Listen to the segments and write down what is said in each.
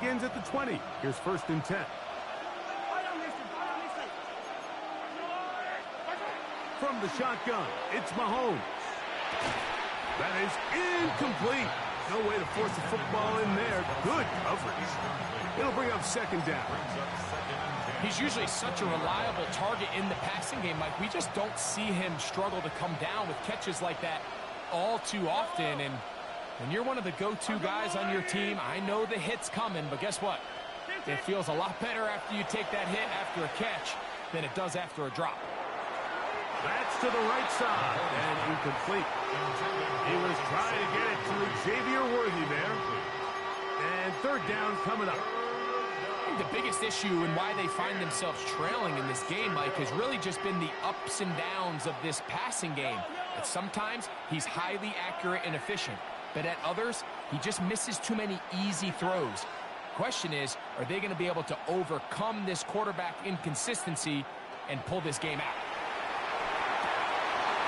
begins at the 20. Here's 1st and 10. From the shotgun, it's Mahomes. That is incomplete. No way to force the football in there. Good coverage. It'll bring up 2nd down. He's usually such a reliable target in the passing game, Mike. We just don't see him struggle to come down with catches like that all too often. And when you're one of the go-to guys on your team, I know the hit's coming, but guess what? It feels a lot better after you take that hit after a catch than it does after a drop. That's to the right side and incomplete. He was trying to get it to Xavier Worthy there. And 3rd down coming up. I think the biggest issue and why they find themselves trailing in this game, Mike, has really just been the ups and downs of this passing game. That sometimes he's highly accurate and efficient, but at others, he just misses too many easy throws. Question is, are they going to be able to overcome this quarterback inconsistency and pull this game out?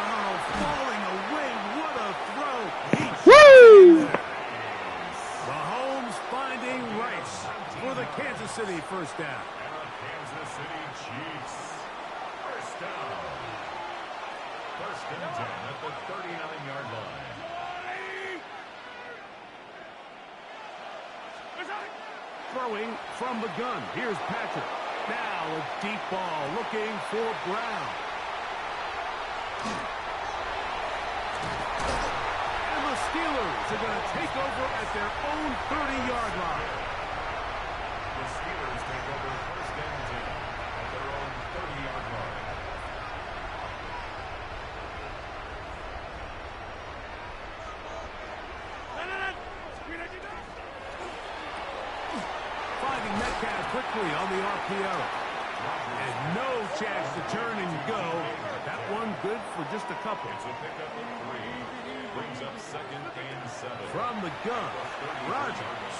Oh, falling away. What a throw. Woo! Mahomes finding Rice for the Kansas City 1st down. Kansas City Chiefs. 1st down. 1st and 10 at the 39-yard line. Throwing from the gun. Here's Patrick. Now a deep ball looking for Brown. And the Steelers are going to take over at their own 30-yard line. The Steelers take over 1st and 10 at their own 30-yard line. Finding Metcalf quickly on the RPO. And no chance to turn and go. That one good for just a couple. It's a pickup of 3. Brings up 2nd and 7. From the gun, Rodgers.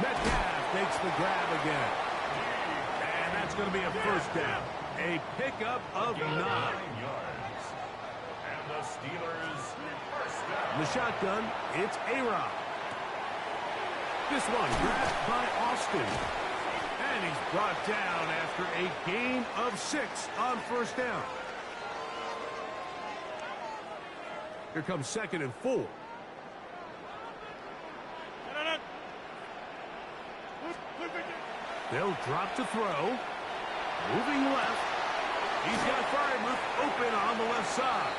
Metcalf makes the grab again. And that's going to be a 1st down. A pickup of 9. yards. And the Steelers 1st down. In the shotgun, it's A-Rod. This one grabbed by Austin. And he's brought down after a gain of 6 on 1st down. Here comes 2nd and 4. They'll drop to throw. Moving left. He's got Freiermuth open on the left side.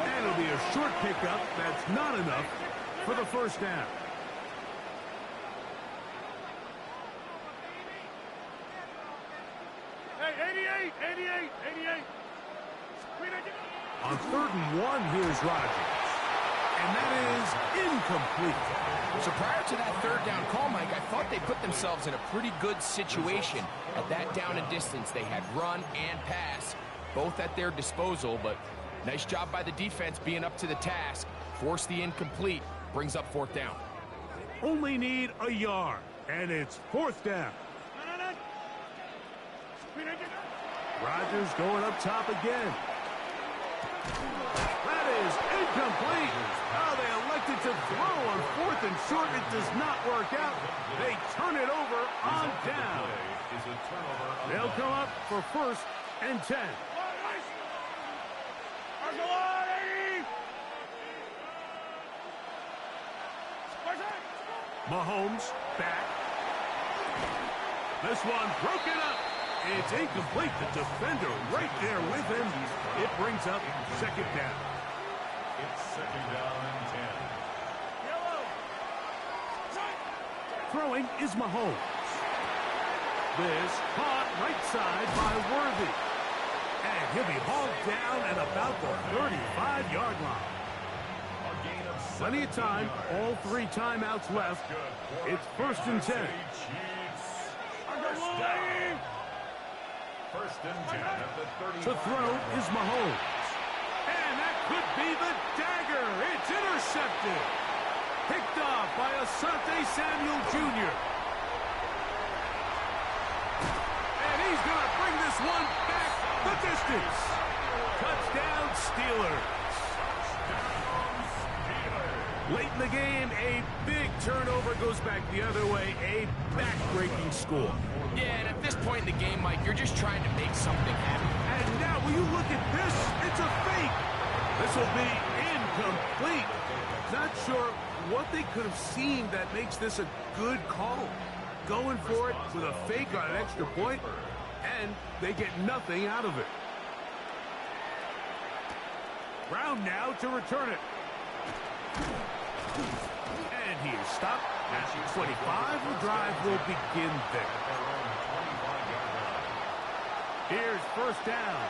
And it'll be a short pickup. That's not enough for the 1st down. Hey, 88. On 3rd and 1, here's Rodgers. And that is incomplete. So prior to that 3rd down call, Mike, I thought they put themselves in a pretty good situation. At that down and distance, they had run and pass, both at their disposal, but nice job by the defense being up to the task. Force the incomplete, brings up 4th down. Only need a yard, and it's 4th down. Rodgers going up top again. That is incomplete. Oh, they elected to throw on 4th and short. It does not work out. They turn it over on down. They'll come up for 1st and 10. Mahomes back. This one broken up. It's incomplete. The defender right there with him. It brings up 2nd down. It's 2nd down and 10. Throwing is Mahomes. This caught right side by Worthy. And he'll be hauled down at about the 35-yard line. Plenty of time. All 3 timeouts left. It's 1st and 10. First and 10 at the 35. The throw is Mahomes. And that could be the dagger. It's intercepted. Picked off by Asante Samuel Jr. And he's going to bring this one back the distance. Touchdown, Steelers. Late in the game, a big turnover goes back the other way, a back-breaking score. Yeah, and at this point in the game, Mike, you're just trying to make something happen. And now, will you look at this? It's a fake. This will be incomplete. Not sure what they could have seen that makes this a good call. Going for it with a fake on an extra point, and they get nothing out of it. Brown now to return it. And he is stopped at 25. The drive will begin there. Here's first down.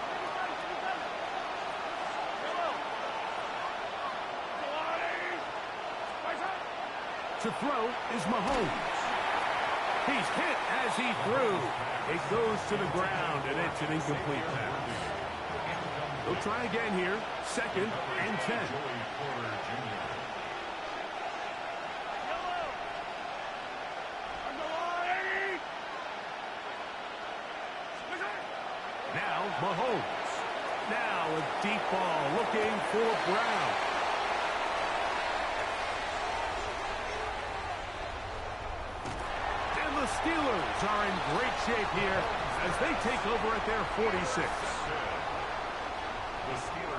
To throw is Mahomes. He's hit as he threw. It goes to the ground, and it's an incomplete pass. They'll try again here. 2nd and 10. Now Mahomes. Now a deep ball looking for Brown. And the Steelers are in great shape here as they take over at their 46.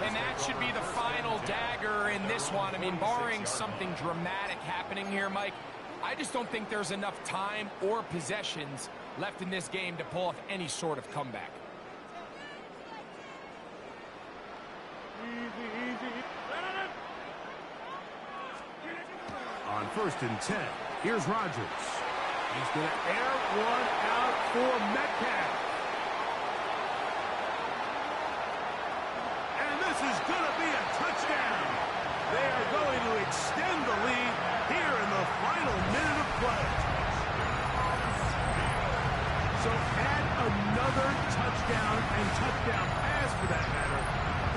And that should be the final dagger in this one. I mean, barring something dramatic happening here, Mike, I just don't think there's enough time or possessions left in this game to pull off any sort of comeback. On 1st and 10, here's Rodgers. He's going to air one out for Metcalf. And this is going to be a touchdown. They are going to extend the lead here in the final minute of play. So add another touchdown and touchdown pass for that matter.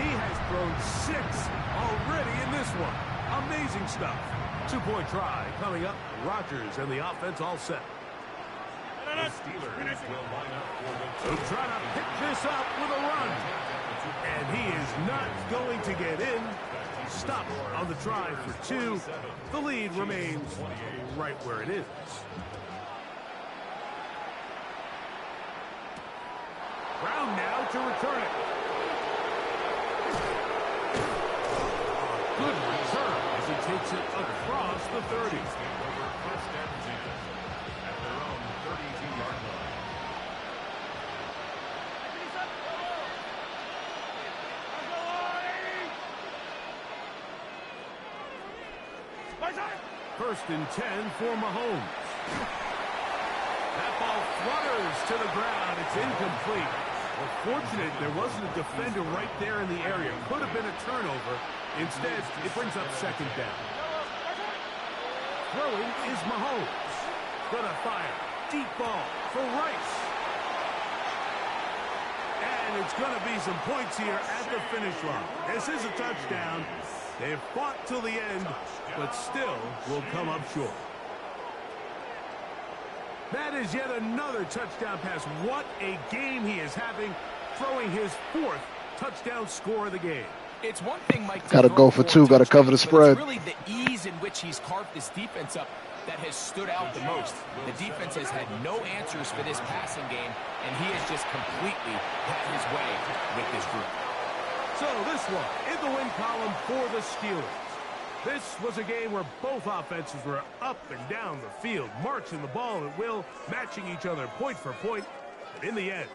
He has thrown 6 already in this one. Amazing stuff. 2-point try coming up. Rodgers and the offense all set. The Steelers will line up for the So try to pick this up with a run. And he is not going to get in. Stop on the try for 2. The lead remains right where it is. Brown now to return it. Good return as he takes it across the 30. First and 10 at their own 32-yard line. First and 10 for Mahomes. That ball flutters to the ground. It's incomplete. Well, fortunate there wasn't a defender right there in the area. Could have been a turnover. Instead, it brings up 2nd down. Throwing is Mahomes. Gonna fire. Deep ball for Rice. And it's gonna be some points here at the finish line. This is a touchdown. They've fought till the end, but still will come up short. That is yet another touchdown pass. What a game he is having, throwing his 4th touchdown score of the game. It's one thing, Mike, Got to go for 2. Got to cover the spread. It's really the ease in which he's carved this defense up that has stood out the most. The defense has had no answers for this passing game, and he has just completely had his way with this group. So this one in the win column for the Steelers. This was a game where both offenses were up and down the field, marching the ball at will, matching each other point for point. But in the end,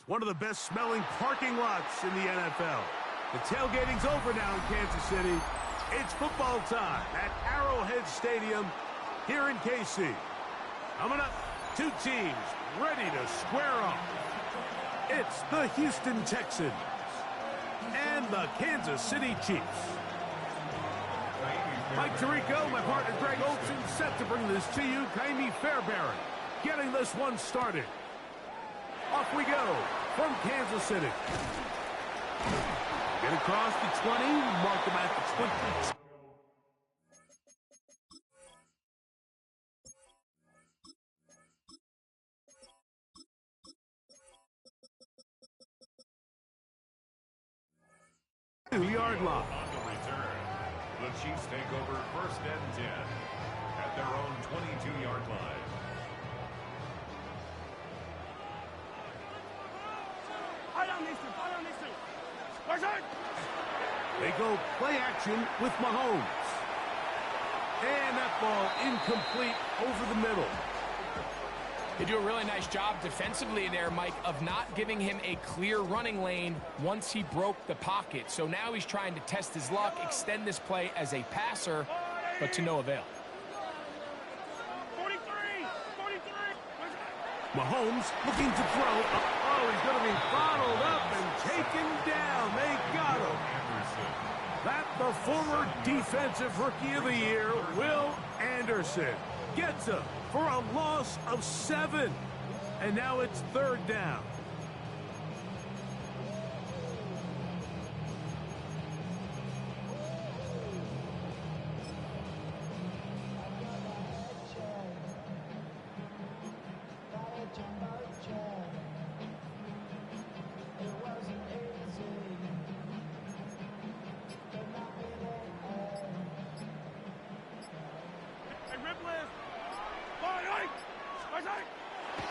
one of the best smelling parking lots in the NFL. The tailgating's over now in Kansas City. It's football time at Arrowhead Stadium here in KC. Coming up, two teams ready to square off. It's the Houston Texans and the Kansas City Chiefs. Mike Tirico, my partner Greg Olson, set to bring this to you. Kaimi Fairbairn getting this one started. Off we go from Kansas City. Get across the 20, mark them at the 22. Two-yard line. On the return, the Chiefs take over 1st and 10 at their own 22-yard line. They go play action with Mahomes. And that ball incomplete over the middle. They do a really nice job defensively there, Mike, of not giving him a clear running lane once he broke the pocket. So now he's trying to test his luck, extend this play as a passer, but to no avail. 43! Mahomes looking to throw. Oh, he's going to be bottled up and taken down. They got him. That the former Defensive Rookie of the Year, Will Anderson, gets him for a loss of 7. And now it's 3rd down.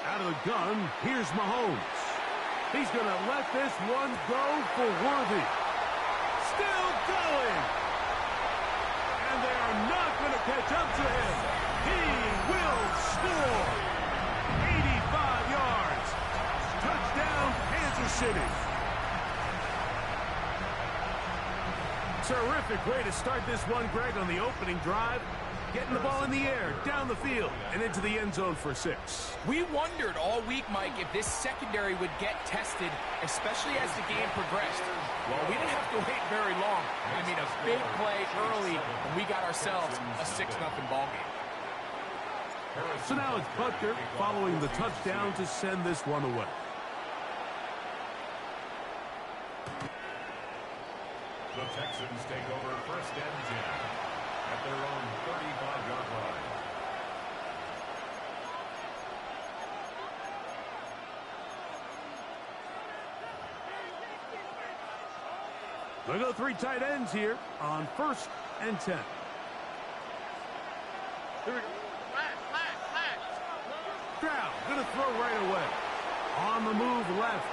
Out of the gun, here's Mahomes. He's going to let this one go for Worthy. Still going. And they are not going to catch up to him. He will score. 85 yards. Touchdown, Kansas City. Terrific way to start this one, Greg, on the opening drive. Getting the ball in the air, down the field, and into the end zone for 6. We wondered all week, Mike, if this secondary would get tested, especially as the game progressed. Well, we didn't have to wait very long. I mean, a big play early, and we got ourselves a 6-0 ball game. So now it's Butker following the touchdown to send this one away. The Texans take over 1st and 10 at their own 35-yard line. They go 3 tight ends here on 1st and 10. Here we go. Stroud going to throw right away. On the move left.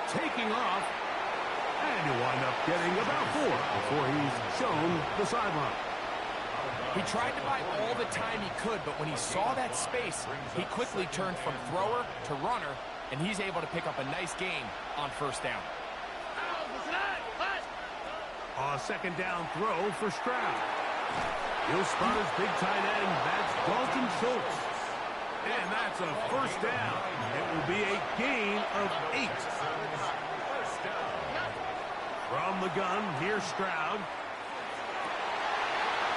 Taking off. And he'll wind up getting about 4 before he's shown the sideline. He tried to buy all the time he could, but when he saw that space, he quickly turned from thrower to runner, and he's able to pick up a nice gain on 1st down. A 2nd down throw for Stroud. He'll spot his big tight end. That's Dalton Schultz. And that's a 1st down. It will be a gain of 8. From the gun, here's Stroud.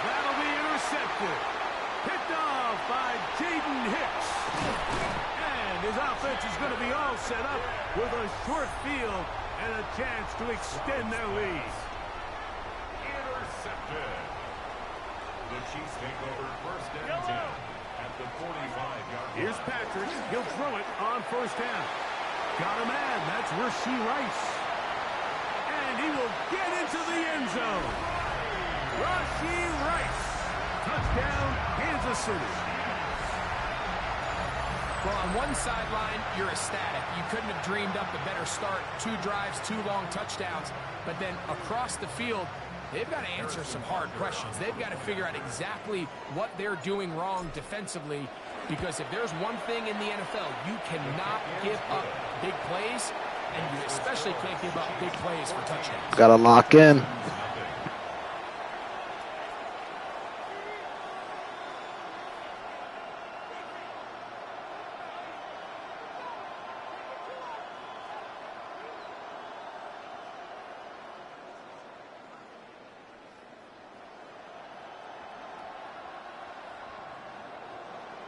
That'll be intercepted. Picked off by Jaden Hicks. And his offense is going to be all set up with a short field and a chance to extend their lead. Intercepted. The Chiefs take over 1st and 10 at the 45-yard line. Here's Patrick. He'll throw it on 1st down. Got a man. That's Rashee Rice. And he will get into the end zone. Rashee Rice. Touchdown, Kansas City. Well, on one sideline, you're ecstatic. You couldn't have dreamed up a better start. 2 drives, 2 long touchdowns. But then across the field, they've got to answer some hard questions. They've got to figure out exactly what they're doing wrong defensively, because if there's one thing in the NFL, you cannot give up big plays. and you especially can't give up big plays for touchdowns. Got to lock in.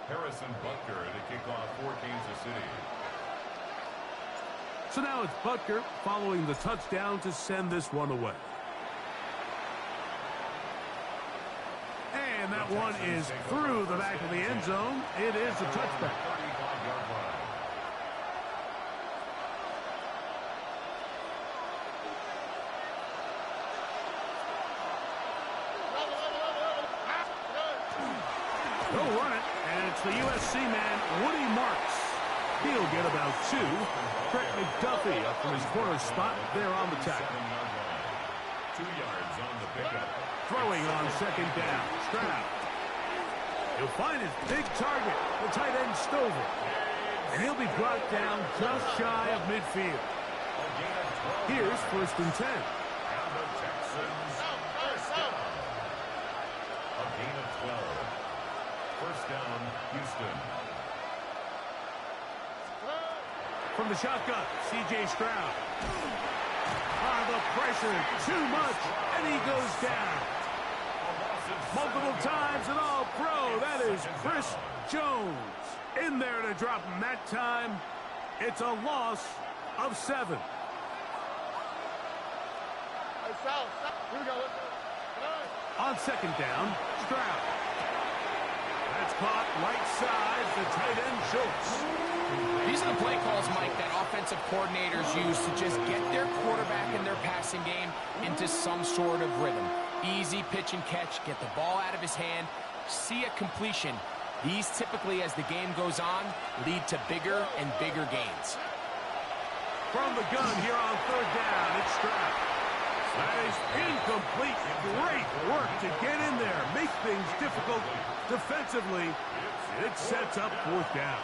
Harrison Butker to kick off for Kansas City. So now it's Butker following the touchdown to send this one away. And that one is through the back of the end zone. It is a touchback. 35-yard line. They'll run it, and it's the USC man, Woody Marks. He'll get about 2. Trent McDuffie up from his corner spot there on the tackle. 7-yard line. 2 yards on the pickup. Throwing on second down. Stroud. He'll find his big target, the tight end Stover. And he'll be brought down just shy of midfield. A gain of 12 Here's yards. 1st and 10. And the Texans first down. A gain of 12. First down, Houston. From the shotgun, C.J. Stroud. The pressure, too much, and he goes down. Multiple times and all pro. That is Chris Jones in there to drop him that time. It's a loss of 7. Here we go. On second down, Stroud. That's caught right side, the tight end Schultz. These are the play calls, Mike, that offensive coordinators use to just get their quarterback in their passing game into some sort of rhythm. Easy pitch and catch, get the ball out of his hand, see a completion. These typically, as the game goes on, lead to bigger and bigger gains. From the gun here on 3rd down, it's Stroud. That is incomplete. Great work to get in there, make things difficult defensively. It sets up 4th down.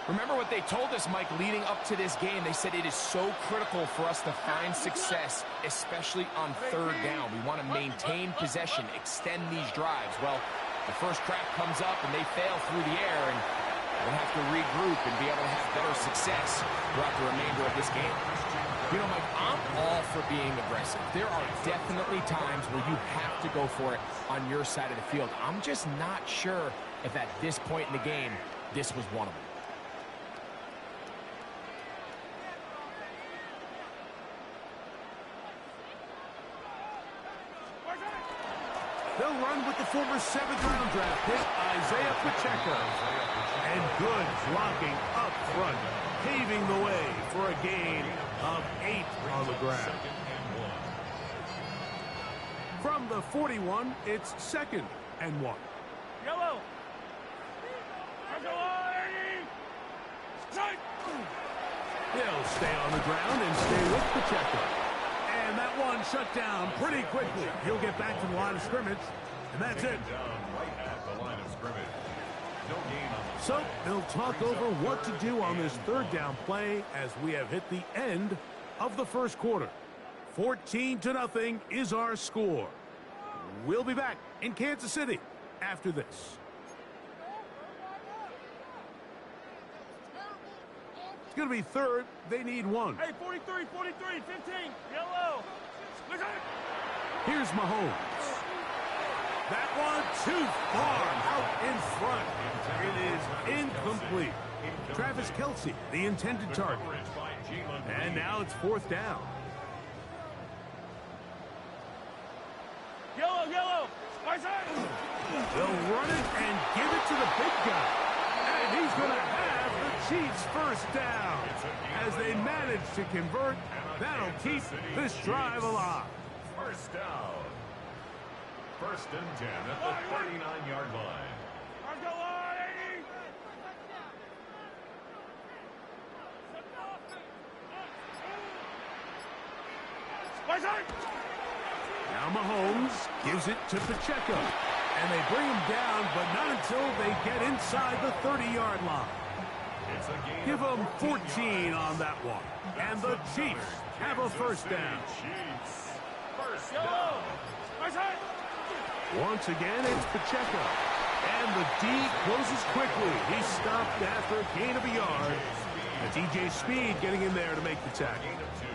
Remember what they told us, Mike, leading up to this game. They said it is so critical for us to find success, especially on 3rd down. We want to maintain possession, extend these drives. Well, the first crack comes up and they fail through the air, and we'll have to regroup and be able to have better success throughout the remainder of this game. You know, Mike, I'm all for being aggressive. There are definitely times where you have to go for it on your side of the field. I'm just not sure if at this point in the game, this was one of them. They'll run with the former 7th-round draft pick, Isaiah Pacheco. And good blocking up front, paving the way for a gain of 8 on the ground. Second and 1. From the 41, it's 2nd and 1. Yellow. He'll stay on the ground and stay with Pacheco. And that one shut down pretty quickly. He'll get back to the line of scrimmage, and that's it. Down right at the line of scrimmage. No gain on the So they'll talk over what to do on this 3rd down play as we have hit the end of the first quarter. 14-0 is our score. We'll be back in Kansas City after this. It's going to be 3rd. They need 1. Hey, 43, 43, 15. Yellow. Look at it. Here's Mahomes. That one too far out in front. It is incomplete. Travis Kelce, the intended target. coverage by Jalen And Reed. now it's 4th down. Yellow, yellow. My side. They'll run it and give it to the big guy. And he's going to have the Chiefs first down. As they manage to convert, that'll keep this drive alive. First down. 1st and 10 at the 39-yard line. Let's go, 80. My side. Now Mahomes gives it to Pacheco. And they bring him down, but not until they get inside the 30-yard line. It's a gain Give of them 14 on that one. And the Chiefs have a first down. Chiefs. First down. Once again, it's Pacheco. And the D closes quickly. He stopped after a gain of a yard. That's E.J. Speed getting in there to make the tackle. Gain of 2.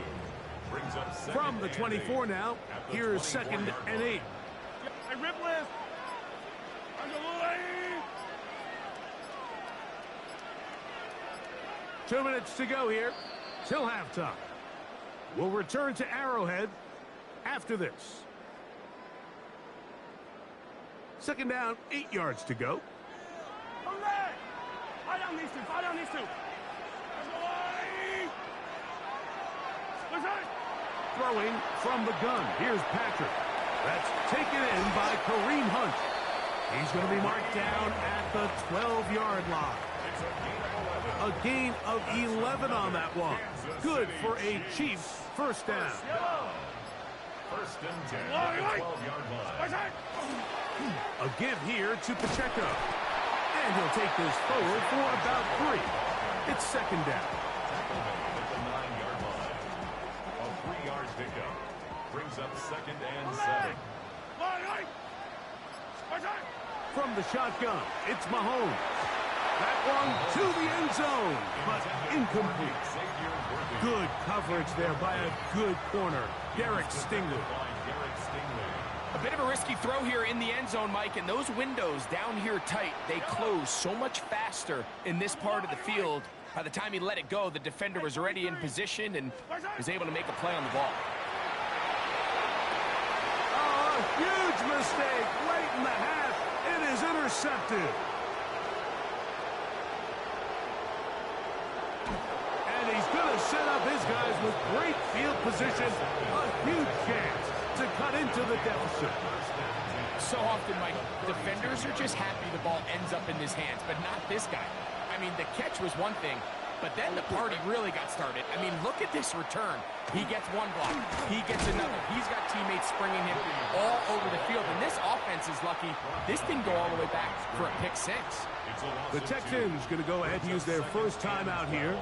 Brings up second From the and 24 8 now, at the here's second 24-yard and 8. line. Hey, rip list. Two minutes to go here till halftime. We'll return to Arrowhead after this. Second down, 8 yards to go. Fire down these two. Fire down these two. Throwing from the gun. Here's Patrick. That's taken in by Kareem Hunt. He's going to be marked down at the 12-yard line. A gain of 11 on that one. Good for a Chiefs first down. First and 10 at the 12-yard line. A give here to Pacheco. And he'll take this forward for about 3. It's second down. At the 9-yard line. A 3-yard pickup. Brings up second and 7. From the shotgun, it's Mahomes. That one to the end zone, but incomplete. Good coverage there by a good corner, Derek Stingley. A bit of a risky throw here in the end zone, Mike, and those windows down here tight, they close so much faster in this part of the field. By the time he let it go, the defender was already in position and was able to make a play on the ball. Oh, a huge mistake late in the half. It is intercepted. And he's going to set up his guys with great field position. A huge chance to cut into the deficit. So often, Mike, defenders are just happy the ball ends up in his hands, but not this guy. I mean, the catch was one thing, but then the party really got started. I mean, look at this return. He gets one block. He gets another. He's got teammates springing him all over the field, and this offense is lucky. This didn't go all the way back for a pick 6. The Texans going to go ahead and use their first time out here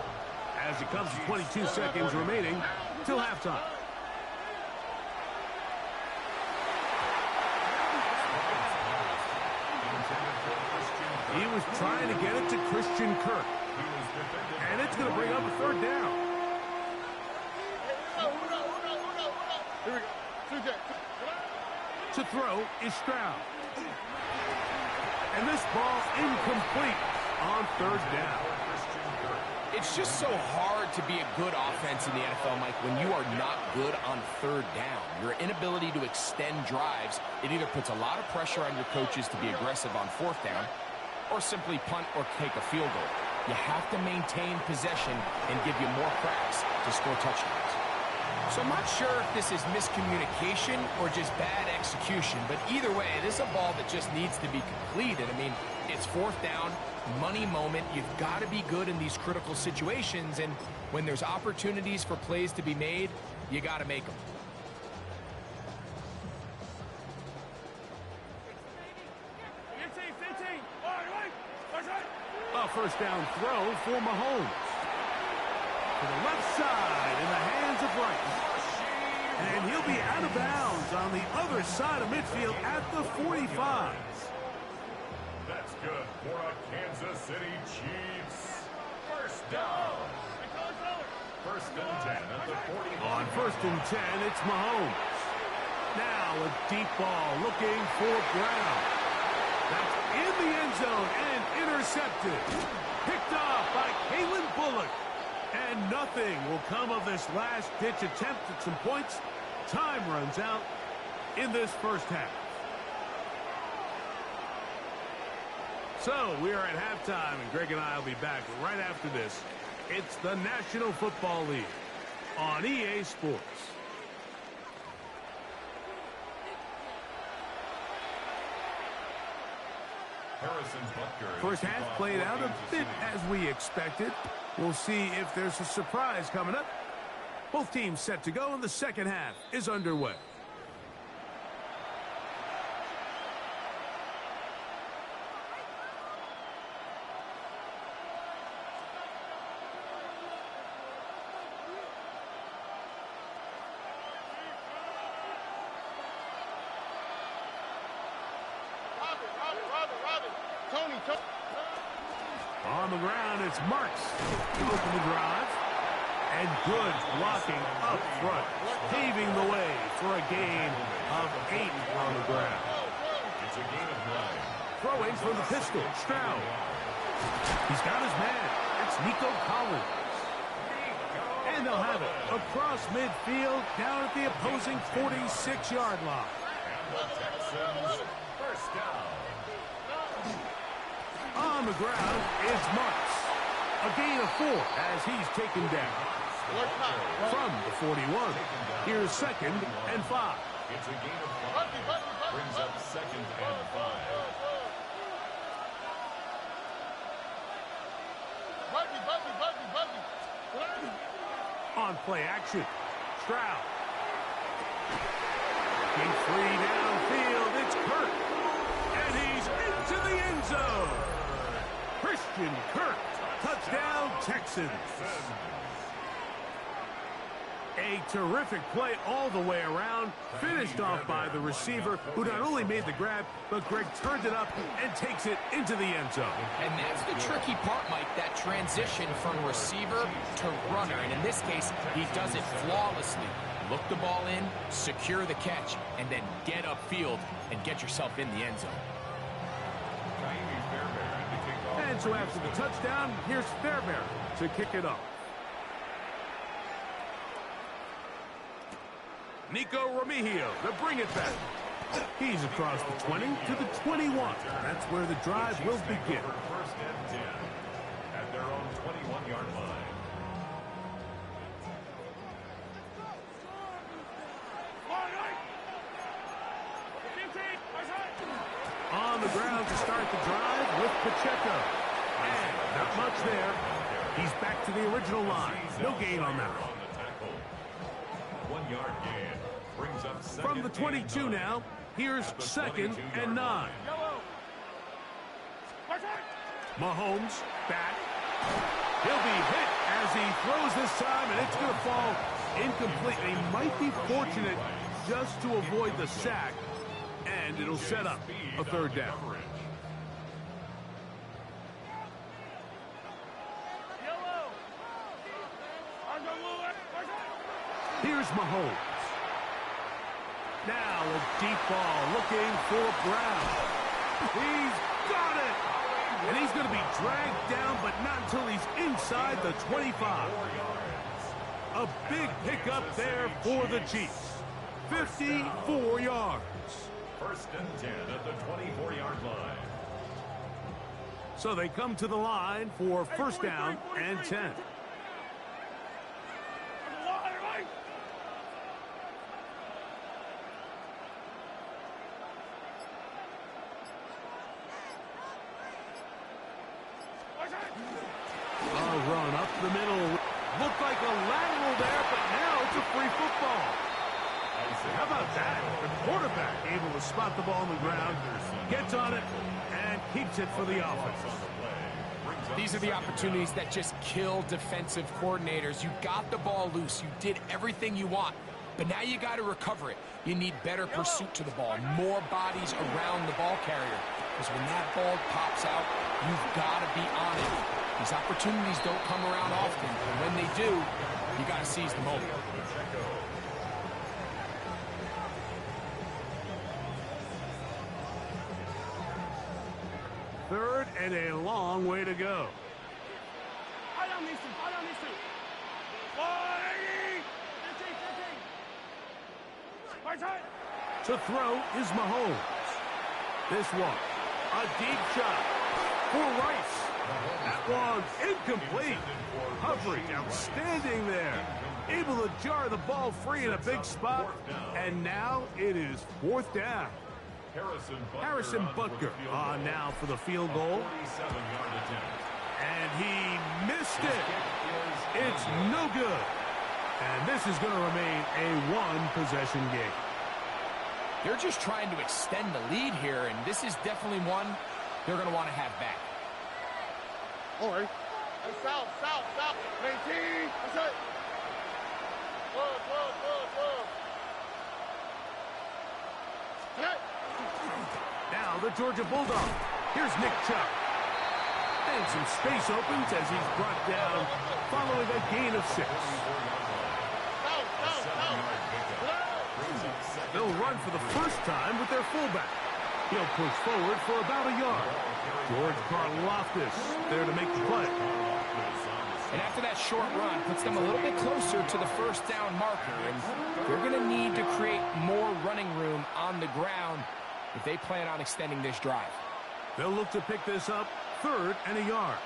as it comes to 22 seconds remaining till halftime. He was trying to get it to Christian Kirk. And it's going to bring up a third down. To throw is Stroud. And this ball incomplete on third down. It's just so hard to be a good offense in the NFL, Mike, when you are not good on third down. Your inability to extend drives, it either puts a lot of pressure on your coaches to be aggressive on fourth down or simply punt or take a field goal. You have to maintain possession and give you more cracks to score touchdowns. So I'm not sure if this is miscommunication or just bad execution, but either way, this is a ball that just needs to be completed. I mean, it's fourth down, money moment. You've got to be good in these critical situations, and when there's opportunities for plays to be made, you got to make them. A first down throw for Mahomes. To the left side in the hands of Rice. And he'll be out of bounds on the other side of midfield at the 45. That's good for a Kansas City Chiefs. First down. First and 10 at the 40. On first and 10, it's Mahomes. Now a deep ball looking for Brown. That's in the end zone and intercepted. Picked off by Kalen Bullock. And nothing will come of this last-ditch attempt at some points. Time runs out in this first half. So we are at halftime, and Greg and I will be back right after this. It's the National Football League on EA Sports. First half played out a bit as we expected. We'll see if there's a surprise coming up. Both teams set to go, and the second half is underway. On the ground, it's Marks to open the drive. And good blocking up front, paving the way for a gain of 8 on the ground. It's a gain of 9. Throwing from the pistol, Stroud. He's got his man. It's Nico Collins. And they'll have it across midfield, down at the opposing 46-yard line. And the Texans, first down. On the ground, it's Marks. A gain of 4 as he's taken down. From the 41, here's 2nd and 5. It's a gain of 5. Brings up 2nd and 5. On play action, Stroud. Looking free downfield, it's Kirk. And he's into the end zone. Christian Kirk, touchdown Texans. A terrific play all the way around, finished off by the receiver, who not only made the grab, but Greg turned it up and takes it into the end zone. And that's the tricky part, Mike, that transition from receiver to runner. And in this case, he does it flawlessly. Look the ball in, secure the catch, and then get upfield and get yourself in the end zone. And so after the touchdown, here's Fairbairn to kick it off. Nico Remigio to bring it back. He's across the 20 to the 21. That's where the drive will begin. First and 10 at their own 21-yard line. On the ground to start the drive with Pacheco. And not much there. He's back to the original line. No gain on that one. 1-yard gain. Brings up From the 22 now, here's 2nd and 9. Mahomes back. He'll be hit as he throws this time, and it's going to fall incomplete. He might be fortunate just to avoid the sack, and it'll set up a 3rd down. Here's Mahomes. Now a deep ball looking for Brown. He's got it. And he's going to be dragged down, but not until he's inside the 25. A big pickup there for the Chiefs. 54 yards. First and 10 at the 24-yard line. So they come to the line for 1st down and 10. A run up the middle. Looked like a lateral there, but now it's a free football. How about that? The quarterback able to spot the ball on the ground, gets on it, and keeps it for the offense. These are the opportunities that just kill defensive coordinators. You got the ball loose. You did everything you want. But now you got to recover it. You need better pursuit to the ball, more bodies around the ball carrier. Because when that ball pops out, you've got to be on it. These opportunities don't come around often. And when they do, you got to seize the moment. Third and a long way to go. To throw is Mahomes. This one, a deep shot for Rice. That one's incomplete. Humphrey, outstanding there. Able to jar the ball free in a big spot. And now it is 4th down. Harrison Butker on now for the field goal. And he missed it. It's no good. And this is going to remain a 1-possession game. They're just trying to extend the lead here, and this is definitely one they're going to want to have back. All right. South. 19. That's it. Now the Georgia Bulldogs Here's Nick Chubb. And some space opens as he's brought down following a gain of 6. They'll run for the first time with their fullback. He'll push forward for about a yard. George Karlaftis there to make the play. And after that short run, puts them a little bit closer to the first down marker. And they're going to need to create more running room on the ground if they plan on extending this drive. They'll look to pick this up 3rd and a yard.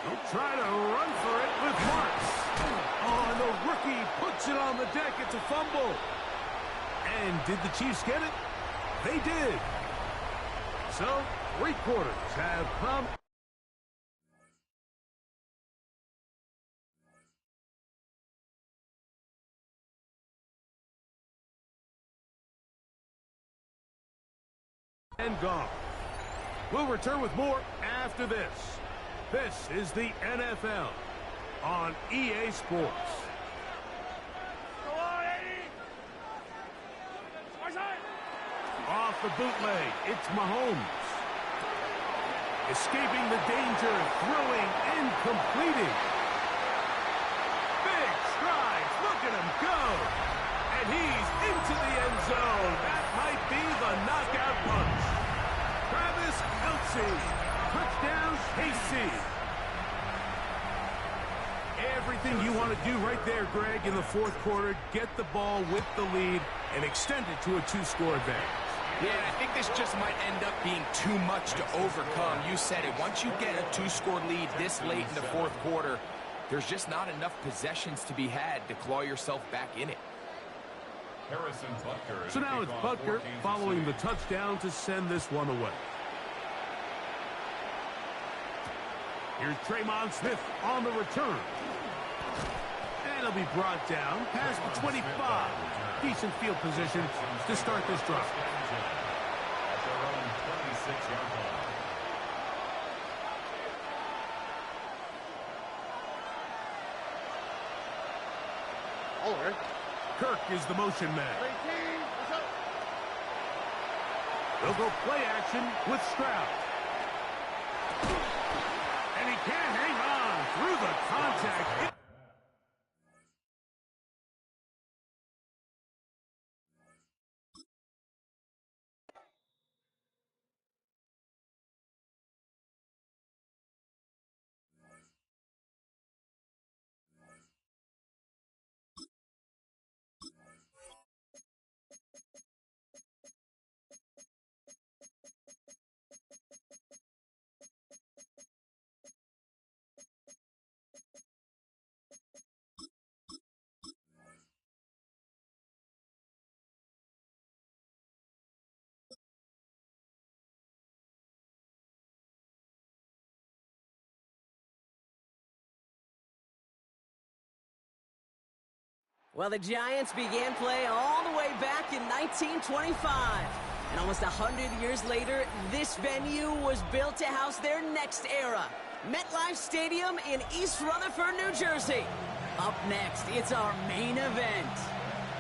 They'll try to run for it with Marks. Oh, and the rookie puts it on the deck. It's a fumble. And did the Chiefs get it? They did. So, 3 quarters have come. And gone. We'll return with more after this. This is the NFL on EA Sports. Go on, Eddie! Off the bootleg, it's Mahomes. Escaping the danger, throwing and completing. Big strides, look at him go. And he's into the end zone. That might be the knockout punch. Travis Kelce, touchdown KC. Everything you want to do right there, Greg, in the 4th quarter. Get the ball with the lead and extend it to a 2-score advantage. Yeah, I think this just might end up being too much to overcome. You said it. Once you get a 2-score lead this late in the 4th quarter, there's just not enough possessions to be had to claw yourself back in it. Harrison Butker. So now it's Butker following the touchdown to send this one away. Here's Traymon Smith on the return. And he'll be brought down past the 25. Decent field position to start this drive. At their own 26-yard line. All right. Kirk is the motion man. They'll go play action with Stroud. And he can't hang on through the contact. Well, the Giants began play all the way back in 1925. And almost 100 years later, this venue was built to house their next era. MetLife Stadium in East Rutherford, New Jersey. Up next, it's our main event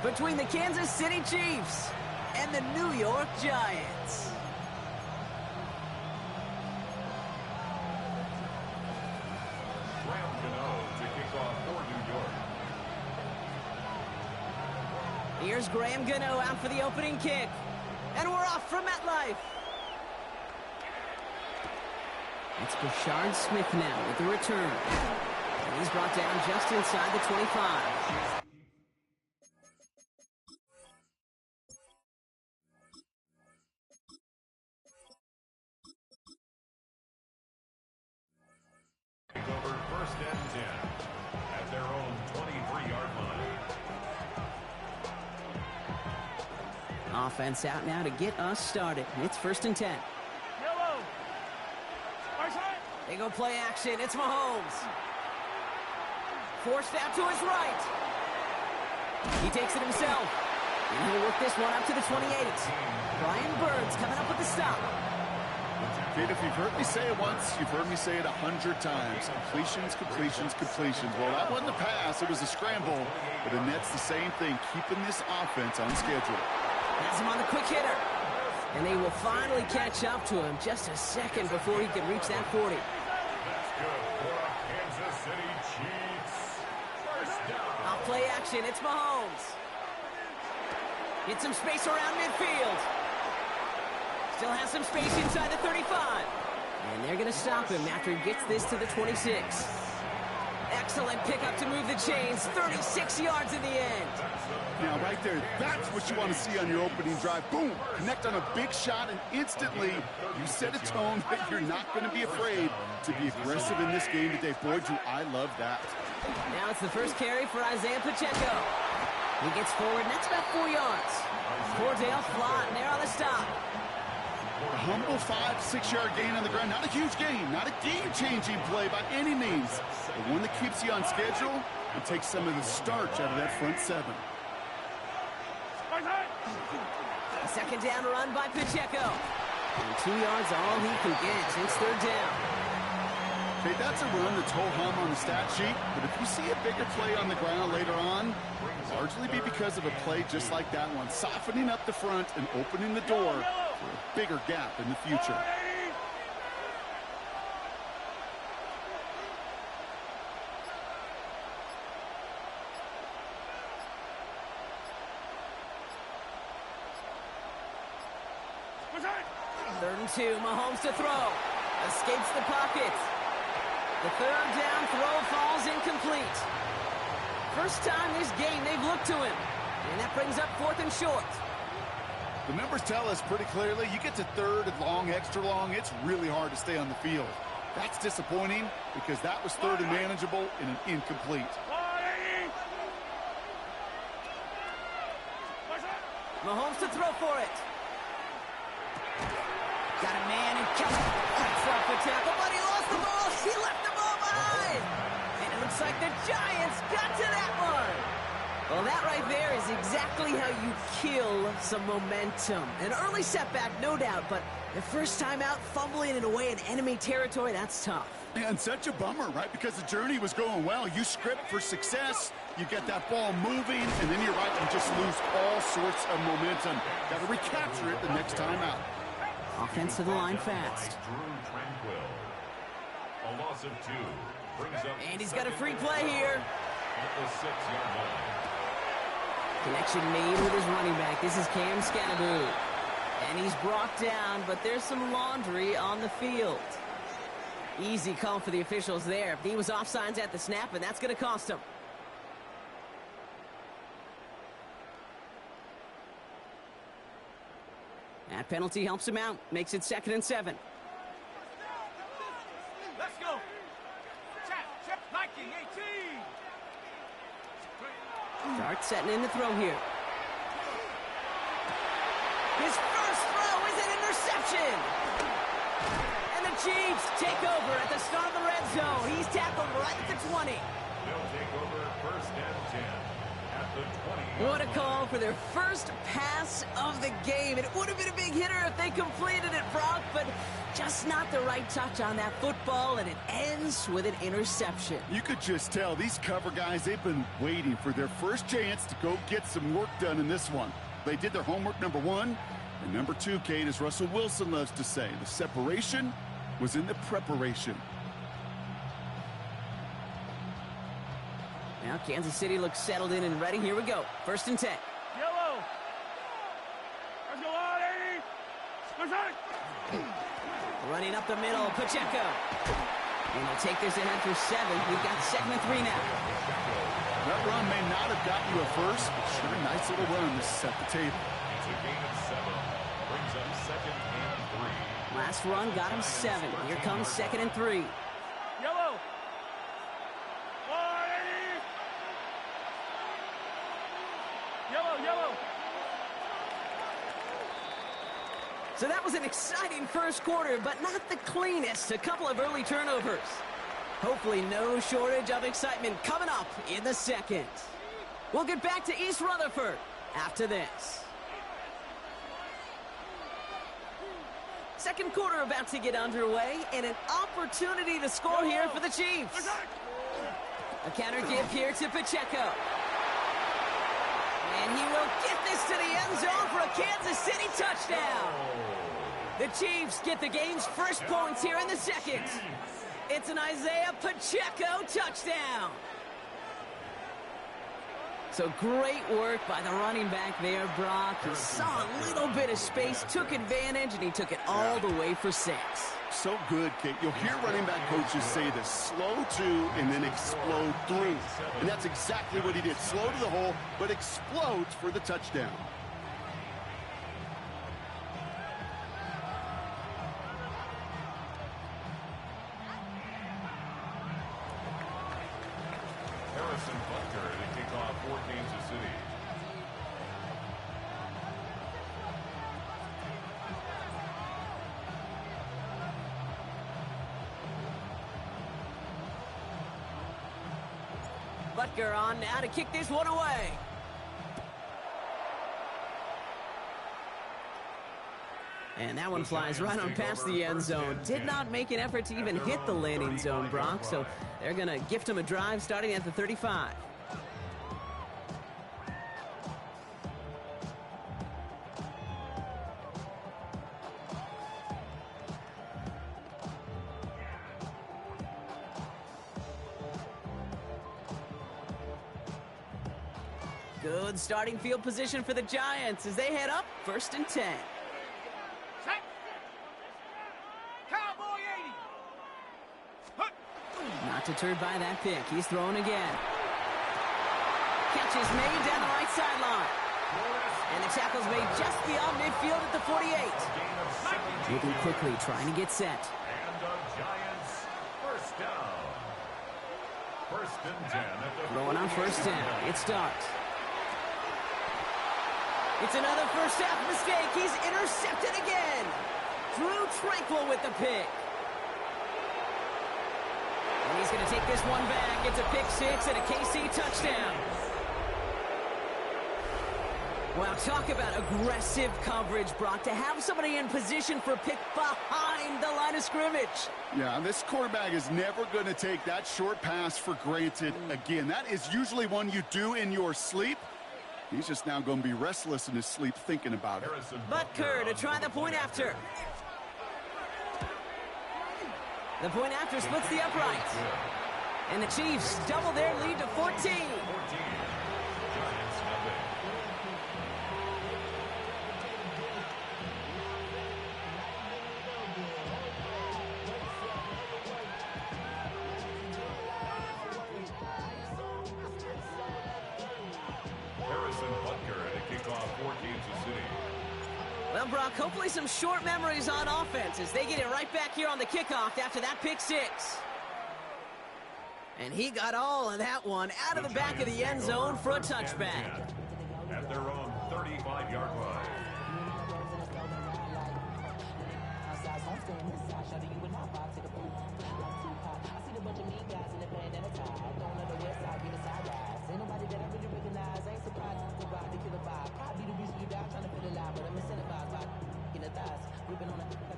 between the Kansas City Chiefs and the New York Giants. Graham Gano to kick off for New York. Here's Graham Gano out for the opening kick. And we're off from MetLife. It's Brashard Smith now with the return. And he's brought down just inside the 25. Over 1st and 10 at their own 23-yard line. Offense out now to get us started. It's 1st and 10. Yellow. Right side. They go play action. It's Mahomes. Forced out to his right. He takes it himself. And he'll work this one up to the 28. Brian Burns coming up with the stop. Kid, if you've heard me say it once, you've heard me say it 100 times. Completions, completions, completions. Well, that wasn't a pass. It was a scramble. But the Nets, the same thing, keeping this offense on schedule. Has him on the quick hitter. And they will finally catch up to him just a second before he can reach that 40. That's good for a Kansas City Chiefs. First down. Off play action, it's Mahomes. Get some space around midfield. Still has some space inside the 35. And they're going to stop him after he gets this to the 26. Excellent pickup to move the chains. 36 yards in the end. Now, right there, that's what you want to see on your opening drive. Boom! Connect on a big shot, and instantly you set a tone that you're not going to be afraid to be aggressive in this game today. Boy, do I love that. Now it's the first carry for Isaiah Pacheco. He gets forward, and that's about 4 yards. Cordell Flott, and they're on the stop. A humble 5-6 yard gain on the ground. Not a huge gain, not a game-changing play by any means, but one that keeps you on schedule and takes some of the starch out of that front seven. A second down run by Pacheco. And 2 yards all he can get. It's third down. Okay, that's a run that's ho-hum on the stat sheet, but if you see a bigger play on the ground later on, largely be because of a play just like that one, softening up the front and opening the door for a bigger gap in the future. Third and 2, Mahomes to throw. Escapes the pocket. The third down throw falls incomplete. First time this game they've looked to him. And that brings up 4th and short. The numbers tell us pretty clearly, you get to third and long, extra long, it's really hard to stay on the field. That's disappointing because that was third and manageable and an incomplete. Mahomes to throw for it. Got a man and cuts off the tackle, but he lost the ball. He left the ball behind. And it looks like the Giants got to that one. Well, that right there is exactly how you kill some momentum. An early setback, no doubt, but the first time out, fumbling it away in enemy territory, that's tough. And such a bummer, right? Because the journey was going well. You script for success, you get that ball moving, and then you're right, you just lose all sorts of momentum. Got to recapture it the next time out. Offense to the line fast. A loss of 2 brings up and he's got a free play here. At the 6-yard line. Connection made with his running back. This is Cam Scanaboo. And he's brought down, but there's some laundry on the field. Easy call for the officials there. He was offsides at the snap, and that's going to cost him. That penalty helps him out. Makes it 2nd and 7. Let's go. Check, Nike 18. Dart setting in the throw here. His first throw is an interception. And the Chiefs take over at the start of the red zone. He's tackled right at the 20. They'll take over 1st and 10 at the 20. What a call for their first pass of the game. It would have been a big hitter if they completed it, Brock, but just not the right touch on that football, and it ends with an interception. You could just tell these cover guys, they've been waiting for their first chance to go get some work done in this one. They did their homework, number 1. And number 2, Kate, as Russell Wilson loves to say, the separation was in the preparation. Now Kansas City looks settled in and ready. Here we go. 1st and 10. Yellow. Let's go on, 80. Running up the middle, Pacheco. And they'll take this ahead for 7. We've got 2nd and 3 now. That run may not have gotten you a first, but sure a nice little run to set the table. It's a gain of 7. Brings up 2nd and 3. Last run got him 7. Here comes 2nd and 3. Yellow. Yellow. So that was an exciting first quarter, but not the cleanest. A couple of early turnovers. Hopefully no shortage of excitement coming up in the second. We'll get back to East Rutherford after this. Second quarter about to get underway, and an opportunity to score here for the Chiefs. A counter give here to Pacheco. And he will get this to the end zone for a Kansas City touchdown. The Chiefs get the game's first points here in the second. It's an Isaiah Pacheco touchdown. So great work by the running back there, Brock. He saw a little bit of space, took advantage, and he took it all the way for 6. So good, Kate. You'll hear running back coaches say this: slow to and then explode through. And that's exactly what he did. Slow to the hole, but explodes for the touchdown. Harrison Butker to kick off for Kansas City. Butker on now to kick this one away. And that one flies right on past the end zone. Did not make an effort to even hit the landing zone, Brock, so they're going to gift him a drive starting at the 35. Good starting field position for the Giants as they head up 1st and 10. Not deterred by that pick. He's throwing again. Catch is made down the right sideline. And the tackle's made just beyond midfield at the 48. Moving quickly, trying to get set. And the Giants first down. 1st and 10 at the Going on 1st down. It starts. It's another first half mistake. He's intercepted again. Drew Tranquill with the pick. And he's going to take this one back. It's a pick 6 and a KC touchdown. Wow, talk about aggressive coverage, Brock. To have somebody in position for a pick behind the line of scrimmage. Yeah, this quarterback is never going to take that short pass for granted again. That is usually one you do in your sleep. He's just now going to be restless in his sleep thinking about it. Butker to try the point after. The point after splits the upright. And the Chiefs double their lead to 14. Harrison Butker to kick off for Kansas City. Well, Brock, hopefully some short memories on offense as they get it right back here on the kickoff after that pick 6. And he got all of that one out of the back of the end zone for a touchback. At their own 35-yard line.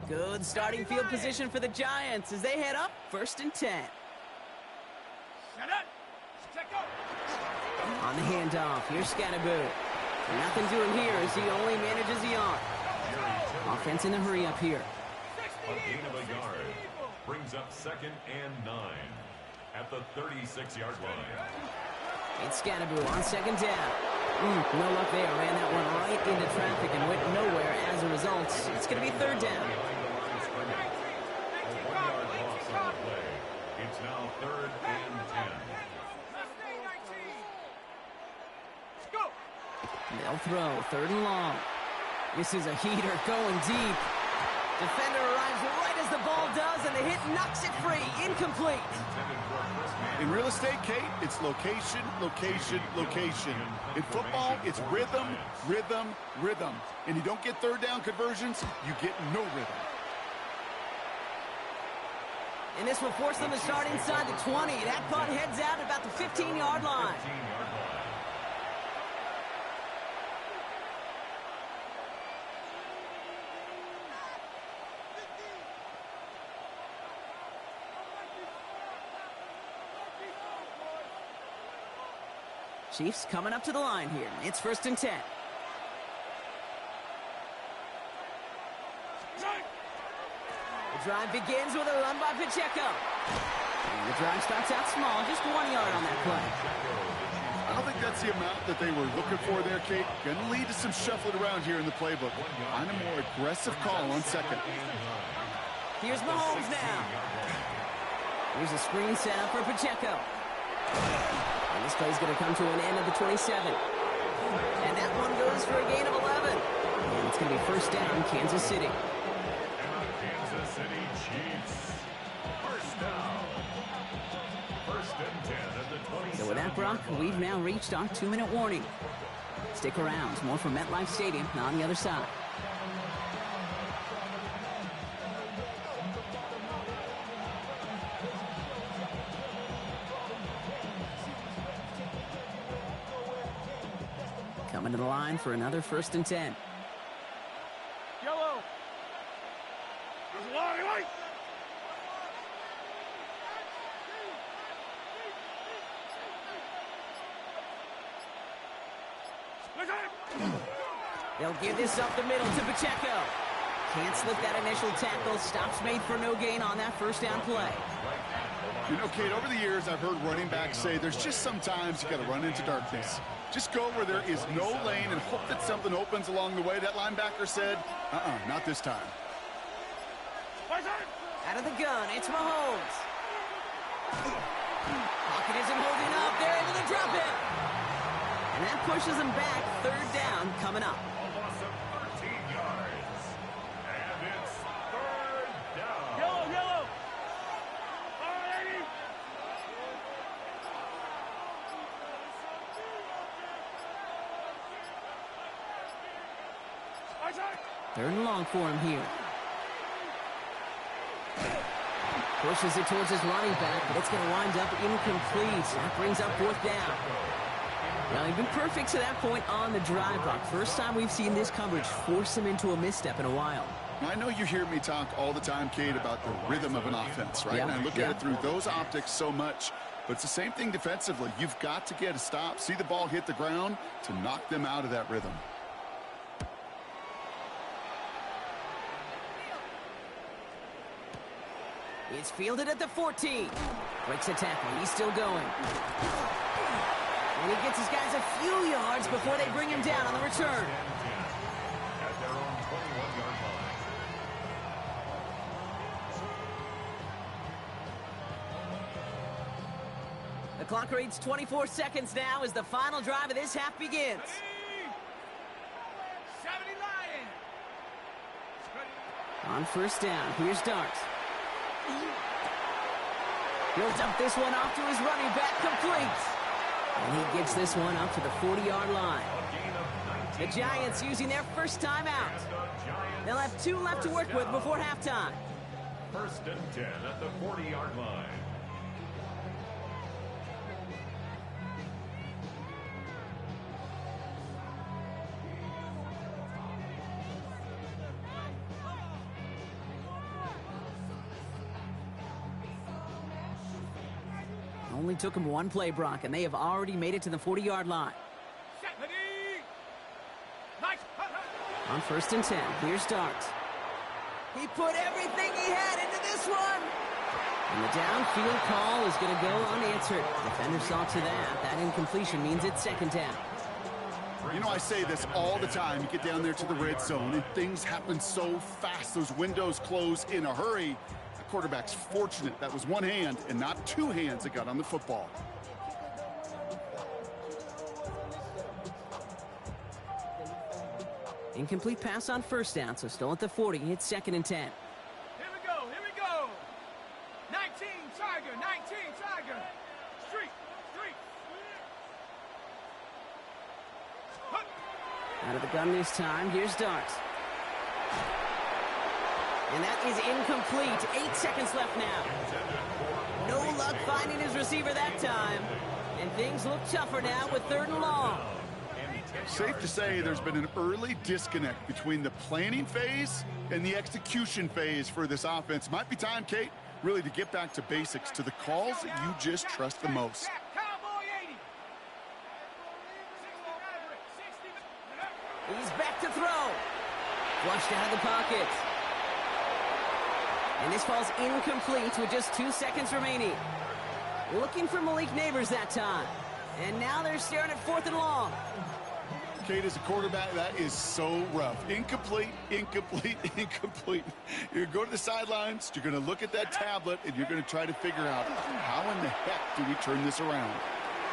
Good starting field position for the Giants as they head up 1st and 10. On the handoff, here's Scatterboo. Nothing doing here as he only manages the arm. Offense in the hurry up here. A gain of a yard. Brings up 2nd and 9 at the 36-yard line. It's Scatterboo on 2nd down. No luck there. Ran that one right into traffic and went nowhere as a result. It's going to be 3rd down. It's now 3rd and 10. They'll throw 3rd and long. This is a heater going deep. Defender arrives right as the ball does, and the hit knocks it free. Incomplete. In real estate, Kate, it's location, location, location. In football, it's rhythm, rhythm, rhythm. And you don't get 3rd down conversions, you get no rhythm. And this will force them to start inside the 20. That punt heads out at about the 15-yard line. Chiefs coming up to the line here. It's 1st and 10. The drive begins with a run by Pacheco. And the drive starts out small, just 1 yard on that play. I don't think that's the amount that they were looking for there, Kate. Going to lead to some shuffling around here in the playbook. Find a more aggressive call on second. Here's Mahomes now. Here's a screen set up for Pacheco. And this play's going to come to an end of the 27. And that one goes for a gain of 11. And it's going to be 1st down, Kansas City. Kansas City Chiefs. 1st down. 1st and 10 at the 27. So with that, Brock, we've now reached our 2-minute warning. Stick around. More from MetLife Stadium on the other side. Coming to the line for another 1st and 10. Yellow. There's a long light. They'll give this up the middle to Pacheco. Can't slip that initial tackle. Stops made for no gain on that 1st down play. You know, Kate, over the years, I've heard running backs say there's just sometimes you got to run into darkness. Just go where there is no lane and hope that something opens along the way. That linebacker said, not this time. Out of the gun, it's Mahomes. Pocket isn't holding up. They're able to drop it. And that pushes them back. 3rd down coming up. A loss of 13 yards. And it's 3rd down. Yellow, yellow. All righty. 3rd and long for him here. Pushes it towards his running back, but it's going to wind up incomplete. That brings up 4th down. Well, he's been perfect to that point on the drive, Brock. First time we've seen this coverage force him into a misstep in a while. I know you hear me talk all the time, Kate, about the rhythm of an offense, right? Yeah. And I look at it through those optics so much. But it's the same thing defensively. You've got to get a stop, see the ball hit the ground to knock them out of that rhythm. It's fielded at the 14. Breaks a tackle. He's still going. And he gets his guys a few yards before they bring him down on the return. At their own 21-yard line. The clock reads 24 seconds now as the final drive of this half begins. 70 Lions. On 1st down, here's Dart. He'll dump this one off to his running back, complete. And he gets this one up to the 40-yard line. The Giants using their 1st time out. They'll have 2 left to work with before halftime. 1st and 10 at the 40-yard line. Only took him 1 play, Brock, and they have already made it to the 40-yard line. On 1st and 10, here's Dart. He put everything he had into this one. And the downfield call is going to go unanswered. Defender saw to that. That incompletion means it's 2nd down. You know, I say this all the time. You get down there to the red zone, and things happen so fast. Those windows close in a hurry. The quarterback's fortunate. That was 1 hand and not 2 hands that got on the football. Incomplete pass on 1st down, so still at the 40. It's 2nd and 10. Here we go, here we go. 19 Tiger, 19 Tiger. Street. Out of the gun this time, here's Dart. And that is incomplete. 8 seconds left now. No luck finding his receiver that time. And things look tougher now with 3rd and long. Safe to say there's been an early disconnect between the planning phase and the execution phase for this offense. Might be time, Kate, really to get back to basics, to the calls that you just trust the most. Cowboy 80. Flushed out of the pocket. And this falls incomplete with just 2 seconds remaining. Looking for Malik Neighbors that time. And now they're staring at 4th and long. Kate, as a quarterback, that is so rough. Incomplete, incomplete, incomplete. You're going to go to the sidelines, you're going to look at that tablet, and you're going to try to figure out how in the heck do we turn this around.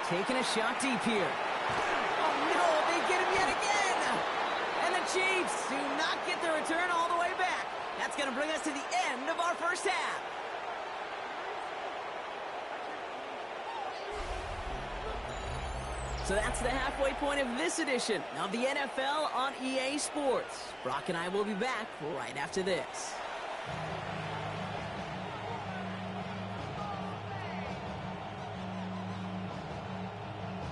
Taking a shot deep here. Oh, no, they get him yet again. And the Chiefs do not get the return all the way back. That's going to bring us to the end of our first half. So that's the halfway point of this edition of the NFL on EA Sports. Brock and I will be back right after this.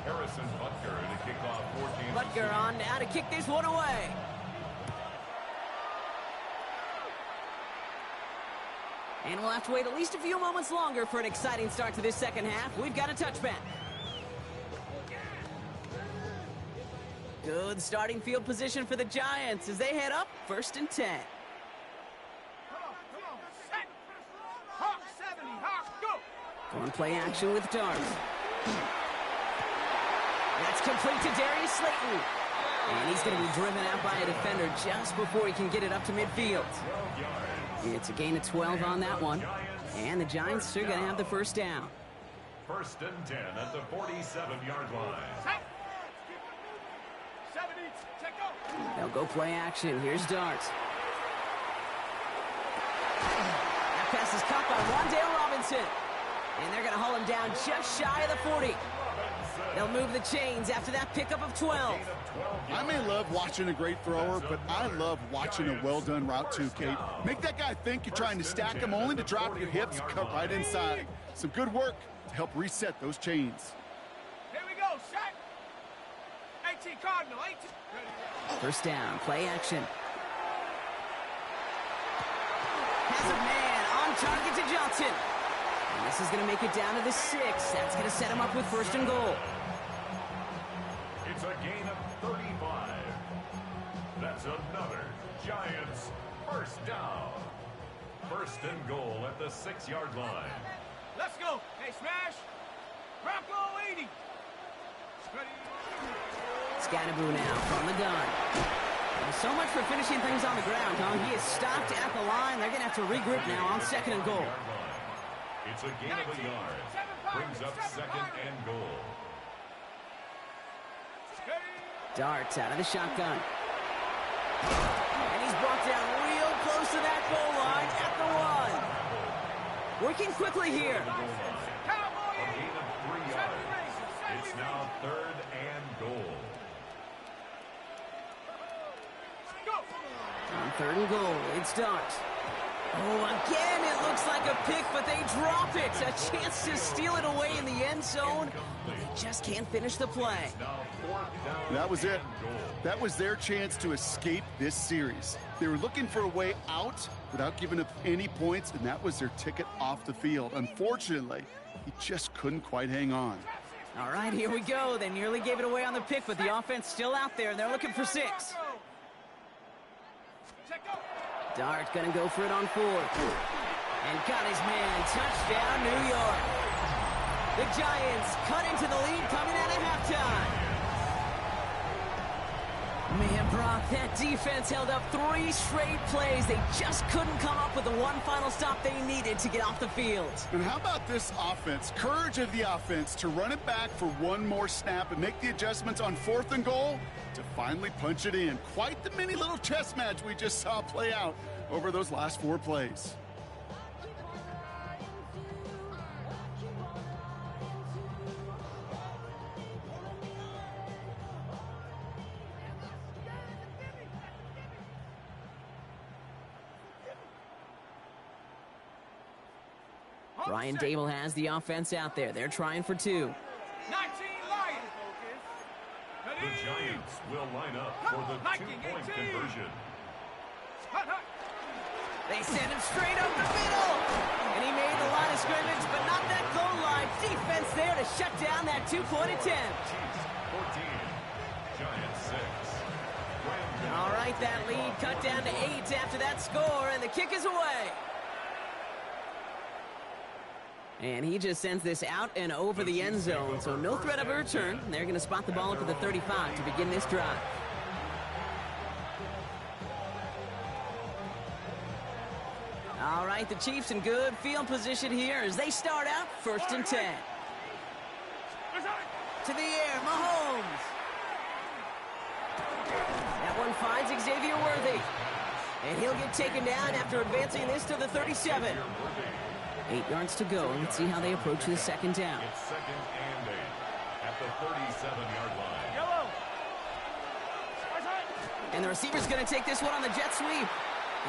Harrison Butker to kick off 14. Butker on now to kick this one away. And we'll have to wait at least a few moments longer for an exciting start to this second half. We've got a touchback. Good starting field position for the Giants as they head up 1st and 10. Come on, set. Hawk 70, Hawk, go. Going play action with Dart. That's complete to Darius Slayton. And he's going to be driven out by a defender just before he can get it up to midfield. It's a gain of 12 on that one. And the Giants are going to have the first down. 1st and 10 at the 47-yard line. Set. 70, check go. They'll go play action. Here's Dart. That pass is caught by Wan'Dale Robinson. And they're going to haul him down just shy of the 40. They'll move the chains after that pickup of 12. I may love watching a great thrower, but I love watching a well-done route too, Kate. Make that guy think you're trying to stack him only to drop your hips and cut right inside. Some good work to help reset those chains. Here we go, set. 18 Cardinal, 18. First down, play action. Has a man on target to Johnson. And this is going to make it down to the 6. That's going to set him up with 1st and goal. It's a gain of 35. That's another Giants first down. 1st and goal at the 6-yard line. Let's go. Hey, smash. Bronco 80. Ready. Scatterboo now from the gun. And so much for finishing things on the ground, huh? He is stopped at the line. They're going to have to regroup now on 2nd and goal. It's a gain of a yard. Brings up 2nd and goal. Darts out of the shotgun. And he's brought down real close to that goal line at the 1. Working quickly here. A gain of 3 yards. It's now 3rd and goal. On 3rd and goal, it's Dart. Oh, again, it looks like a pick, but they drop it. A chance to steal it away in the end zone. They just can't finish the play. That was it. That was their chance to escape this series. They were looking for a way out without giving up any points, and that was their ticket off the field. Unfortunately, he just couldn't quite hang on. All right, here we go. They nearly gave it away on the pick, but the offense still out there, and they're looking for 6. Dart gonna go for it on 4th. And got his man. Touchdown, New York. The Giants cut into the lead coming out of halftime. Man, Brock, that defense held up 3 straight plays. They just couldn't come up with the one final stop they needed to get off the field. And how about this offense? Courage of the offense to run it back for one more snap and make the adjustments on 4th and goal to finally punch it in. Quite the mini little chess match we just saw play out over those last 4 plays. Brian Dable has the offense out there. They're trying for 2. 19 Lions. The Giants will line up for the 2-point conversion. They send him straight up the middle. And he made the line of scrimmage, but not that goal line. Defense there to shut down that 2-point attempt. Chiefs 14, Giants 6. All right, that lead cut down to 8 after that score, and the kick is away. And he just sends this out and over the end zone, so no threat of a return. They're going to spot the ball up at the 35 to begin this drive. All right, the Chiefs in good field position here as they start out 1st and 10. To the air, Mahomes. That one finds Xavier Worthy. And he'll get taken down after advancing this to the 37. 8 yards to go. Let's see how they approach the second down. It's 2nd and 8 at the 37-yard line. Yellow. And the receiver's going to take this one on the jet sweep.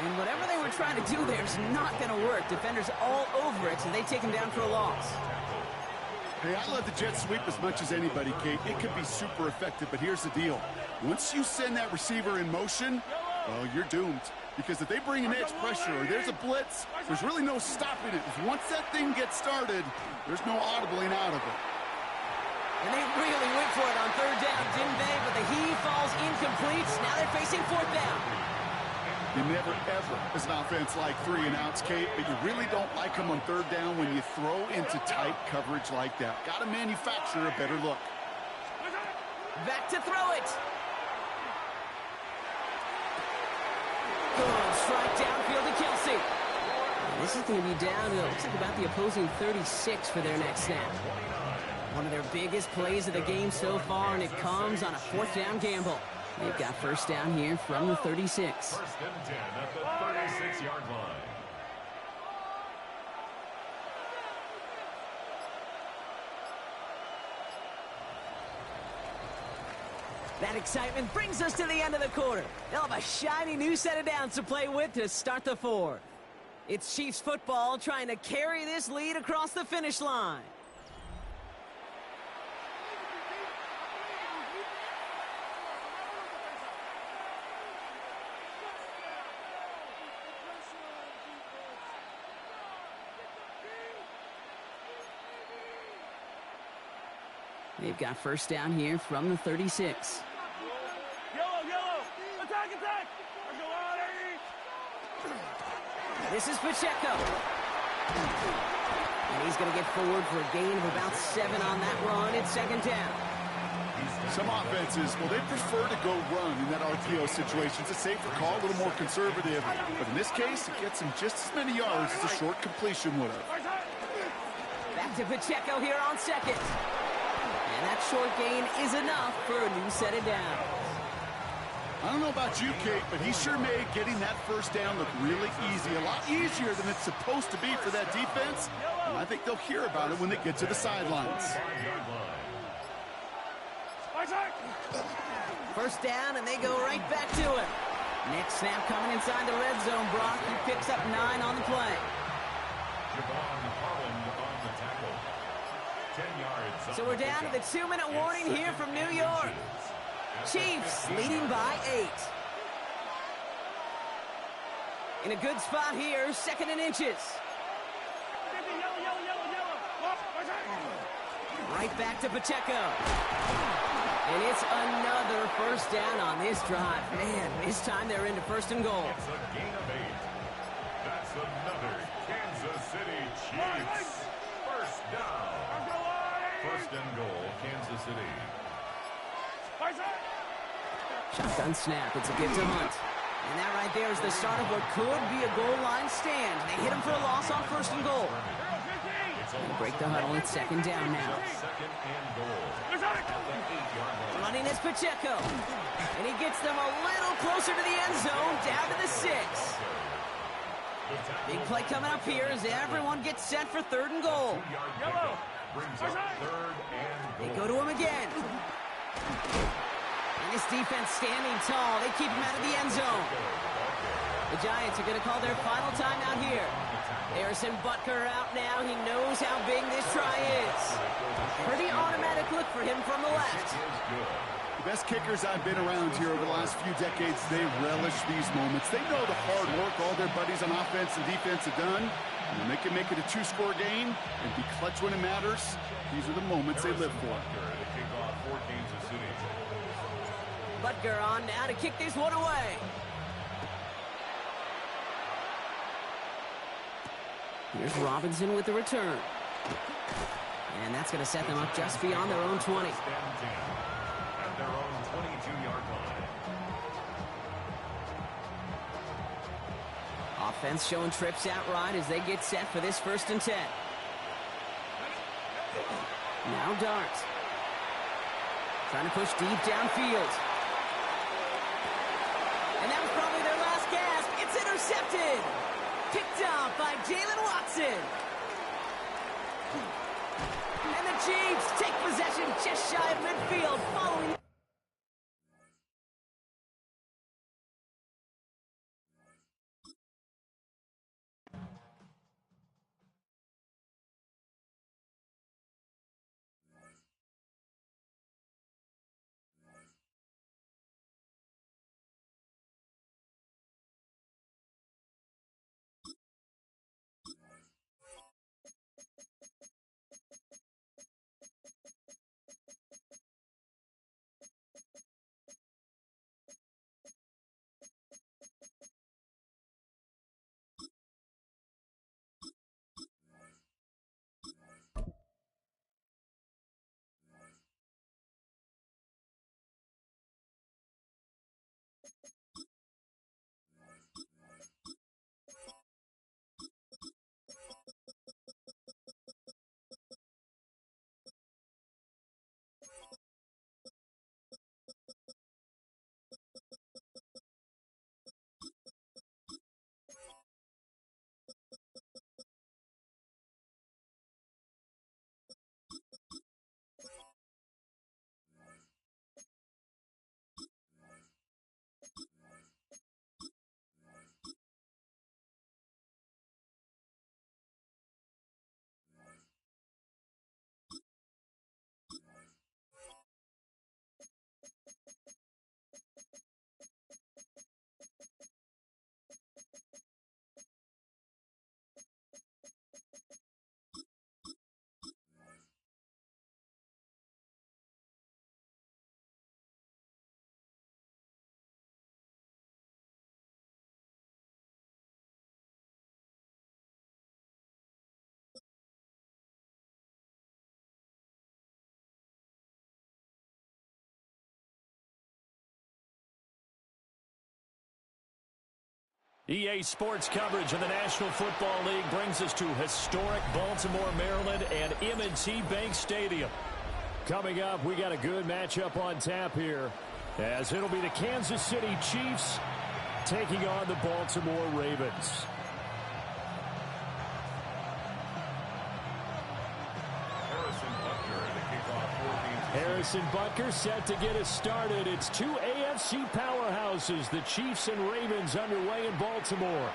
And whatever they were trying to do there is not going to work. Defenders all over it, so they take him down for a loss. Hey, I love the jet sweep as much as anybody, Kate. It can be super effective, but here's the deal. Once you send that receiver in motion, well, you're doomed. Because if they bring an edge pressure or there's a blitz, there's really no stopping it. Once that thing gets started, there's no audibling out of it. And they really went for it on 3rd down, didn't they? But the heave falls incomplete. Now they're facing 4th down. You never, ever, as an offense, like 3 and outs, Kate, but you really don't like them on 3rd down when you throw into tight coverage like that. Got to manufacture a better look. Back to throw it. Good strike downfield to Kelsey. And this is going to be down to, looks like about the opposing 36 for their next snap. One of their biggest plays of the game so far, and it comes on a 4th down gamble. They've got 1st down here from the 36. 1st and 10 at the 36-yard line. That excitement brings us to the end of the quarter. They'll have a shiny new set of downs to play with to start the 4th. It's Chiefs football trying to carry this lead across the finish line. They've got 1st down here from the 36. Yellow. Attack. This is Pacheco. And he's going to get forward for a gain of about 7 on that run. It's 2nd down. Some offenses, well, they prefer to go run in that RPO situation. It's a safer call, a little more conservative. But in this case, it gets him just as many yards as a short completion would have. Back to Pacheco here on 2nd. And that short gain is enough for a new set of downs. I don't know about you, Kate, but he sure made getting that 1st down look really easy. A lot easier than it's supposed to be for that defense. And I think they'll hear about it when they get to the sidelines. 1st down, and they go right back to it. Next snap coming inside the red zone. Brock, he picks up 9 on the play. So we're down to the 2-minute warning here from New York. Chiefs leading by 8. In a good spot here, 2nd and inches. Right back to Pacheco. And it's another 1st down on this drive. Man, this time they're into 1st and goal. It's a gain of 8. That's another Kansas City Chiefs. 1st down. 1st and goal, Kansas City. Shotgun snap. It's a give to Hunt. And that right there is the start of what could be a goal line stand. They hit him for a loss on 1st and goal. They break the huddle. It's 2nd down now. 2nd and goal. Running is Pacheco. And he gets them a little closer to the end zone, down to the 6. Big play coming up here as everyone gets set for 3rd and goal. Yellow. Brings up 3rd and They goal. go to him again. And this defense standing tall. They keep him out of the end zone. The Giants are going to call their final timeout here. Harrison Butker out now. He knows how big this try is. Pretty automatic look for him from the left. The best kickers I've been around here over the last few decades, they relish these moments. They know the hard work all their buddies on offense and defense have done. And when they can make it a 2-score game and be clutch when it matters, these are the moments they live for. Butker on now to kick this one away. Here's Robinson with the return. And that's going to set them up just beyond their own 20. At their own 22-yard line. Offense showing trips out right as they get set for this 1st and 10. Now Dart. Trying to push deep downfield. And that was probably their last gasp. It's intercepted. Picked off by Jalen Watson. And the Chiefs take possession just shy of midfield following. EA Sports coverage of the National Football League brings us to historic Baltimore, Maryland, and M&T Bank Stadium. Coming up, we got a good matchup on tap here, as it'll be the Kansas City Chiefs taking on the Baltimore Ravens. Harrison Butker set to get us started. It's two AFC powerhouses, the Chiefs and Ravens, underway in Baltimore.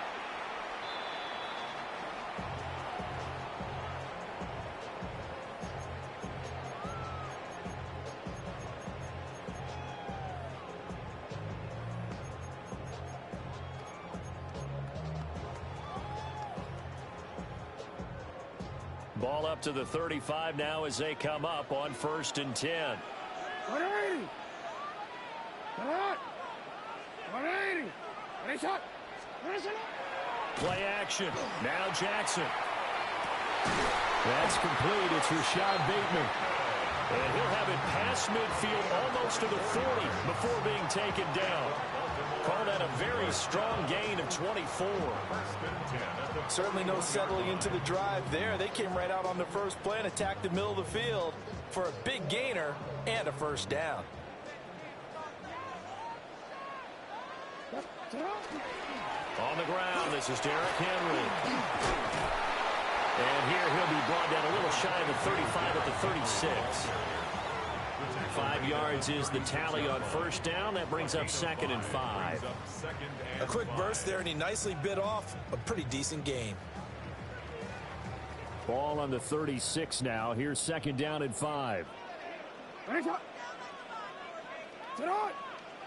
Ball up to the 35 now as they come up on 1st and 10. 180. Come on. 180. Ready, shot. Play action. Now Jackson. That's complete. It's Rashad Bateman. And he'll have it past midfield almost to the 40 before being taken down. Call that a very strong gain of 24. Certainly no settling into the drive there. They came right out on the first play and attacked the middle of the field for a big gainer and a 1st down. On the ground, this is Derrick Henry. And here he'll be brought down a little shy of the 35 at the 36. 5 yards is the tally on 1st down. That brings up 2nd and 5. A quick burst there, and he nicely bit off a pretty decent gain. Ball on the 36 now. Here's 2nd down and 5. 180.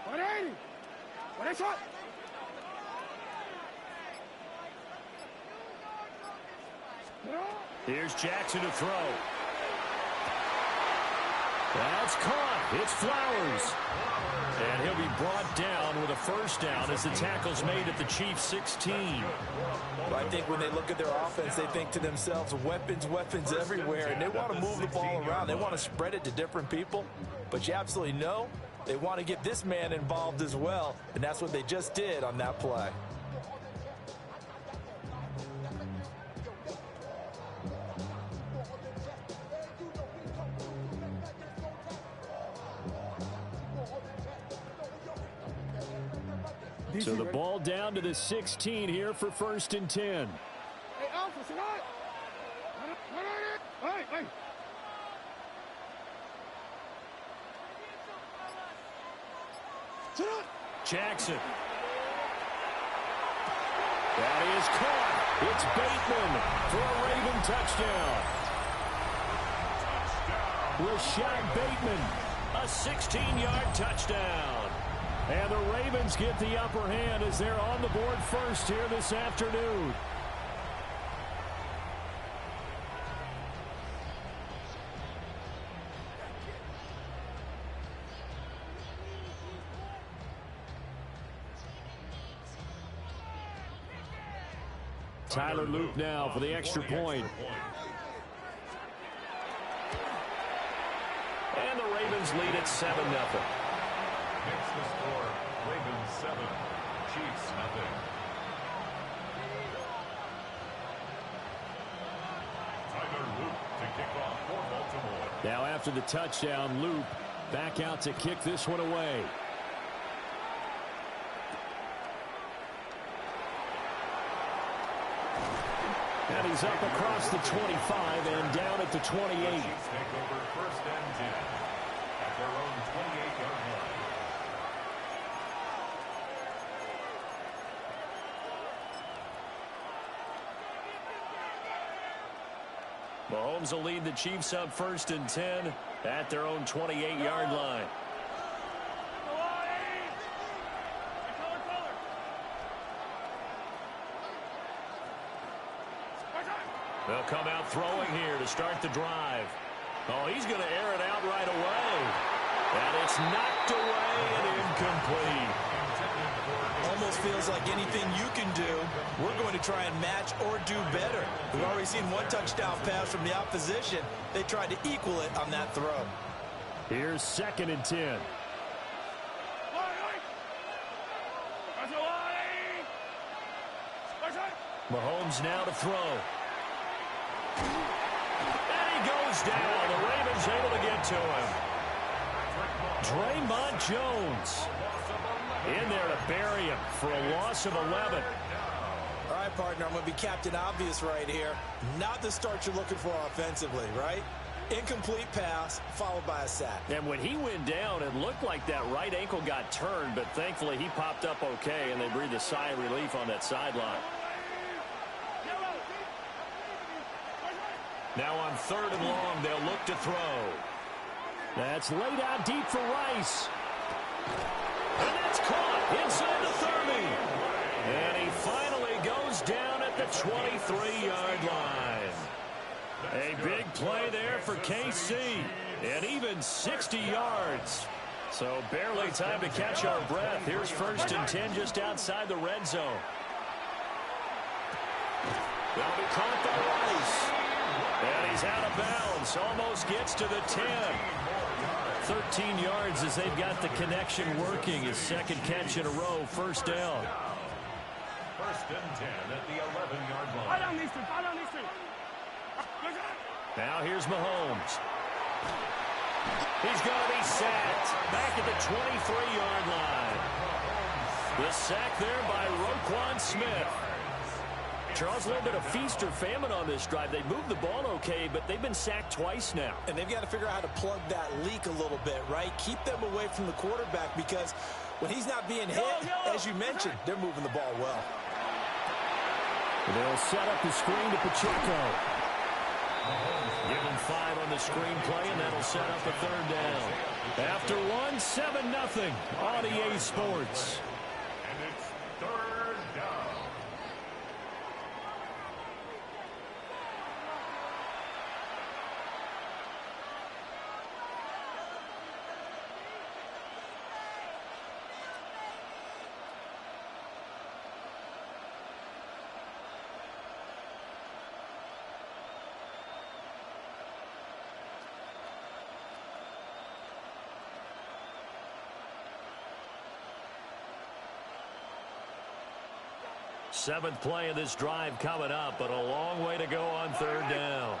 180. Here's Jackson to throw. That's caught. It's Flowers. And he'll be brought down with a first down as the tackle's made at the Chiefs' 16. Well, I think when they look at their offense, they think to themselves, weapons, weapons everywhere, and they want to move the ball around. They want to spread it to different people, but you absolutely know they want to get this man involved as well, and that's what they just did on that play. So the ball down to the 16 here for 1st and 10. Hey, Alpha, sit down. Hey. Sit down. Jackson. That is caught. It's Bateman for a Raven touchdown. Rashad Bateman, a 16-yard touchdown. And the Ravens get the upper hand as they're on the board first here this afternoon. Tyler Luke now for the extra point. And the Ravens lead at 7-0. Next the score, Ravens 7, Chiefs 0. Tyler Luke to kick off for Baltimore. Now after the touchdown, Luke back out to kick this one away. And he's up across the 25 and down at the 28. The Chiefs take over 1st and 10 at their own 28-yard line. Mahomes will lead the Chiefs up 1st and 10 at their own 28-yard line. They'll come out throwing here to start the drive. Oh, he's going to air it out right away. And it's knocked away and incomplete. Almost feels like anything you can do, we're going to try and match or do better. We've already seen one touchdown pass from the opposition. They tried to equal it on that throw. Here's 2nd and 10. Mahomes now to throw. And he goes down. The Ravens able to get to him. Draymond Jones in there to bury him for a loss of 11. All right, partner, I'm going to be Captain Obvious right here. Not the start you're looking for offensively, right? Incomplete pass followed by a sack. And when he went down, it looked like that right ankle got turned, but thankfully he popped up okay, and they breathed a sigh of relief on that sideline. Now on 3rd and long, they'll look to throw. That's laid out deep for Rice. And that's caught inside the 30. And he finally goes down at the 23-yard line. A big play there for KC. And even 60 yards. So barely time to catch our breath. Here's 1st and 10 just outside the red zone. They'll be caught by Rice. And he's out of bounds. Almost gets to the 10. 13 yards as they've got the connection working. His 2nd catch in a row. 1st down. 1st and 10 at the 11-yard line. Now here's Mahomes. He's going to be sacked back at the 23-yard line. The sack there by Roquan Smith. Charles, a little bit of feast or famine on this drive. They moved the ball okay, but they've been sacked twice now. And they've got to figure out how to plug that leak a little bit, right? Keep them away from the quarterback because when he's not being hit, as you mentioned, they're moving the ball well. They'll set up the screen to Pacheco. Give him 5 on the screen play, and that'll set up a 3rd down. After one, 7-0 on EA Sports. And it's 3rd down. Seventh play of this drive coming up, but a long way to go on third down.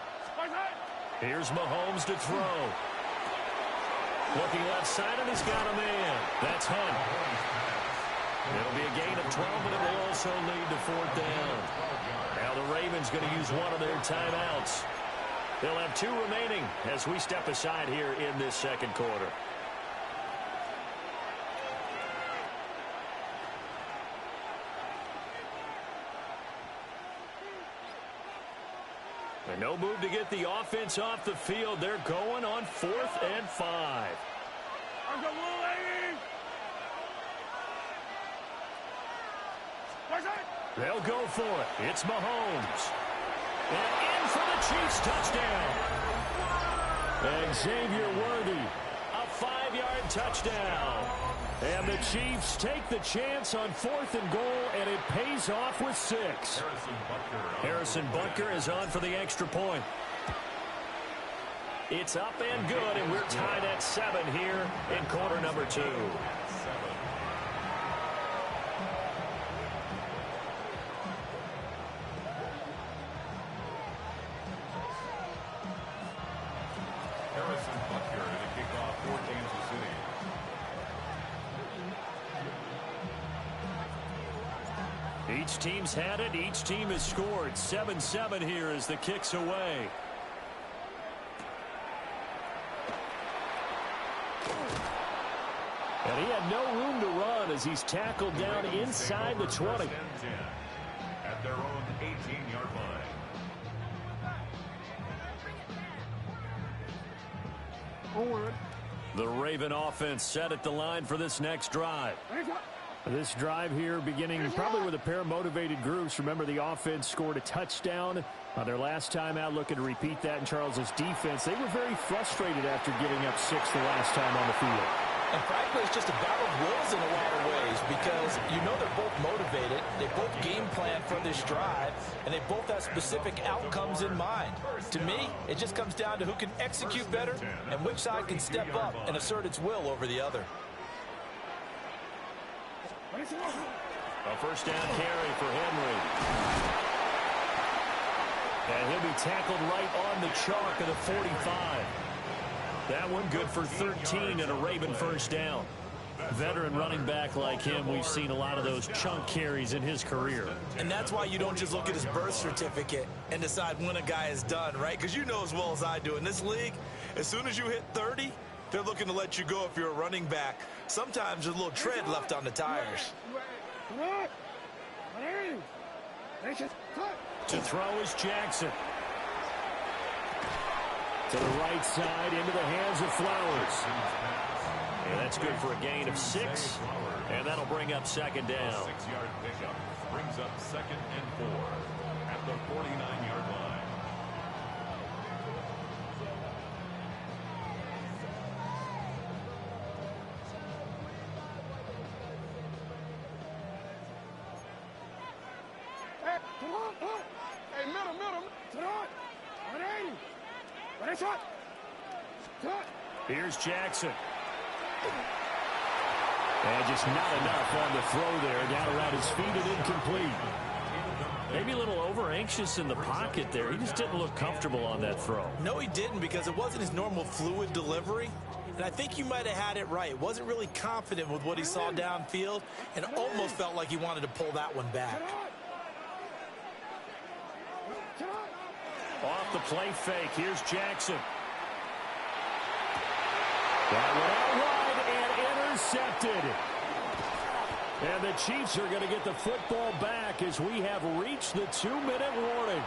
Here's Mahomes to throw. Looking left side, and he's got a man. That's Hunt. It'll be a gain of 12, but it will also lead to fourth down. Now the Ravens going to use one of their timeouts. They'll have 2 remaining as we step aside here in this second quarter. And no move to get the offense off the field. They're going on 4th and 5. They'll go for it. It's Mahomes. And in for the Chiefs touchdown. And Xavier Worthy, a 5-yard touchdown. And the Chiefs take the chance on 4th and goal, and it pays off with 6. Harrison Butker is on for the extra point. It's up and good, and we're tied at 7 here in quarter number 2. Harrison Butker to kick off for Kansas City. Each team's had it. Each team has scored. 7-7 here as the kick's away. And he had no room to run as he's tackled down inside the 20. At their own 18-yard line. The Raven offense set at the line for this next drive. This drive here beginning probably with a pair of motivated groups. Remember, the offense scored a touchdown on their last time out, looking to repeat that in Charles's defense. They were very frustrated after giving up 6 the last time on the field. And frankly, it's just a battle of wills in a lot of ways because you know they're both motivated. They both game plan for this drive, and they both have specific outcomes in mind. To me, it just comes down to who can execute better and which side can step up and assert its will over the other. A first down carry for Henry. And he'll be tackled right on the chalk of the 45. That one good for 13 and a Raven first down. Veteran running back like him, we've seen a lot of those chunk carries in his career. And that's why you don't just look at his birth certificate and decide when a guy is done, right? Because you know as well as I do, in this league, as soon as you hit 30, they're looking to let you go if you're a running back. Sometimes there's a little tread left on the tires. To throw is Jackson. To the right side, into the hands of Flowers. And that's good for a gain of 6. And that'll bring up second down. 6-yard pickup brings up 2nd and 4 at the 49-yard line. Hey, middle. Here's Jackson. And just not enough on the throw there. Down around his feet and incomplete. Maybe a little over-anxious in the pocket there. He just didn't look comfortable on that throw. No, he didn't, because it wasn't his normal fluid delivery. And I think you might have had it right. Wasn't really confident with what he saw downfield and almost felt like he wanted to pull that one back. Off the play fake. Here's Jackson. That one out wide and intercepted. And the Chiefs are going to get the football back as we have reached the 2-minute warning.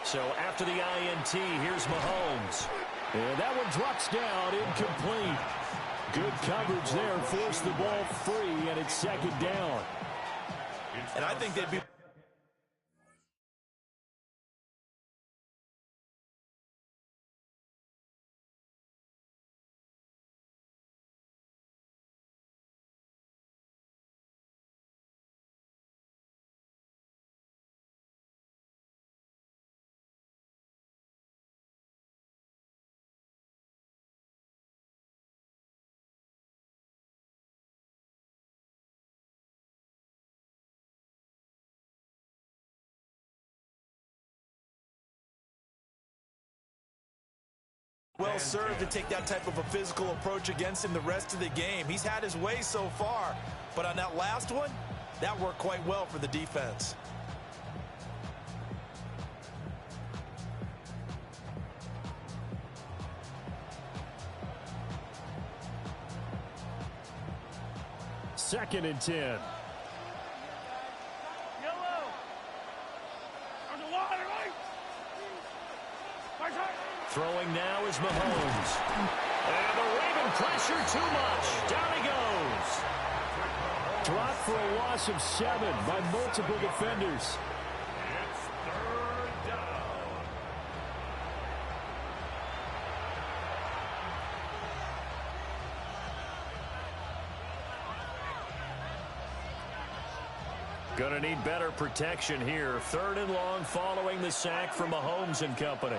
So after the INT, here's Mahomes. And that one drops down, incomplete. Good coverage there, forced the ball free, and it's second down. And I think they'd be Well served to take that type of a physical approach against him the rest of the game. He's had his way so far, but on that last one, that worked quite well for the defense. Second and 10. Yellow. On the water, right? Throwing now is Mahomes. And the Raven pressure too much. Down he goes. Dropped for a loss of 7 by multiple defenders. It's third down. Gonna need better protection here. Third and long following the sack from Mahomes and company.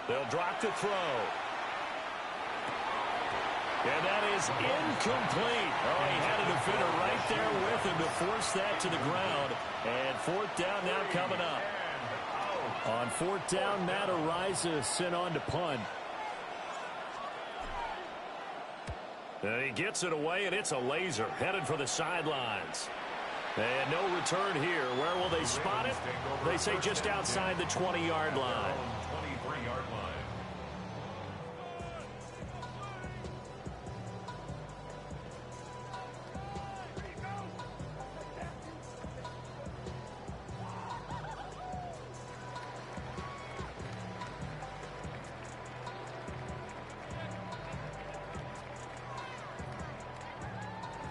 They'll drop the throw. And that is incomplete. Oh, he had a defender right there with him to force that to the ground. And fourth down now coming up. On fourth down, Matt Araiza sent on to punt. And he gets it away, and it's a laser headed for the sidelines. And no return here. Where will they spot it? They say just outside the 20-yard line. 23-yard line.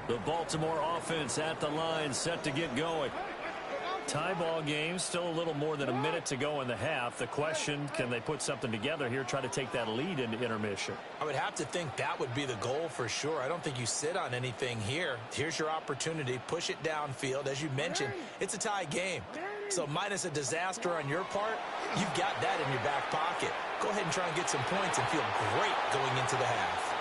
The Baltimore offense at the line, set to get going. Tie ball game, still a little more than a minute to go in the half. The question, can they put something together here, try to take that lead into intermission? I would have to think that would be the goal for sure. I don't think you sit on anything here. Here's your opportunity. Push it downfield. As you mentioned, it's a tie game. So minus a disaster on your part, you've got that in your back pocket. Go ahead and try and get some points and feel great going into the half.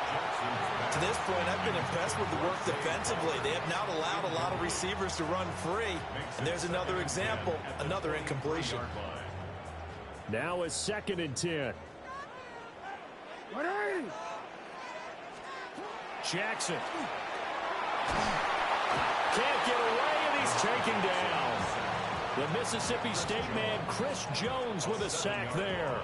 To this point, I've been impressed with the work defensively. They have not allowed a lot of receivers to run free. And there's another example, another incompletion. Now it's second and 10. Jackson. Can't get away, and he's taken down. The Mississippi State man, Chris Jones, with a sack there.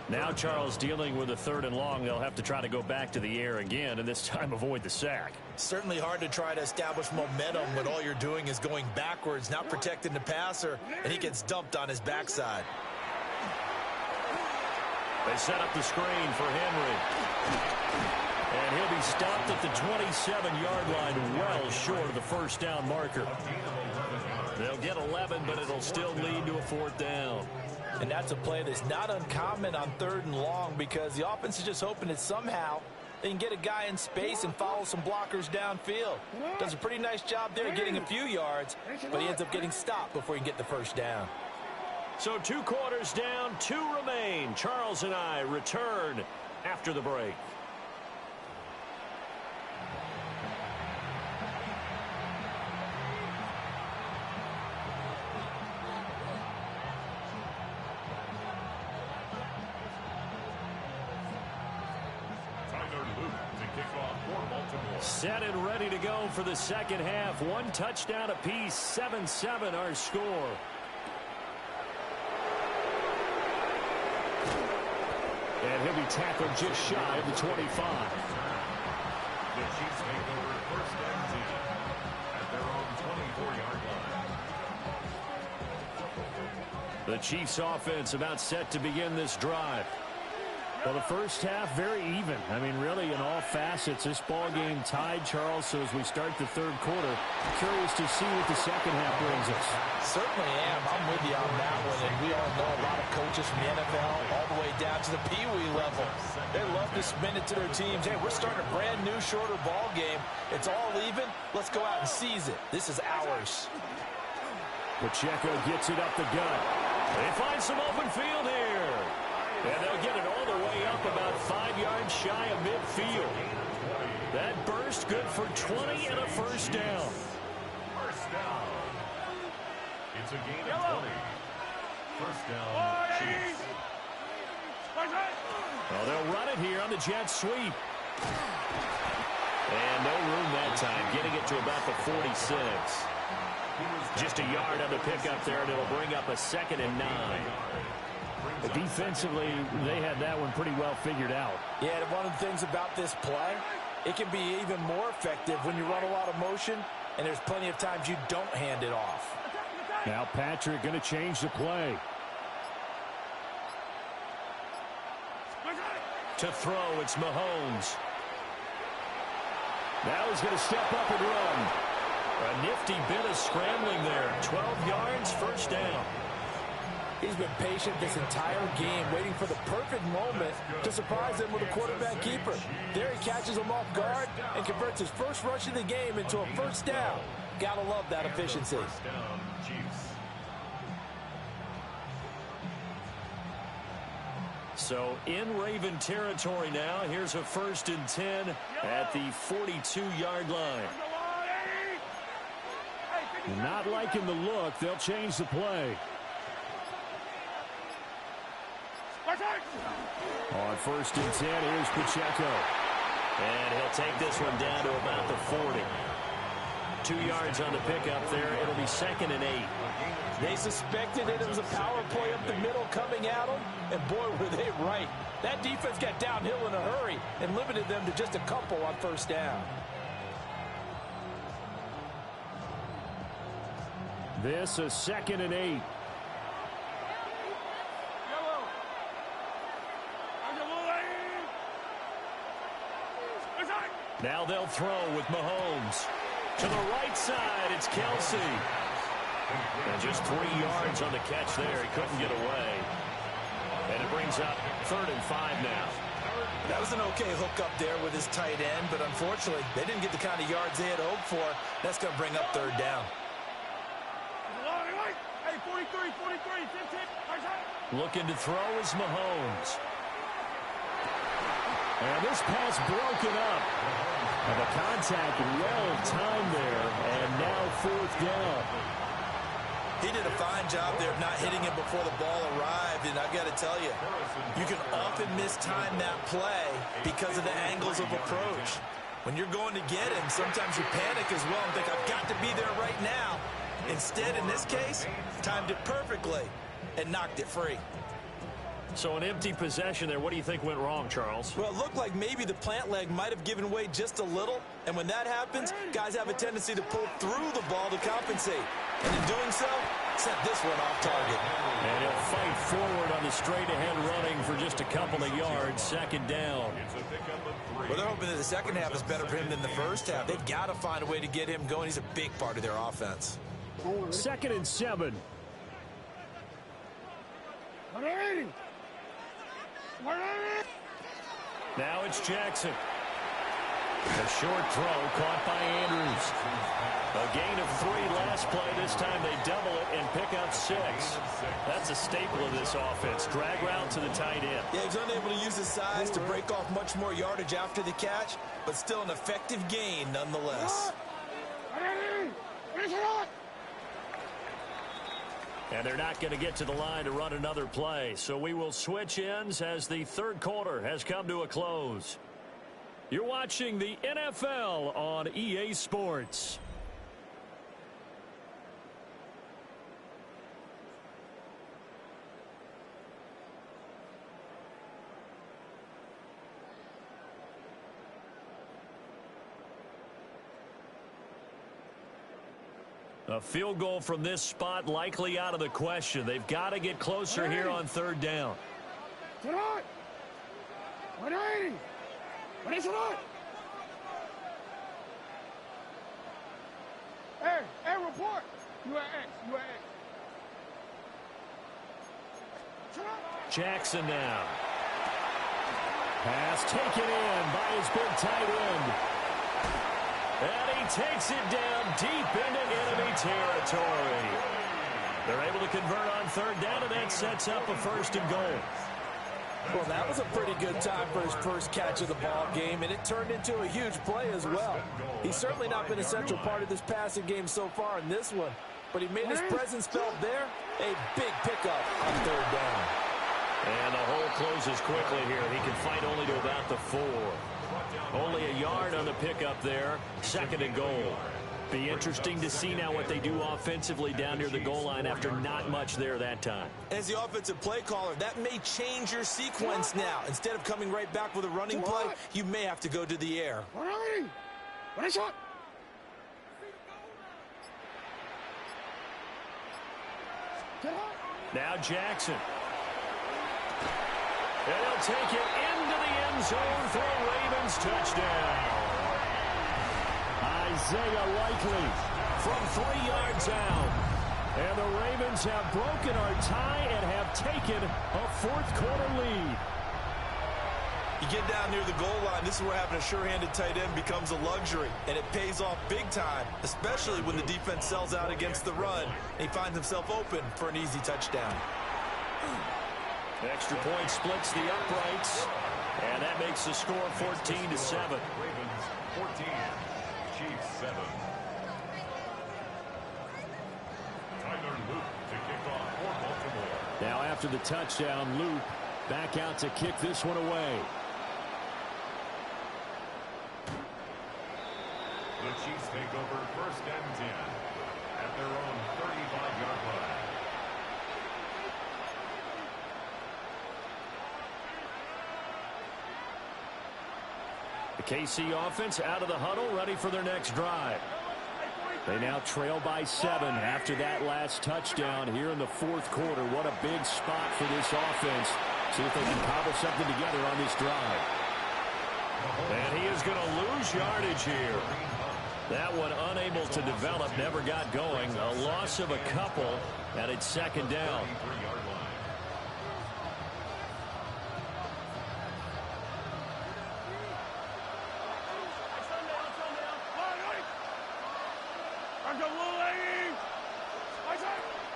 Now Charles dealing with a third and long. They'll have to try to go back to the air again, and this time avoid the sack. Certainly hard to try to establish momentum when all you're doing is going backwards, not protecting the passer, and he gets dumped on his backside. They set up the screen for Henry. And he'll be stopped at the 27-yard line, well short of the first down marker. They'll get 11, but it'll still lead to a fourth down. And that's a play that's not uncommon on third and long because the offense is just hoping that somehow they can get a guy in space and follow some blockers downfield. Does a pretty nice job there getting a few yards, but he ends up getting stopped before he can get the first down. So 2 quarters down, 2 remain. Charles and I return after the break. Set and ready to go for the second half. 1 touchdown apiece, 7-7 our score. And he'll be tackled just shy of the 25. The Chiefs make over first and 10 at their own 24-yard line. The Chiefs offense about set to begin this drive. Well, the first half, very even. I mean, really, in all facets, this ball game tied, Charles. So as we start the third quarter, curious to see what the second half brings us. Certainly am. I'm with you on that one. And we all know a lot of coaches from the NFL all the way down to the Pee-wee level. They love to spin it to their teams. Hey, we're starting a brand new, shorter ball game. It's all even. Let's go out and seize it. This is ours. Pacheco gets it up the gut. They find some open field here. And they'll get it all the way up about 5 yards shy of midfield. That burst good for 20 and a first down. First down. It's a gain of 20. First down, Chiefs. Well, they'll run it here on the jet sweep. And no room that time, getting it to about the 46. Just a yard on the pickup there, and it'll bring up a 2nd and 9. But defensively, they had that one pretty well figured out. Yeah, and one of the things about this play, it can be even more effective when you run a lot of motion, and there's plenty of times you don't hand it off. Now Patrick going to change the play. To throw, it's Mahomes. Now he's going to step up and run. A nifty bit of scrambling there. 12 yards, first down. He's been patient this entire game, waiting for the perfect moment to surprise them with a quarterback keeper. There he catches him off guard and converts his first rush of the game into a first down. Gotta love that efficiency. First down, Chiefs. So in Raven territory now. Here's a 1st and 10 at the 42-yard line. Not liking the look. They'll change the play. On 1st and 10, here's Pacheco. And he'll take this one down to about the 40. 2 yards on the pickup there. It'll be 2nd and 8. They suspected it was a power play up the middle coming at them, and boy, were they right. That defense got downhill in a hurry and limited them to just a couple on first down. This is 2nd and 8. Now they'll throw with Mahomes. To the right side, it's Kelsey. And just 3 yards on the catch there. He couldn't get away. And it brings up 3rd and 5 now. That was an okay hook up there with his tight end, but unfortunately, they didn't get the kind of yards they had hoped for. That's going to bring up 3rd down. Hey, 43, 15. Looking to throw is Mahomes. And this pass broken up. And the contact well timed there. And now 4th down. He did a fine job there of not hitting him before the ball arrived, and I've got to tell you, you can often mistime that play because of the angles of approach. When you're going to get him, sometimes you panic as well and think, I've got to be there right now. Instead, in this case, timed it perfectly and knocked it free. So an empty possession there. What do you think went wrong, Charles? Well, it looked like maybe the plant leg might have given way just a little, and when that happens, guys have a tendency to pull through the ball to compensate. And in doing so, sent this one off target. And he'll fight forward on the straight-ahead running for just a couple of yards. 2nd down. Well, they're hoping that the second half is better for him than the first half. They've got to find a way to get him going. He's a big part of their offense. 2nd and 7. Now it's Jackson. A short throw caught by Andrews. A gain of 3 last play. This time they double it and pick up 6. That's a staple of this offense. Drag route to the tight end. Yeah, he's unable to use his size to break off much more yardage after the catch, but still an effective gain nonetheless. And they're not going to get to the line to run another play. So we will switch ends as the 3rd quarter has come to a close. You're watching the NFL on EA Sports. A field goal from this spot likely out of the question. They've got to get closer here on 3rd down. Hey, report. You at X. Jackson now. Pass taken in by his big tight end. And he takes it down deep into enemy territory. They're able to convert on 3rd down, and that sets up a 1st and goal. Well, that was a pretty good time for his first catch of the ball game, and it turned into a huge play as well. He's certainly not been a central part of this passing game so far in this one, but he made his presence felt there. A big pickup on third down. And the hole closes quickly here. He can fight only to about the 4. Only a yard on the pickup there. 2nd and goal. Be interesting to see now what they do offensively down near the goal line after not much there that time. As the offensive play caller, that may change your sequence now. Instead of coming right back with a running play, you may have to go to the air. Now Jackson. And he'll take it into the end zone for a Ravens touchdown. Isaiah Likely from 3 yards out. And the Ravens have broken our tie and have taken a 4th quarter lead. You get down near the goal line, this is where having a sure-handed tight end becomes a luxury, and it pays off big time, especially when the defense sells out against the run, and he finds himself open for an easy touchdown. Extra point splits the uprights, and that makes the score 14-7. Ravens 14, Chiefs 7. Tyler Luke to kick off for Baltimore. Now after the touchdown, Luke back out to kick this one away. The Chiefs take over 1st and 10 at their own 35-yard line. The KC offense out of the huddle, ready for their next drive. They now trail by 7 after that last touchdown here in the 4th quarter. What a big spot for this offense. See if they can cobble something together on this drive. And he is going to lose yardage here. That one unable to develop, never got going. A loss of a couple, and it's 2nd down.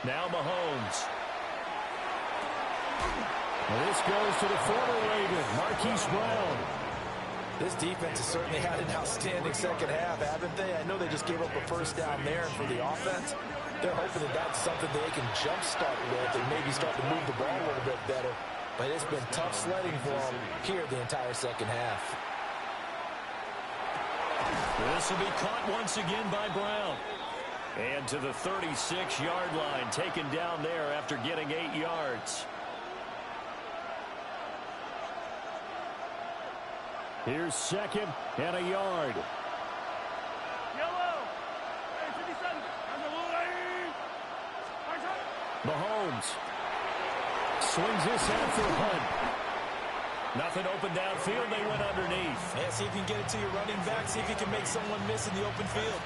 Now Mahomes. Well, this goes to the former Raven, Marquise Brown. This defense has certainly had an outstanding second half, haven't they? I know they just gave up a 1st down there, and for the offense, they're hoping that that's something they can jumpstart with and maybe start to move the ball a little bit better. But it's been tough sledding for them here the entire second half. This will be caught once again by Brown. And to the 36-yard line, taken down there after getting 8 yards. Here's 2nd and a yard. Mahomes swings this out for Hunt. Nothing open downfield. They went underneath. Yeah, see if you can get it to your running back. See if you can make someone miss in the open field.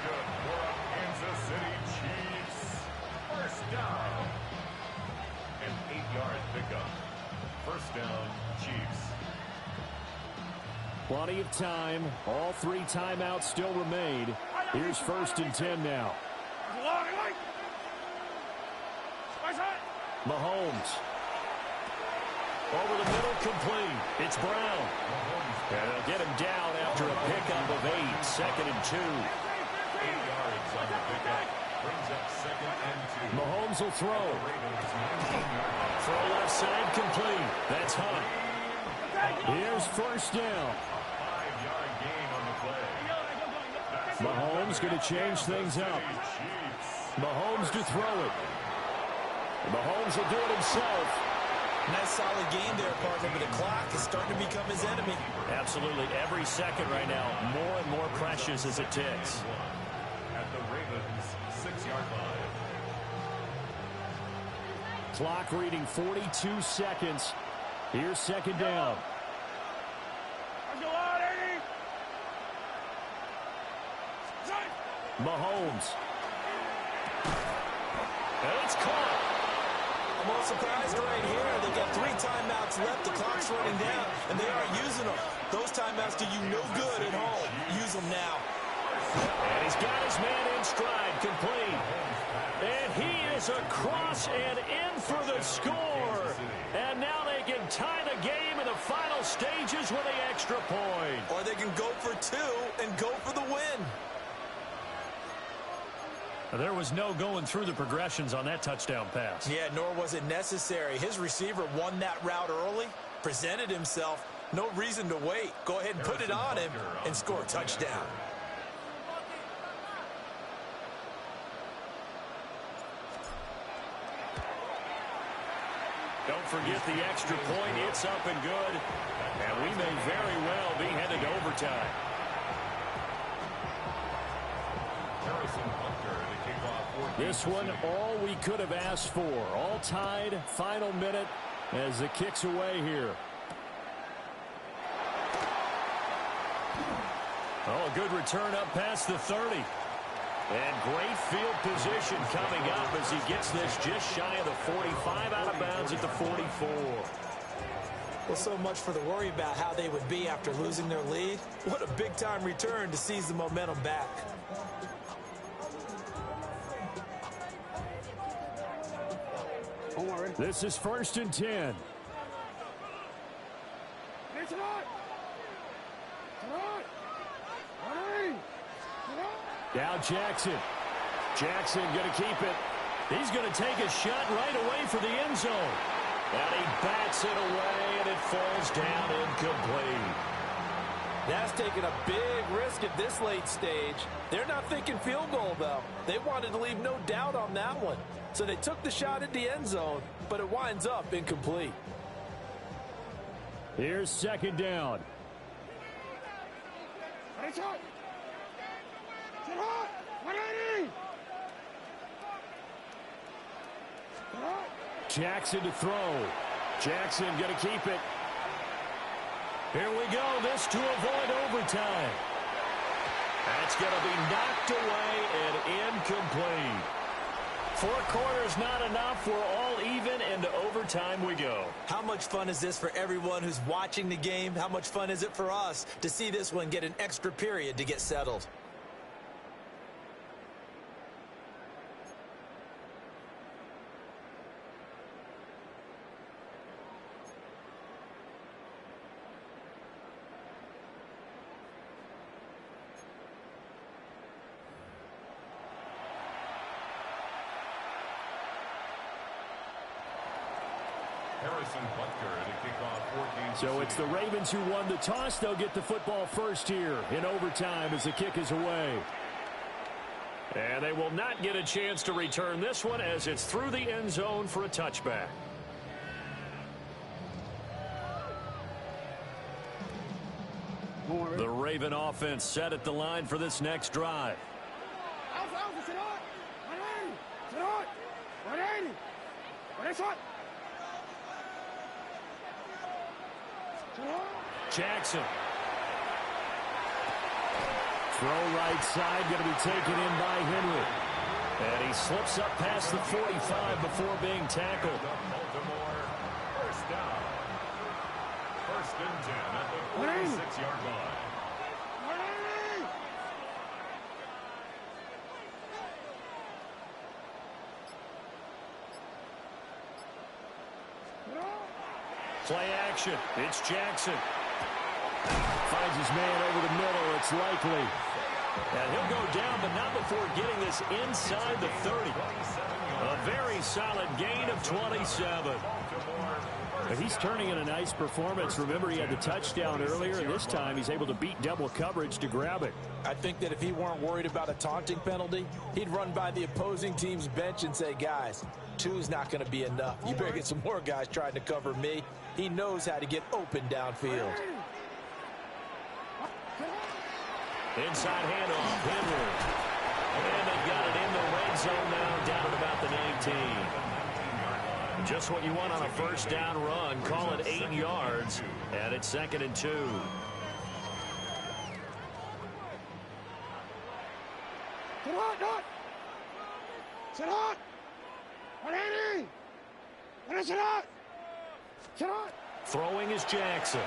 Kansas City Chiefs. 1st down. An 8-yard pickup. 1st down, Chiefs. Plenty of time. All 3 timeouts still remain. Here's 1st and 10 now. Mahomes. Over the middle, complete. It's Brown. And they'll get him down after a pickup of 8. 2nd and 2. 8 yards on the pickup. Brings up 2nd and 2. Mahomes will throw. Throw left side, complete. That's Hunt. Here's 1st down. 5-yard gain on the play. Mahomes going to change things up. Mahomes to throw it. Mahomes will do it himself. Nice solid game there, partner, but the clock is starting to become his enemy. Absolutely. Every second right now, more and more precious as it ticks. At the Ravens' 6-yard line. Clock reading 42 seconds. Here's 2nd down. Mahomes. And it's caught. I'm all surprised right here. They got 3 timeouts left. The clock's running down, and they aren't using them. Those timeouts do you no good at home. Use them now. And he's got his man in stride, complete. And he is across and in for the score. And now they can tie the game in the final stages with the extra point. Or they can go for two and go for the win. There was no going through the progressions on that touchdown pass. Yeah, nor was it necessary. His receiver won that route early, presented himself. No reason to wait. Go ahead and put it on him and score a touchdown. Don't forget the extra point. It's up and good. And we may very well be headed to overtime. This one, all we could have asked for. All tied, final minute as the kick's away here. Oh, a good return up past the 30. And great field position coming up as he gets this just shy of the 45, out of bounds at the 44. Well, so much for the worry about how they would be after losing their lead. What a big-time return to seize the momentum back. This is 1st and 10. Now Jackson. Jackson going to keep it. He's going to take a shot right away for the end zone. And he bats it away, and it falls down incomplete. That's taking a big risk at this late stage. They're not thinking field goal, though. They wanted to leave no doubt on that one. So they took the shot at the end zone, but it winds up incomplete. Here's 2nd down. Jackson to throw. Jackson going to keep it. Here we go. This to avoid overtime. That's going to be knocked away and incomplete. 4 quarters not enough. We're all even, and to overtime we go. How much fun is this for everyone who's watching the game? How much fun is it for us to see this one get an extra period to get settled? So it's the Ravens who won the toss. They'll get the football first here in overtime as the kick is away. And they will not get a chance to return this one as it's through the end zone for a touchback. The Raven offense set at the line for this next drive. Jackson. Throw right side, going to be taken in by Henry. And he slips up past the 45 before being tackled. First down. 1st and 10 at the 46-yard line. Play action. It's Jackson. Finds his man over the middle. It's Likely. And he'll go down, but not before getting this inside the 30. A very solid gain of 27. But he's turning in a nice performance. Remember, he had the touchdown earlier, and this time he's able to beat double coverage to grab it. I think that if he weren't worried about a taunting penalty, he'd run by the opposing team's bench and say, guys, 2's not going to be enough. You better get some more guys trying to cover me. He knows how to get open downfield. Inside handoff, Henry. And they've got it in the red zone now, down at about the 19. Just what you want on a first down run. Call it 8 yards, and it's 2nd and 2. Throwing is Jackson.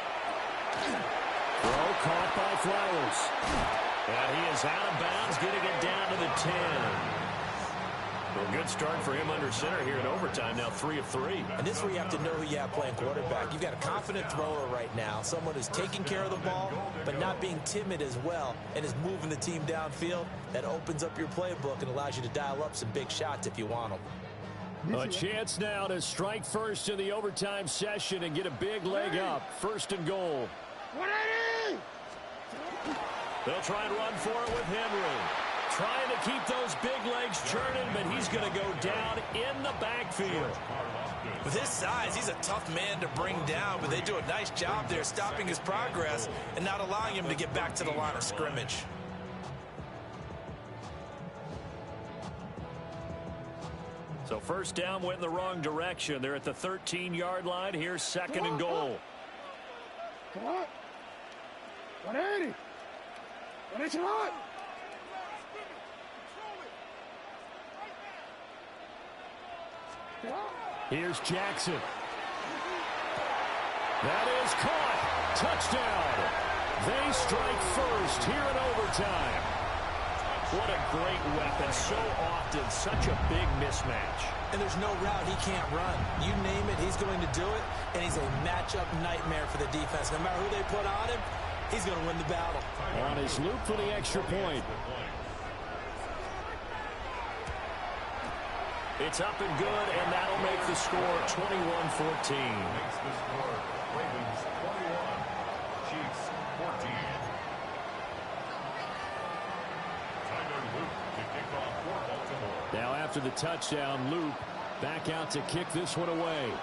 Throw caught by Flowers. And he is out of bounds, getting it down to the 10. Well, good start for him under center here in overtime. Now 3 of 3. And this is where you have to know who you have playing quarterback. You've got a confident thrower right now, someone who's taking care of the ball, but not being timid as well, and is moving the team downfield. That opens up your playbook and allows you to dial up some big shots if you want them. A chance now to strike first in the overtime session and get a big leg up. 1st and goal. 180! They'll try and run for it with Henry. Trying to keep those big legs churning, but he's going to go down in the backfield. With his size, he's a tough man to bring down, but they do a nice job there stopping his progress and not allowing him to get back to the line of scrimmage. So 1st down went in the wrong direction. They're at the 13-yard line. Here's 2nd and goal. Come on. 180. 180. Here's Jackson. That is caught. Touchdown. They strike first here in overtime. What a great weapon. So often, such a big mismatch. And there's no route he can't run. You name it, he's going to do it, and he's a matchup nightmare for the defense. No matter who they put on him, he's going to win the battle. On his loop for the extra point. It's up and good, and that'll make the score 21-14. Makes the score Ravens 21, Chiefs 14. Tyler Luke to kick off for Baltimore. Now after the touchdown, Luke back out to kick this one away.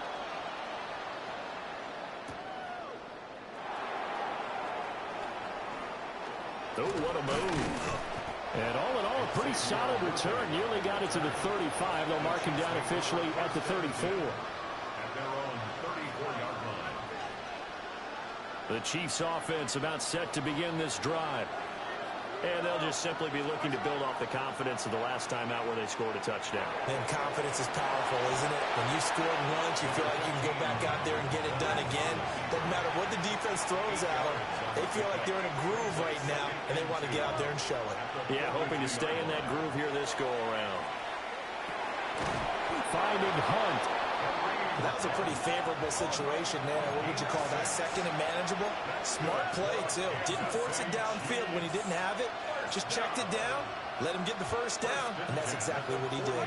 Oh, what a move. And all in all, a pretty solid return. Nearly got it to the 35. They'll mark him down officially at the 34. At their own 34-yard line. The Chiefs offense about set to begin this drive. And they'll just simply be looking to build off the confidence of the last time out where they scored a touchdown. And confidence is powerful, isn't it? When you scored once, you feel like you can go back out there and get it done again. Doesn't matter what the defense throws at them. They feel like they're in a groove right now, and they want to get out there and show it. Yeah, hoping to stay in that groove here this go-around. Finding Hunt. That was a pretty favorable situation there. What would you call that? 2nd and manageable? Smart play, too. Didn't force it downfield when he didn't have it. Just checked it down, let him get the 1st down, and that's exactly what he did.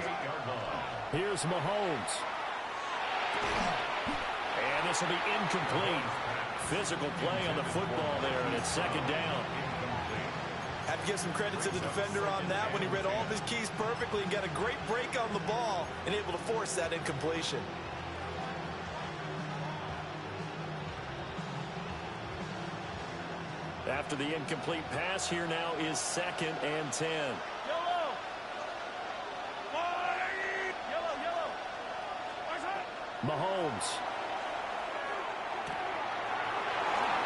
Here's Mahomes. And this will be incomplete. Physical play on the football there, and it's 2nd down. Have to give some credit to the defender on that when he read all of his keys perfectly and got a great break on the ball and able to force that incompletion. After the incomplete pass, here now is 2nd and 10. Yellow. Yellow. Mahomes.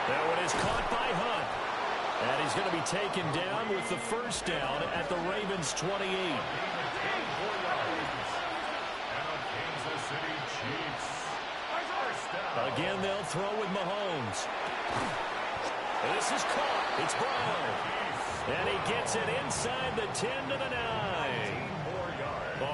That one is caught by Hunt. And he's going to be taken down with the 1st down at the Ravens 28. Again, they'll throw with Mahomes. This is caught. It's Brown. And he gets it inside the 10 to the 9.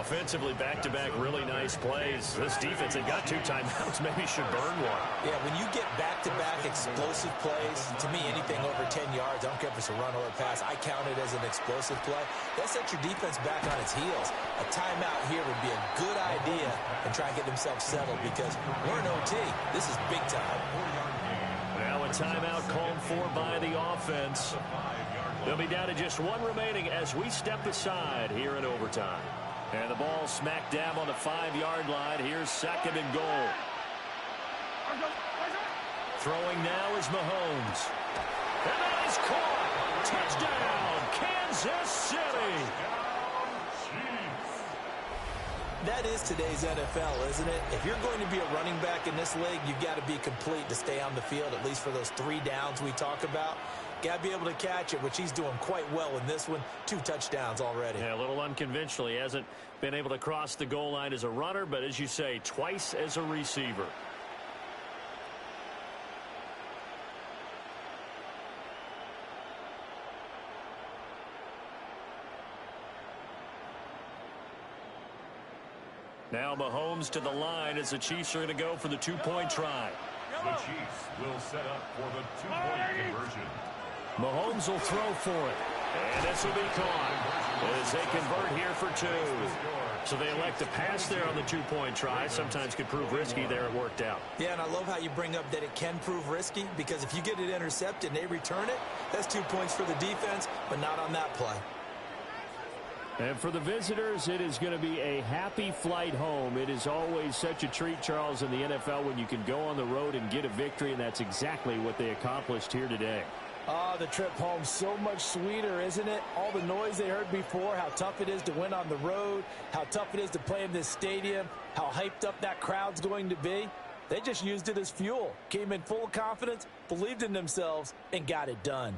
Offensively, back-to-back really nice plays. This defense, they got 2 timeouts. Maybe should burn one. Yeah, when you get back-to-back explosive plays, to me, anything over 10 yards, I don't care if it's a run or a pass, I count it as an explosive play. That sets your defense back on its heels. A timeout here would be a good idea and try and get themselves settled because we're in OT. This is big time. Now a timeout called for by the offense. They'll be down to just 1 remaining as we step aside here in overtime. And the ball smack dab on the 5-yard line. Here's 2nd and goal. Throwing now is Mahomes. And that is caught. Touchdown, Kansas City. That is today's NFL, isn't it? If you're going to be a running back in this league, you've got to be complete to stay on the field, at least for those 3 downs we talk about. Got to be able to catch it, which he's doing quite well in this one. 2 touchdowns already. Yeah, a little unconventional. He hasn't been able to cross the goal line as a runner, but as you say, twice as a receiver. Mahomes to the line as the Chiefs are going to go for the two-point try. The Chiefs will set up for the two-point conversion. Mahomes will throw for it. And this will be caught as they convert here for two. So they elect to pass there on the two-point try. Sometimes could prove risky. There it worked out. Yeah, and I love how you bring up that it can prove risky, because if you get it intercepted and they return it, that's 2 points for the defense, but not on that play. And for the visitors, it is going to be a happy flight home. It is always such a treat, Charles, in the NFL when you can go on the road and get a victory, and that's exactly what they accomplished here today. The trip home so much sweeter, isn't it? All the noise they heard before, how tough it is to win on the road, how tough it is to play in this stadium, how hyped up that crowd's going to be. They just used it as fuel, came in full confidence, believed in themselves, and got it done.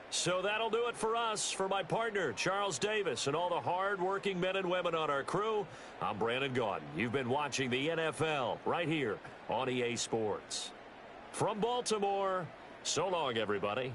So that'll do it for us. For my partner, Charles Davis, and all the hard-working men and women on our crew, I'm Brandon Gaudin. You've been watching the NFL right here on EA Sports. From Baltimore, so long, everybody.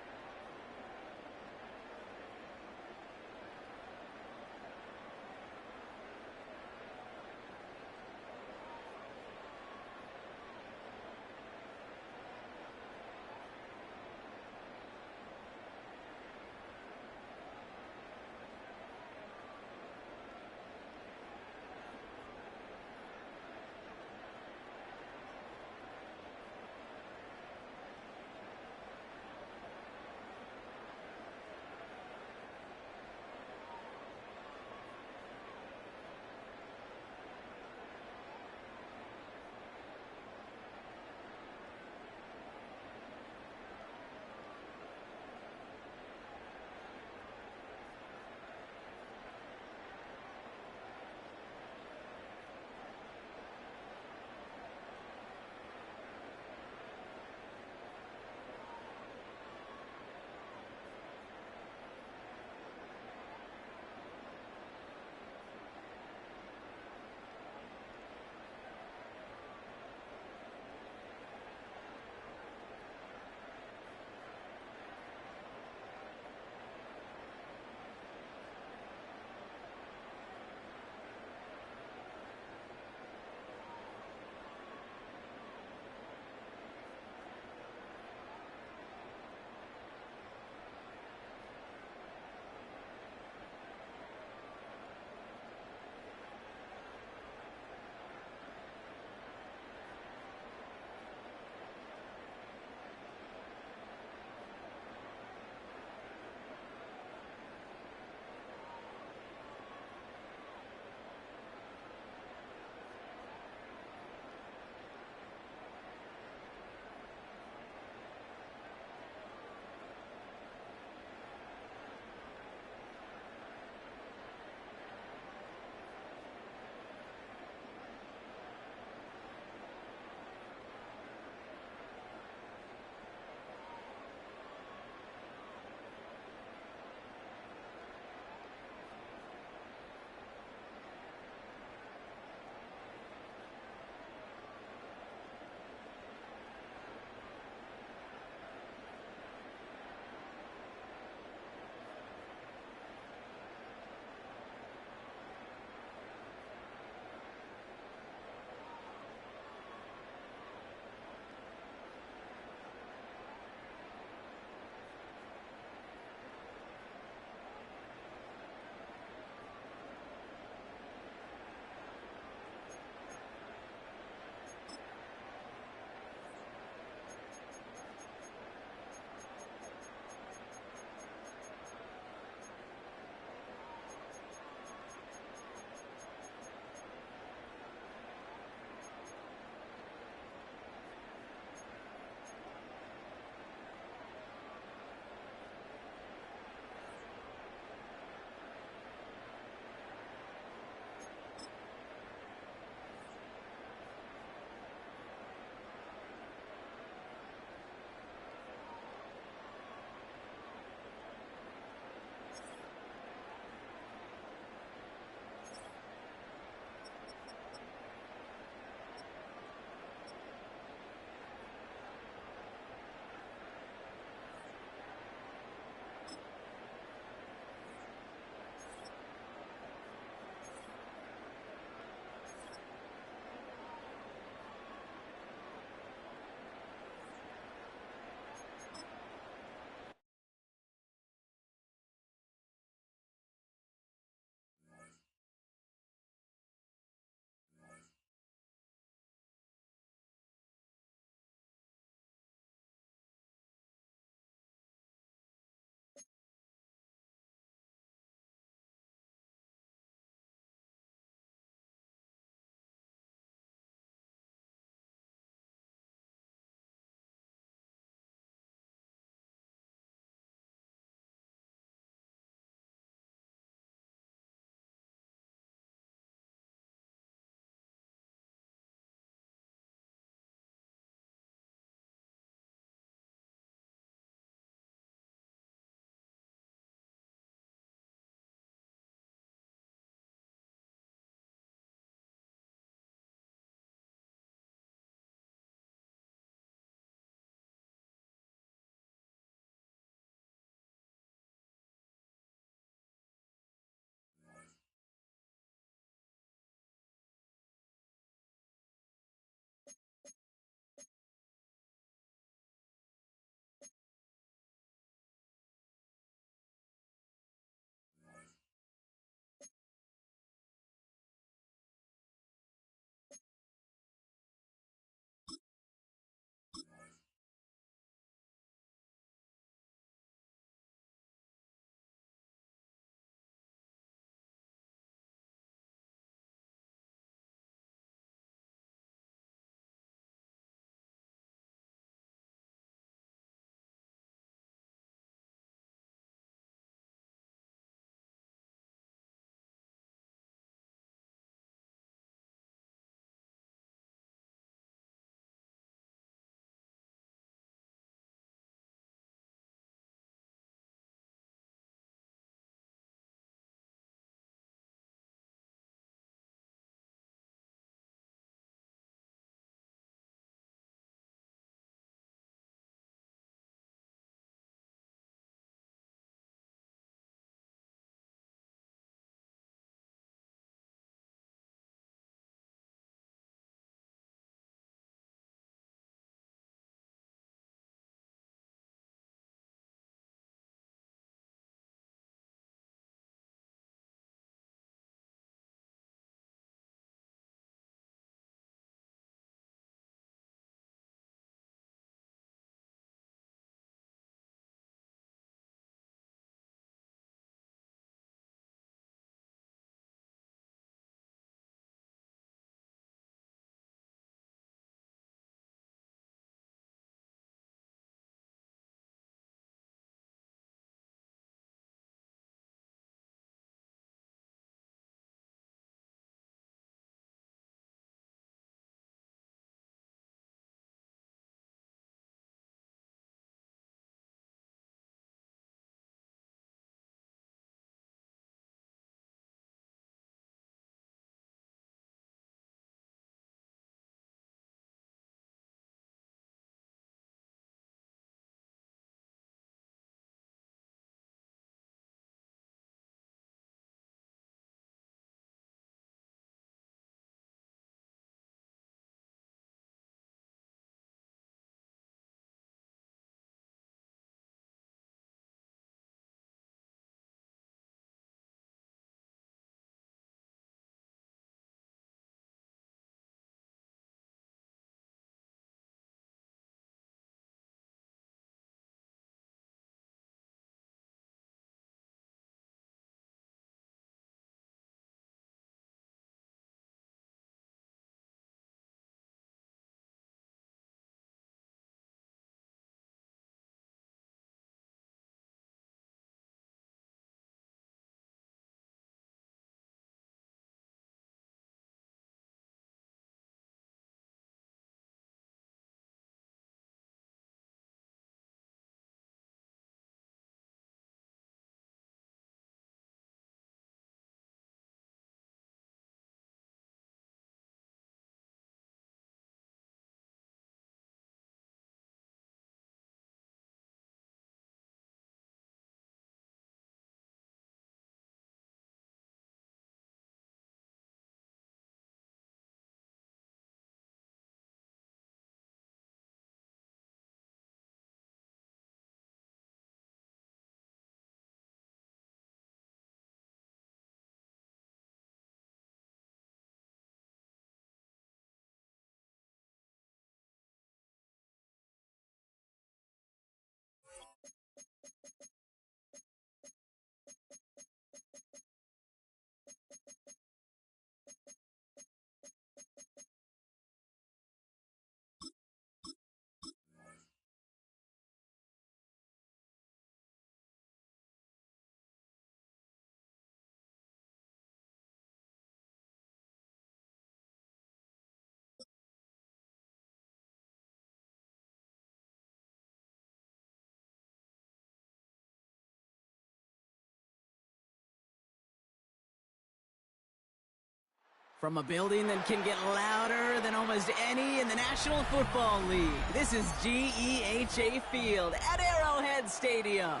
From a building that can get louder than almost any in the National Football League, this is GEHA Field at Arrowhead Stadium.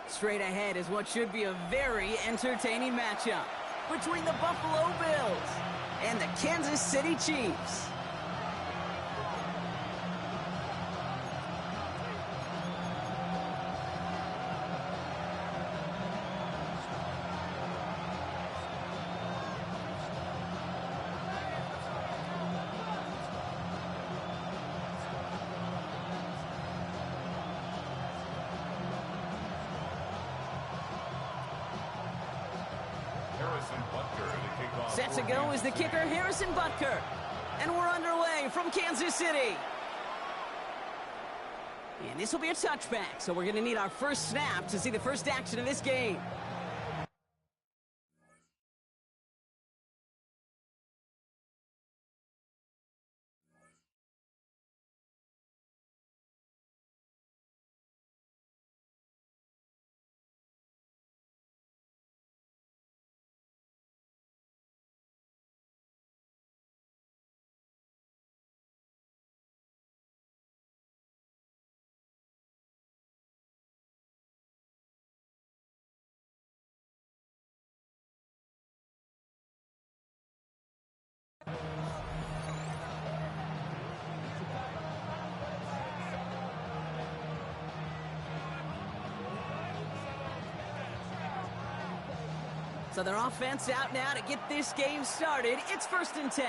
Straight ahead is what should be a very entertaining matchup between the Buffalo Bills and the Kansas City Chiefs. Set to go is the kicker, Harrison Butker. And we're underway from Kansas City. And this will be a touchback, so we're going to need our first snap to see the first action of this game. So their offense out now to get this game started. It's 1st and 10.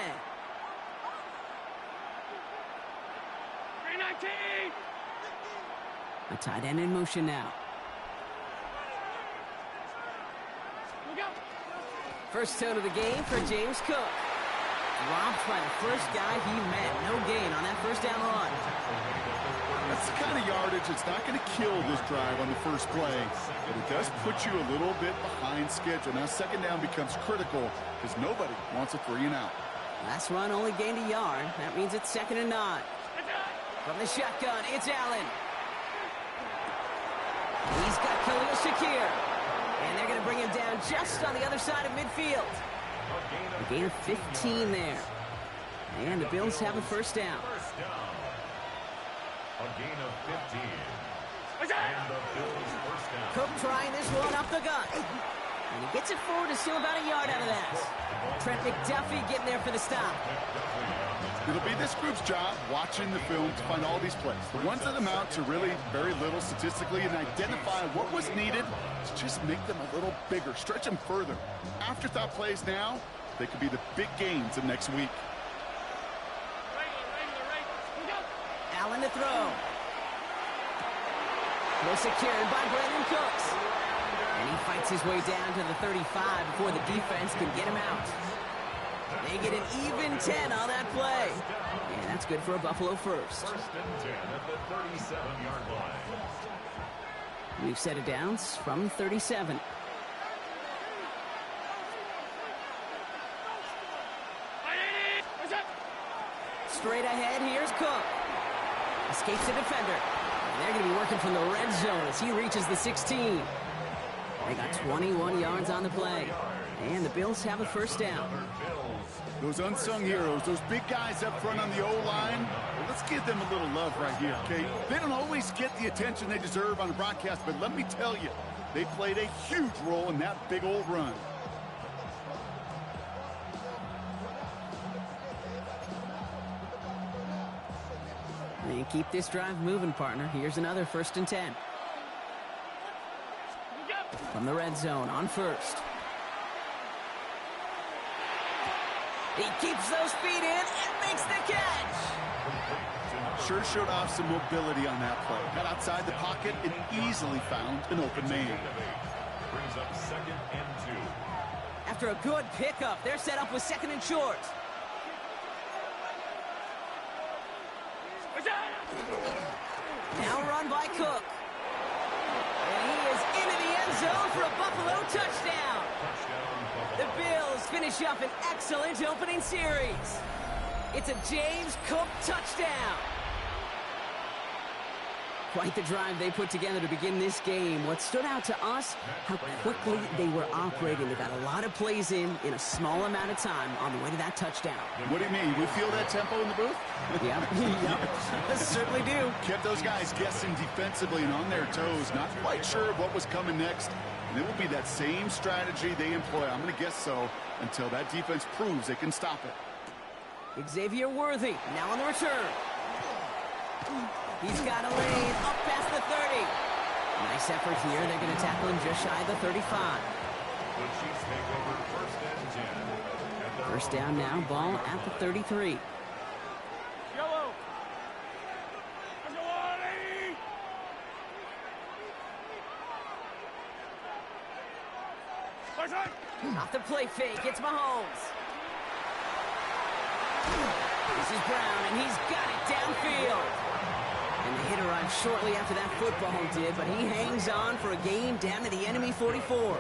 319! A tight end in motion now. First tone of the game for James Cook. Dropped by the first guy he met. No gain on that first down run. That's the kind of yardage that's not going to kill this drive on the first play, but it does put you a little bit behind schedule. Now second down becomes critical because nobody wants a 3 and out. Last run only gained a yard. That means it's 2nd and 9. From the shotgun, it's Allen. He's got Khalil Shakir. And they're going to bring him down just on the other side of midfield. A gain of 15 there. And the Bills have a first down. A gain of 15. And the Bills first down. Cook trying this one up the gut. And he gets it forward to steal about a yard out of that. Trent McDuffie getting there for the stop. It'll be this group's job watching the film to find all these plays. The ones that amount to really very little statistically and identify what was needed to just make them a little bigger, stretch them further. Afterthought plays now, they could be the big gains of next week. Allen to throw. Well secured by Brandon Cooks. And he fights his way down to the 35 before the defense can get him out. They get an even 10 on that play. And that's good for a Buffalo first. 1st and 10 at the 37-yard line. We've set it down from 37. Straight ahead, here's Cook. Escapes the defender. And they're going to be working from the red zone as he reaches the 16. They got 21 yards on the play. And the Bills have a first down. Those unsung heroes, those big guys up front on the O-line, well, let's give them a little love right here, okay? They don't always get the attention they deserve on the broadcast, but let me tell you, they played a huge role in that big old run. And keep this drive moving, partner. Here's another 1st and 10. From the red zone on first. He keeps those feet in and makes the catch. Sure showed off some mobility on that play. Got outside the pocket and easily found an open man. Brings up 2nd and 2. After a good pickup, they're set up with 2nd and short. Now run by Cook. And he is into the end zone for a Buffalo touchdown. The Bills finish up an excellent opening series. It's a James Cook touchdown. Quite the drive they put together to begin this game. What stood out to us, how quickly they were operating. They got a lot of plays in a small amount of time on the way to that touchdown. What do you mean? We feel that tempo in the booth? Yep, certainly do. Kept those guys guessing defensively and on their toes, not quite sure what was coming next. And it will be that same strategy they employ. I'm going to guess so until that defense proves they can stop it. Xavier Worthy now on the return. He's got a lane up past the 30. Nice effort here. They're going to tackle him just shy of the 35. The Chiefs take over first and 10. First down now, ball at the 33. Yellow. Off the play fake, it's Mahomes. This is Brown, and he's got it downfield. And the hit arrived shortly after that football did, but he hangs on for a gain down to the enemy 44.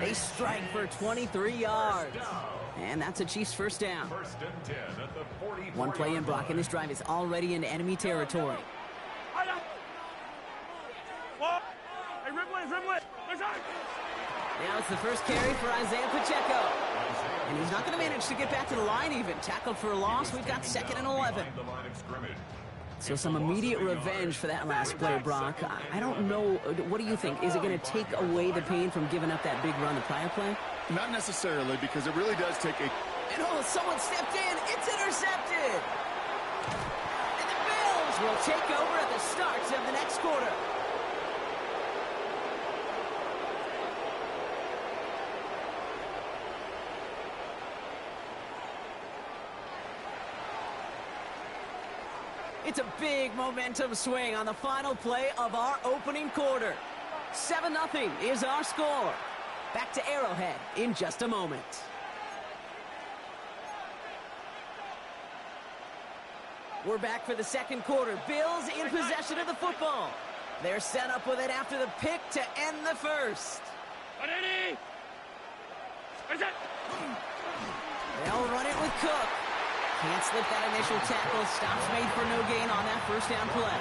They strike for 23 yards. And that's a Chiefs first down. First and 10 at the 44. One play in, Brock, and this drive is already into enemy territory. Now it's the first carry for Isaiah Pacheco. And he's not going to manage to get back to the line even. Tackled for a loss. We've got 2nd and 11. So some immediate revenge for that last play, Brock. I don't know. What do you think? Is it going to take away the pain from giving up that big run the prior play? Not necessarily, because it really does take a... And someone stepped in. It's intercepted. And the Bills will take over at the start of the next quarter. It's a big momentum swing on the final play of our opening quarter. 7-0 is our score. Back to Arrowhead in just a moment. We're back for the second quarter. Bills in possession of the football. They're set up with it after the pick to end the first. They'll run it with Cook. Can't slip that initial tackle. Stops made for no gain on that first down play.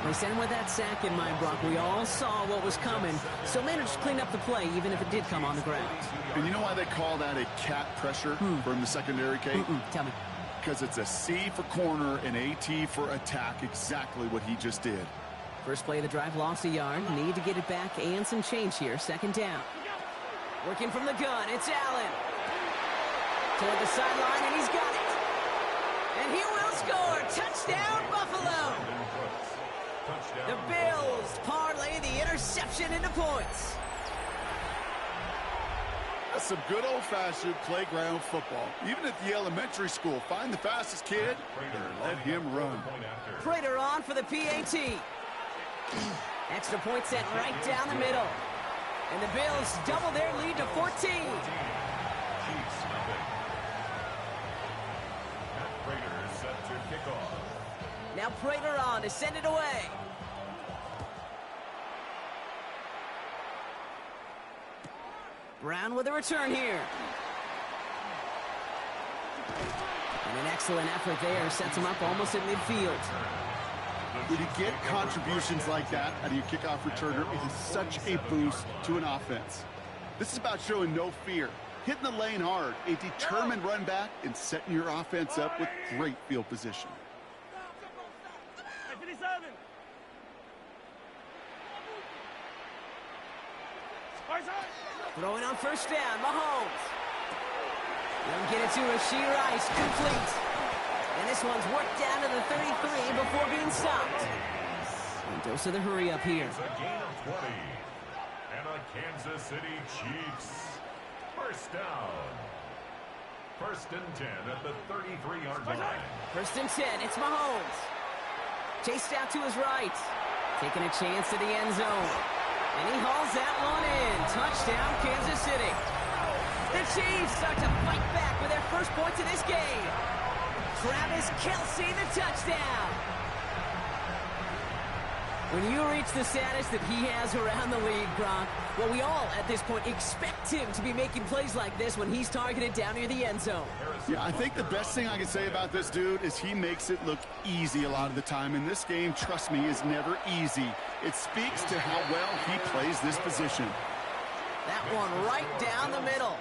They sent him with that sack in mind, Brock. We all saw what was coming, so managed to clean up the play, even if it did come on the ground. And you know why they call that a cat pressure from the secondary, Kate? Tell me. Because it's a C for corner and AT for attack, exactly what he just did. First play of the drive, lost a yard. Need to get it back and some change here. Second down. Working from the gun, it's Allen. Toward the sideline, and he's got it. And he will score. Touchdown, Buffalo. The Bills parlay the interception into points. That's some good old-fashioned playground football. Even at the elementary school, find the fastest kid and let him run. Prater on for the PAT. Extra point set right down the middle. And the Bills double their lead to 14. Now Prater on to send it away. Brown with a return here. And an excellent effort there. Sets him up almost at midfield. When you get contributions like that out of your kickoff returner, it is such a boost to an offense. This is about showing no fear, hitting the lane hard, a determined run back, and setting your offense up with great field position. Throwing on first down, Mahomes. They'll get it to Rashee Rice, complete. And this one's worked down to the 33 before being stopped. And dose of the hurry up here. It's a gain of 20. And a Kansas City Chiefs. First down. First and 10 at the 33-yard line. First and 10, it's Mahomes. Chased out to his right. Taking a chance to the end zone. And he hauls that one in. Touchdown, Kansas City. The Chiefs start to fight back with their first points of this game. Travis Kelce, the touchdown. When you reach the status that he has around the league, Gronk, well, we all, at this point, expect him to be making plays like this when he's targeted down near the end zone. Yeah, I think the best thing I can say about this dude is he makes it look easy a lot of the time. And this game, trust me, is never easy. It speaks to how well he plays this position. That one right down the middle.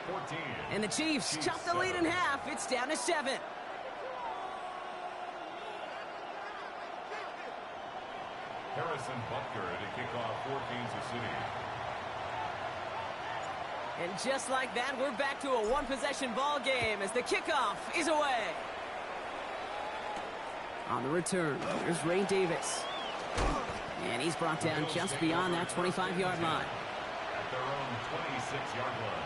And the Chiefs chop the lead in half. It's down to 7. Harrison Butker to kick off for Kansas City. And just like that, we're back to a one-possession ball game as the kickoff is away. On the return, there's Ray Davis. And he's brought down just beyond that 25-yard line. At their own 26-yard line.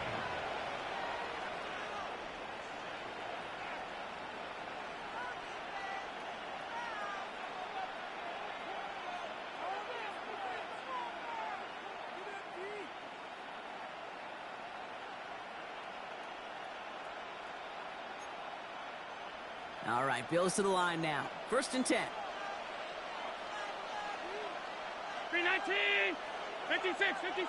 All right, Bills to the line now. 1st and 10. 319, 56, 56.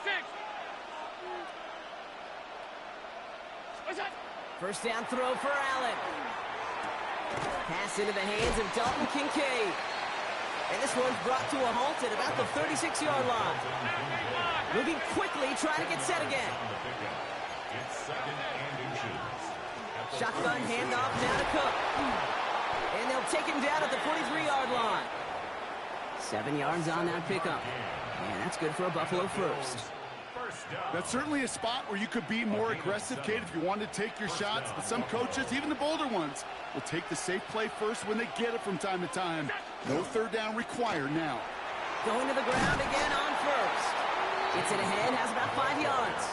What's that? First down throw for Allen. Pass into the hands of Dalton Kincaid. And this one's brought to a halt at about the 36-yard line. Moving quickly, trying to get set again. It's 2nd and inches. Shotgun handoff now to Cook. And they'll take him down at the 43-yard line. 7 yards on that pickup. And that's good for a Buffalo first. That's certainly a spot where you could be more aggressive, Kate, if you wanted to take your shots. But some coaches, even the bolder ones, will take the safe play first when they get it from time to time. No 3rd down required now. Going to the ground again on first. Gets it ahead, has about 5 yards.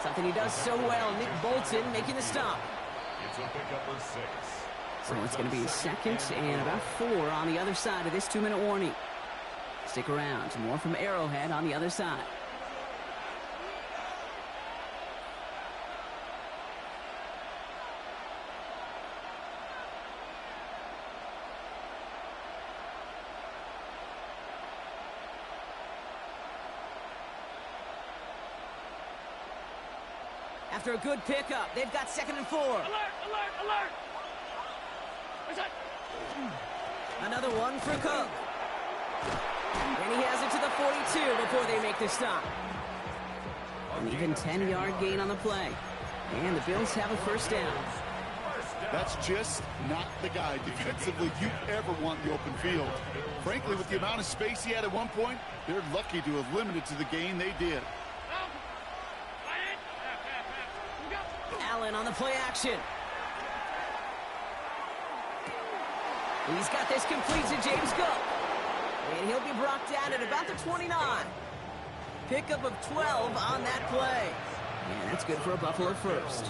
Something he does so well, Nick Bolton making the stop. It's a pickup of 6. So it's going to be 2nd and about 4 on the other side of this 2-minute warning. Stick around. More from Arrowhead on the other side. After a good pickup, they've got 2nd and 4. Alert, alert, alert. What's that? Another one for Cook. And he has it to the 42 before they make the stop. An even 10-yard gain on the play. And the Bills have a 1st down. That's just not the guy defensively you ever want in the open field. Frankly, with the amount of space he had at one point, they're lucky to have limited to the gain they did. Allen on the play action. He's got this complete to James Cook. And he'll be brought down at about the 29. Pickup of 12 on that play. And that's good for a Buffalo first.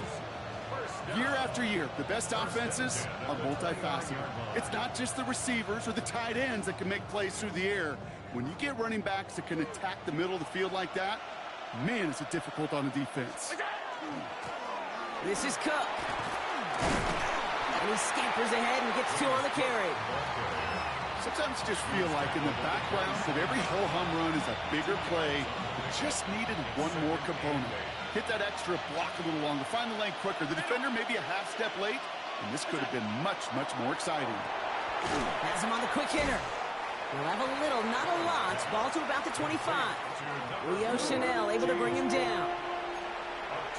Year after year, the best offenses are multifaceted. It's not just the receivers or the tight ends that can make plays through the air. When you get running backs that can attack the middle of the field like that, man, is it difficult on the defense. This is Cook. And he scampers ahead and gets 2 on the carry. Sometimes you just feel like in the background that every ho-hum run is a bigger play. It just needed one more component. Hit that extra block a little longer. Find the lane quicker. The defender may be a half step late, and this could have been much, much more exciting. Has him on the quick hitter. He'll have a little, not a lot. Ball to about the 25. Leo Chanel able to bring him down.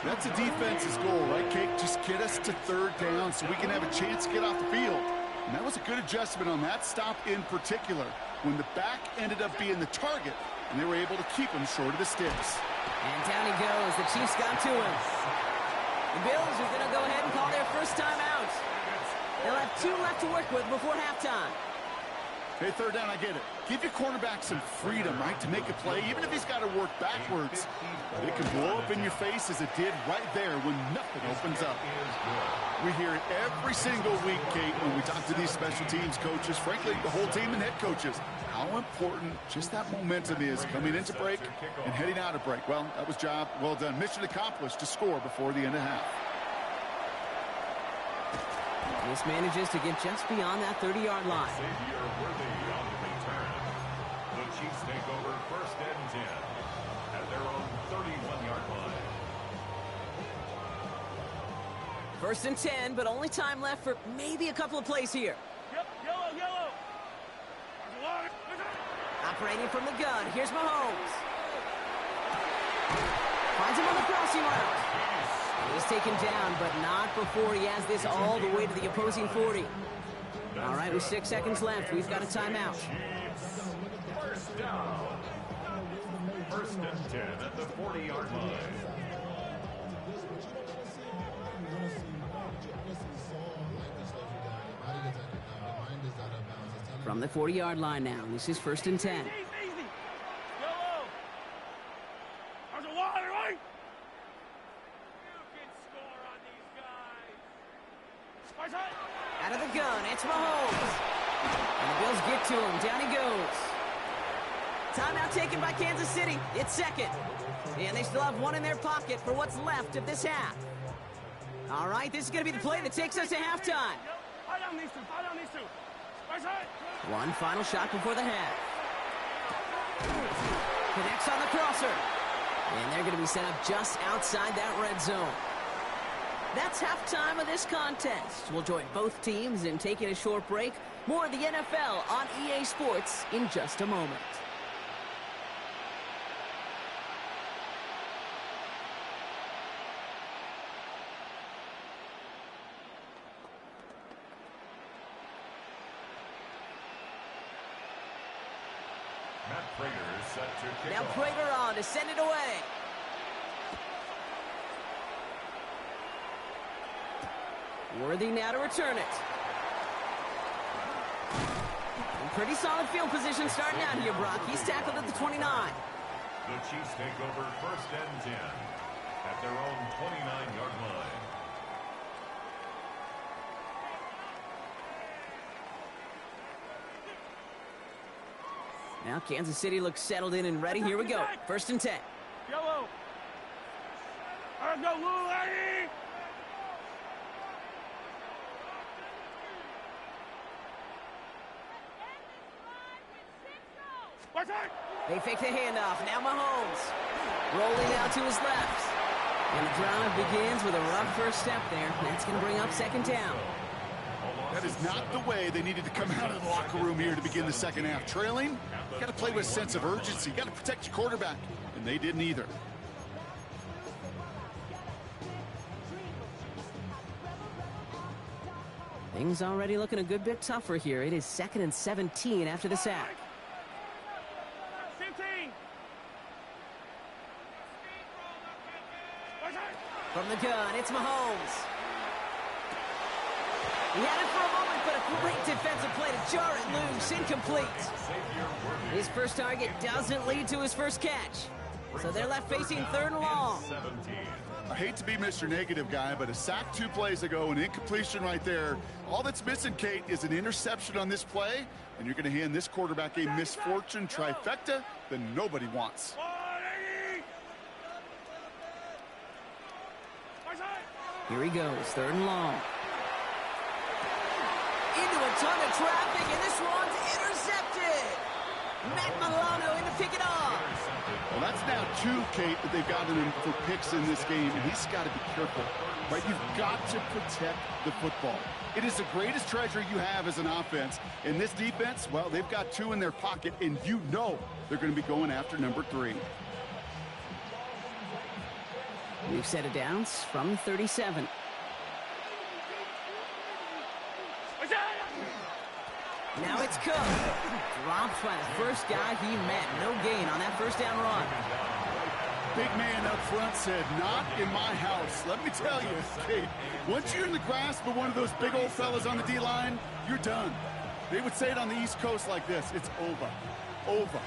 That's a defense's goal, right, Kate? Just get us to 3rd down so we can have a chance to get off the field. And that was a good adjustment on that stop in particular, when the back ended up being the target, and they were able to keep him short of the sticks. And down he goes. The Chiefs got to him. The Bills are going to go ahead and call their first time out. They'll have 2 left to work with before halftime. Hey, 3rd down, I get it. Give your quarterback some freedom, right, to make a play, even if he's got to work backwards. It can blow up in your face as it did right there when nothing opens up. We hear it every single week, Kate, when we talk to these special teams coaches, frankly, the whole team and head coaches, how important just that momentum is coming into break and heading out of break. Well, that was job well done. Mission accomplished to score before the end of half. This manages to get just beyond that 30-yard line. Xavier Worthy on the return. The Chiefs take over 1st and 10 at their own 31-yard line. 1st and 10, but only time left for maybe a couple of plays here. Yep, yellow. Operating from the gun, here's Mahomes. Finds him on the crossing route. He's taken down, but not before he has this all the way to the opposing 40. All right, with 6 seconds left, we've got a timeout. First down. 1st and 10 at the 40-yard line. From the 40-yard line now, this is 1st and 10. Easy. Yellow. There's a water, right? You can score on these guys. Out of the gun, it's Mahomes. And the Bills get to him. Down he goes. Timeout taken by Kansas City. It's 2nd. And they still have one in their pocket for what's left of this half. All right, this is going to be the play that takes us to halftime. Fight on these two. One final shot before the half. Connects on the crosser. And they're going to be set up just outside that red zone. That's halftime of this contest. We'll join both teams in taking a short break. More of the NFL on EA Sports in just a moment. Now Prater on to send it away. Worthy now to return it. And pretty solid field position starting out here, Brock. He's tackled at the 29. The Chiefs take over 1st and 10 at their own 29-yard line. Now Kansas City looks settled in and ready. Here we go. 1st and 10. Yellow. Let's go, Lou, lady. They fake the handoff. Now Mahomes. Rolling out to his left. And the drive begins with a rough first step there. That's going to bring up 2nd down. That is not the way they needed to come out of the locker room here to begin the second half. Trailing, you got to play with a sense of urgency. You got to protect your quarterback, and they didn't either. Things already looking a good bit tougher here. It is 2nd and 17 after the sack. 15. From the gun, it's Mahomes. He had it for a moment, but a great defensive play to jar it loose. Incomplete. His first target doesn't lead to his first catch. So they're left facing 3rd and long. I hate to be Mr. Negative guy, but a sack 2 plays ago, an incompletion right there. All that's missing, Kate, is an interception on this play, and you're going to hand this quarterback a misfortune trifecta that nobody wants. Here he goes, 3rd and long. Into a ton of traffic, and this one's intercepted. Matt Milano in to pick it off. Well, that's now 2, Kate, that they've gotten him for picks in this game, and he's got to be careful. Right? You've got to protect the football. It is the greatest treasure you have as an offense. And this defense, well, they've got 2 in their pocket, and you know they're going to be going after number 3. We've set it down from 37. Now it's Cook. Dropped by the first guy he met. No gain on that first down run. Big man up front said, not in my house. Let me tell you, Kate, once you're in the grasp of one of those big old fellas on the D-line, you're done. They would say it on the East Coast like this. It's over. Over.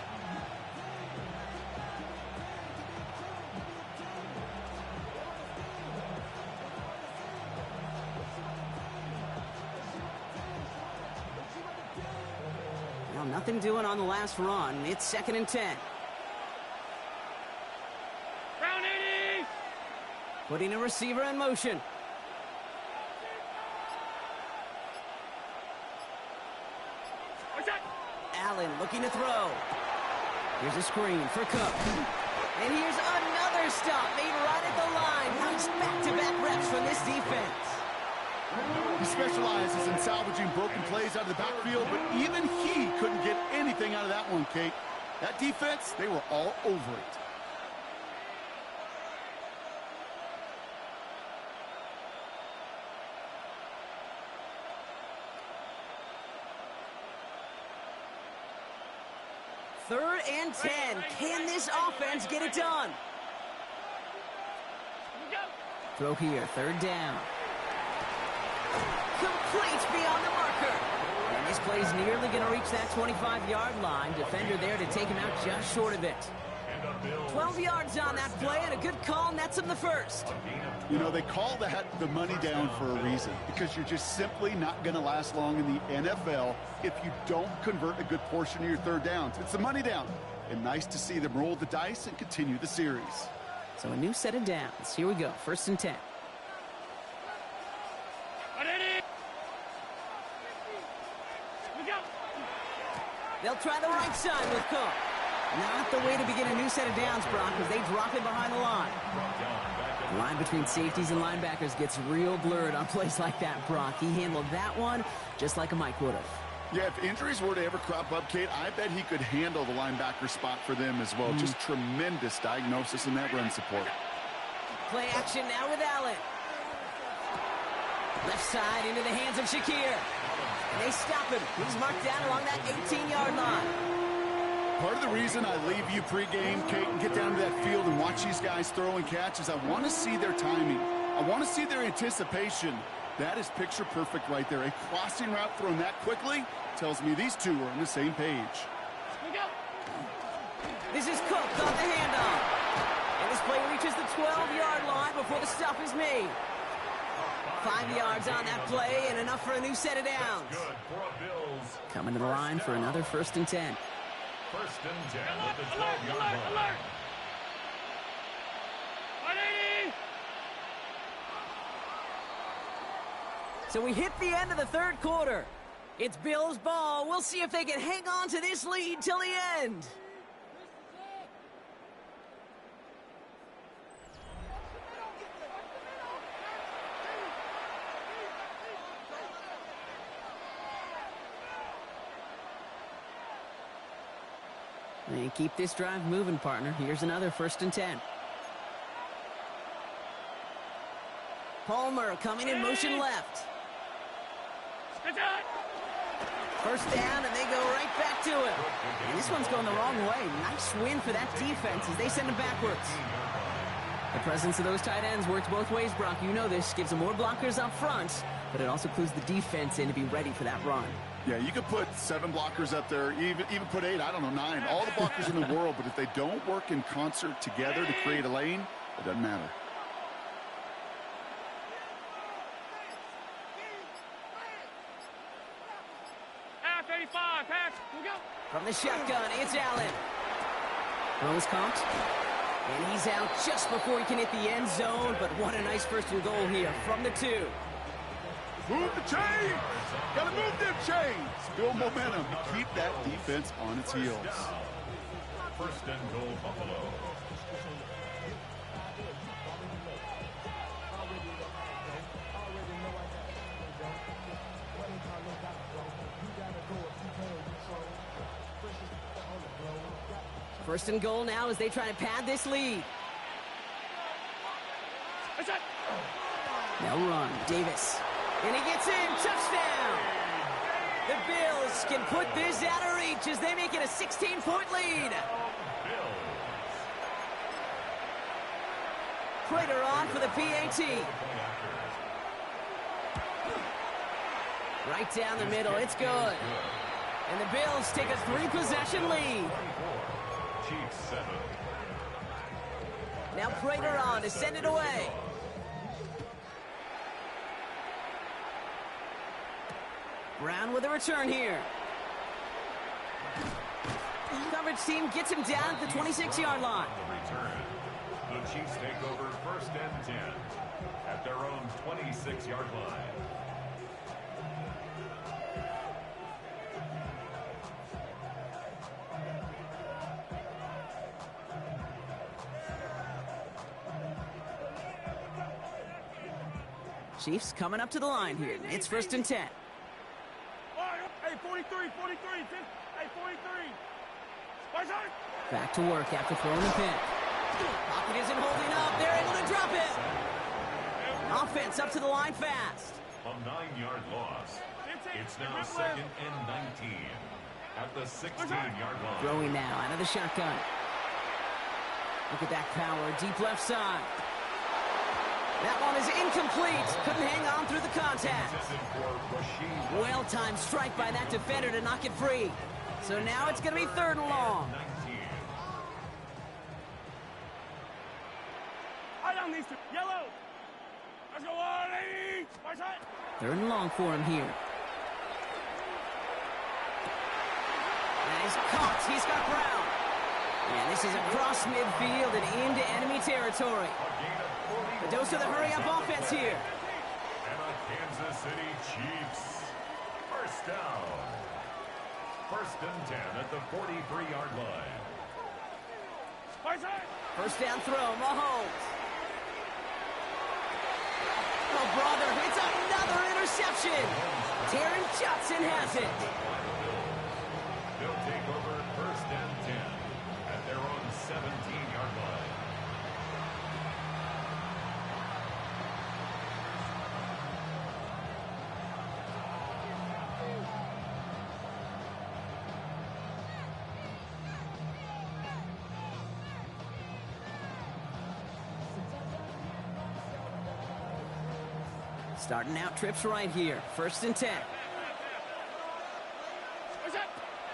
Well, nothing doing on the last run. It's 2nd and 10. Round 80. Putting a receiver in motion. Allen looking to throw. Here's a screen for Cook. And here's another stop made right at the line. Nice back-to-back reps from this defense. He specializes in salvaging broken plays out of the backfield, but even he couldn't get anything out of that one, Kate. That defense, they were all over it. Third and 10. Can this offense get it done? Throw here, third down. Complete beyond the marker. And this play's nearly going to reach that 25-yard line. Defender there to take him out just short of it. 12 yards on that play, and a good call nets him the first. You know, they call that the money down for a reason, because you're just simply not going to last long in the NFL if you don't convert a good portion of your third downs. It's the money down, and nice to see them roll the dice and continue the series. So a new set of downs. Here we go, 1st and 10. They'll try the right side with Cook. Not the way to begin a new set of downs, Brock, as they drop it behind the line. The line between safeties and linebackers gets real blurred on plays like that, Brock. He handled that one just like a Mike would have. Yeah, if injuries were to ever crop up, Kate, I bet he could handle the linebacker spot for them as well. Just tremendous diagnosis in that run support. Play action now with Allen. Left side into the hands of Shakir. And they stop him. He's marked down along that 18-yard line. Part of the reason I leave you pregame, Kate, and get down to that field and watch these guys throw and catch is I want to see their timing. I want to see their anticipation. That is picture perfect right there. A crossing route thrown that quickly tells me these two are on the same page. This is Cook on the handoff. And this play reaches the 12-yard line before the stop is made. 5 yards on that play and enough for a new set of downs. Coming to the line for another 1st and 10. 1st and 10 at the 12-yard line. So we hit the end of the third quarter. It's Bills ball. We'll see if they can hang on to this lead till the end. And keep this drive moving, partner. Here's another 1st and 10. Palmer coming in motion left. First down, and they go right back to it. And this one's going the wrong way. Nice win for that defense as they send him backwards. The presence of those tight ends works both ways, Brock. You know this. Gives them more blockers up front, but it also clues the defense in to be ready for that run. Yeah, you could put 7 blockers up there, even put 8, I don't know, 9. All the blockers in the world, but if they don't work in concert together to create a lane, it doesn't matter. From the shotgun, it's Allen. Throws comped. And he's out just before he can hit the end zone, but what a nice 1st and goal here from the 2. Move the chains! Gotta move them chains! Build momentum. Keep that defense on its heels. 1st and goal, Buffalo. First and goal now as they try to pad this lead. Now run, Davis. And he gets in, touchdown! The Bills can put this out of reach as they make it a 16-point lead. Prater on for the PAT. Right down the middle, it's good. And the Bills take a 3-possession lead. Chiefs 7. Now Prater on to send it away. Brown with a return here. Coverage team gets him down at the 26-yard line. Return. The Chiefs take over 1st and 10 at their own 26-yard line. Chiefs coming up to the line here. It's 1st and 10. Hey, 43, 43. Hey, 43. Back to work after throwing the pin. Pocket isn't holding up. They're able to drop it. Offense up to the line fast. A 9-yard loss. It's now 2nd and 19 at the 16-yard line. Throwing now out of the shotgun. Look at that power, deep left side. That one is incomplete. Couldn't hang on through the contact. Well-timed strike by that defender to knock it free. So now it's going to be 3rd and long. I don't need to. Yellow. Let's go on, 80. 3rd and long for him here. And he's caught. He's got Brown. And this is across midfield and into enemy territory. A dose of the hurry-up offense here. And the Kansas City Chiefs. 1st down. 1st and 10 at the 43-yard line. 1st down throw, Mahomes. Oh, brother, it's another interception. Taron Johnson has it. They'll take over 1st and 10 at their own 17-yard line. Starting out trips right here. 1st and 10.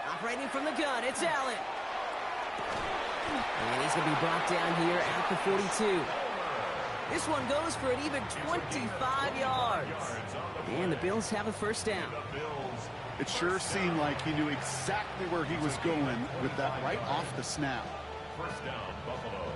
Operating from the gun, it's Allen. And he's going to be brought down here at the 42. This one goes for an even 25 yards. And the Bills have a 1st down. It sure seemed like he knew exactly where he was going with that right off the snap. 1st down, Buffalo.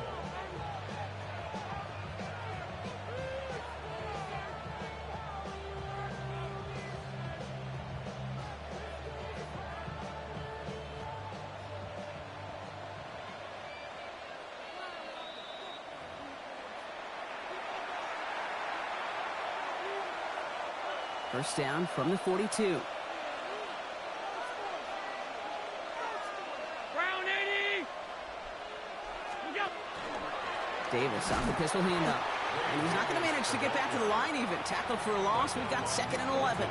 First down from the 42. Brown 80. Look out. Davis off the pistol handoff. And he's not going to manage to get back to the line even. Tackled for a loss. We've got 2nd and 11.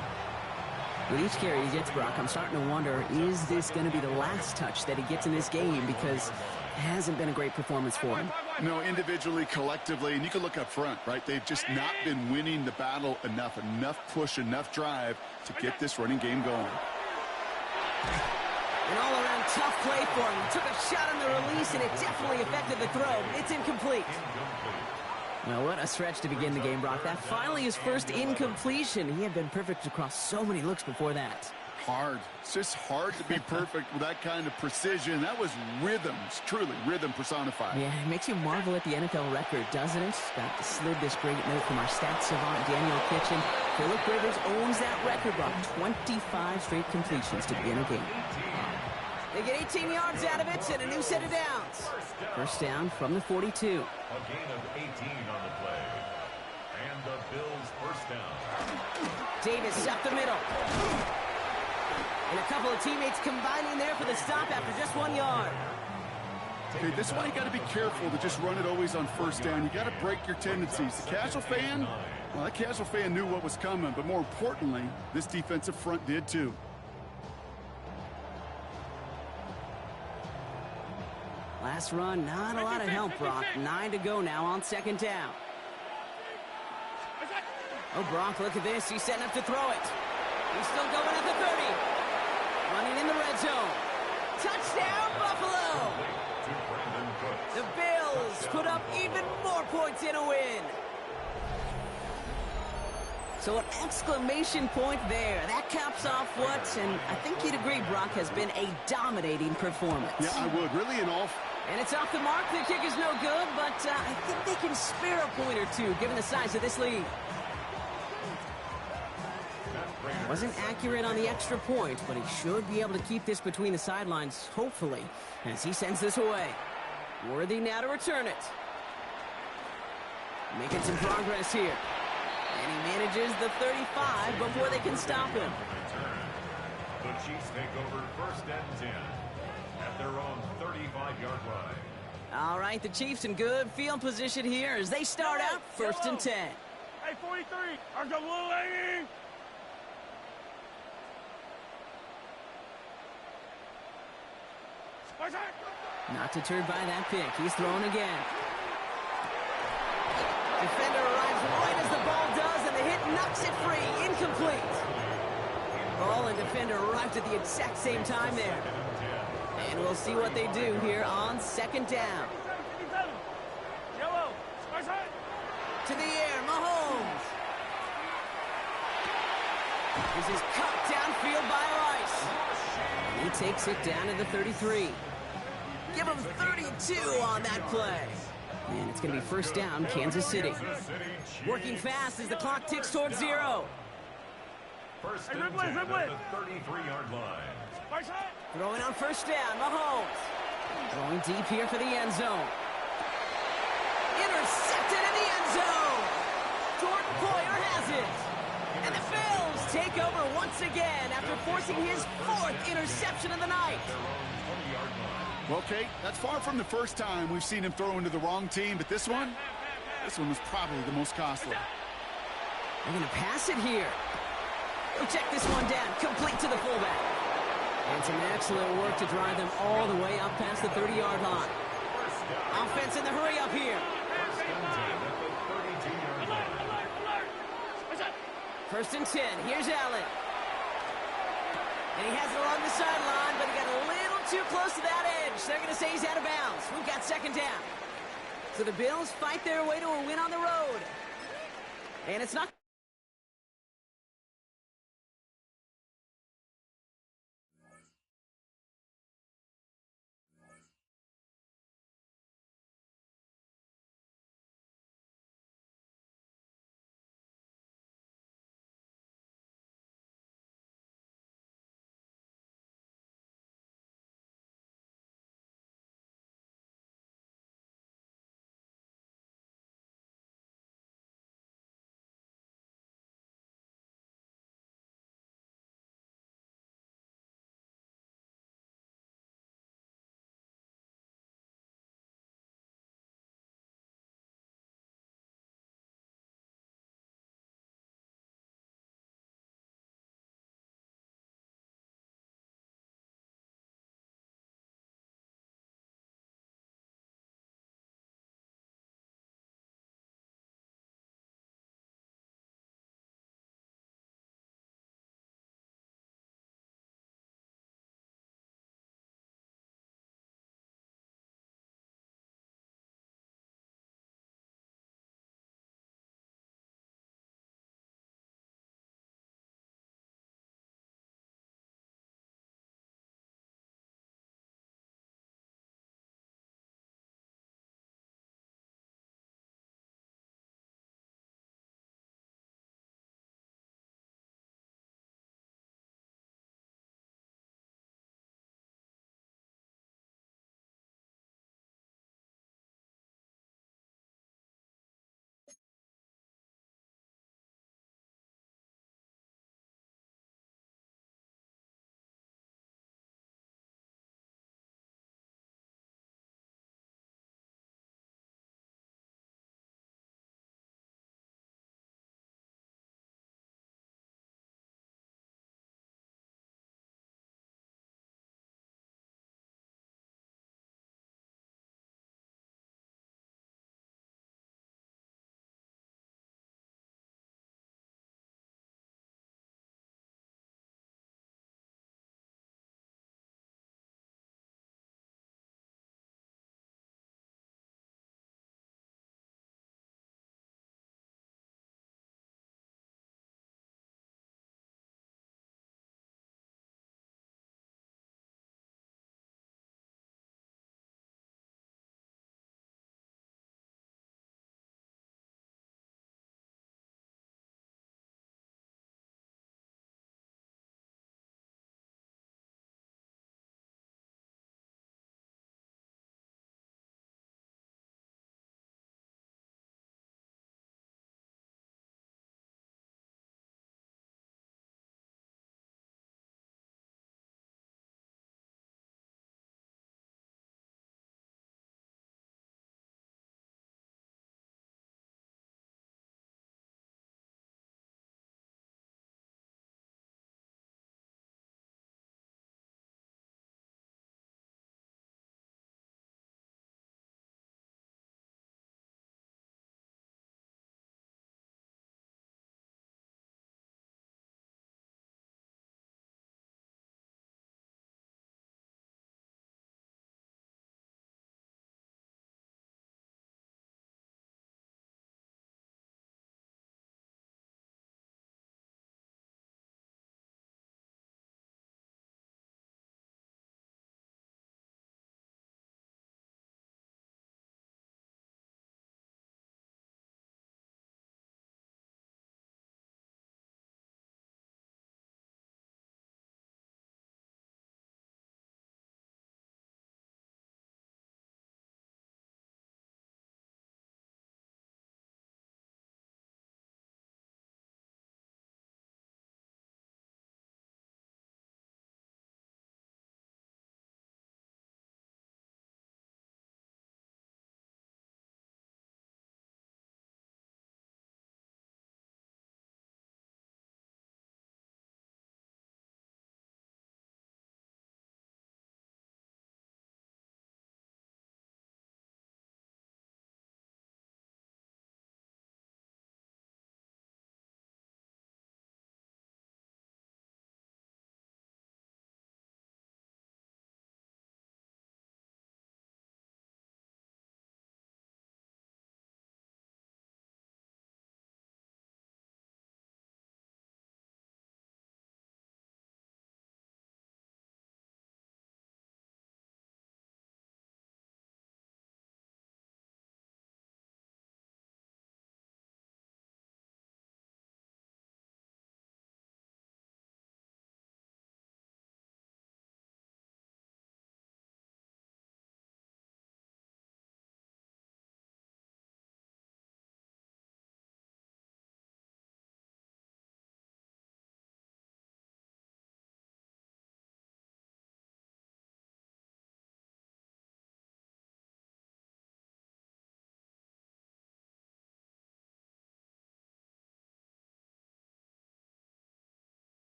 With each carry he gets, Brock, I'm starting to wonder, is this going to be the last touch that he gets in this game? Because it hasn't been a great performance for him. No, individually, collectively, and you can look up front, right? They've just not been winning the battle enough push, enough drive to get this running game going. An all-around tough play for him. He took a shot on the release, and it definitely affected the throw. It's incomplete. Well, what a stretch to begin the game, Brock. That finally his first incompletion. He had been perfect across so many looks before that. Hard. It's just hard to be perfect with that kind of precision. That was rhythm. It's truly rhythm personified. Yeah, it makes you marvel at the NFL record, doesn't it? Got slid this great note from our stats savant, Daniel Kitchen. Philip Rivers owns that record, Brock. 25 straight completions to begin a game. They get 18 yards out of it and a new set of downs. 1st down from the 42. A gain of 18 on the play. And the Bills 1st down. Davis up the middle. And a couple of teammates combining there for the stop after just 1 yard. Okay, this is why you got to be careful to just run it always on 1st down. You got to break your tendencies. The casual fan, well, that casual fan knew what was coming, but more importantly, this defensive front did too. Last run, not a lot of help, Brock. 9 to go now on 2nd down. Oh, Brock, look at this. He's setting up to throw it. He's still going at the 30. Running in the red zone. Touchdown, Buffalo! The Bills put up even more points in a win. So an exclamation point there. That caps off what, and I think you'd agree, Brock, has been a dominating performance. Yeah, I would. Really in all... And it's off the mark. The kick is no good, but I think they can spare a point or two, given the size of this lead. Wasn't accurate on the extra point, but he should be able to keep this between the sidelines, hopefully, as he sends this away. Worthy now to return it. Making some progress here. And he manages the 35 before they can stop him. The Chiefs take over 1st and 10 at their own 35-yard line. All right, the Chiefs in good field position here as they start out 1st and 10. Hey, 43, are the little lady? Not deterred by that pick. He's throwing again. Defender arrives right as the ball does, and the hit knocks it free. Incomplete. Ball and defender arrived at the exact same time there. And we'll see what they do here on 2nd down. To the air, Mahomes. This is cut downfield by Rice. He takes it down to the 33. Give him 32 on that play. And it's going to be 1st down, Kansas City. Working fast as the clock ticks towards 0. 1st and 10 at the 33-yard line. Throwing on 1st down, Mahomes. Going deep here for the end zone. Intercepted in the end zone. Jordan Poyer has it. And the Bills take over once again after forcing his 4th interception of the night. Well, Kate, that's far from the first time we've seen him throw into the wrong team, but this one was probably the most costly. They're going to pass it here. We'll check this one down, complete to the fullback. And some excellent work to drive them all the way up past the 30-yard line. Offense in the hurry up here. 1st and 10, here's Allen. And he has it along the sideline, but he got a little too close to that edge. They're going to say he's out of bounds. We've got 2nd down. So the Bills fight their way to a win on the road. And it's not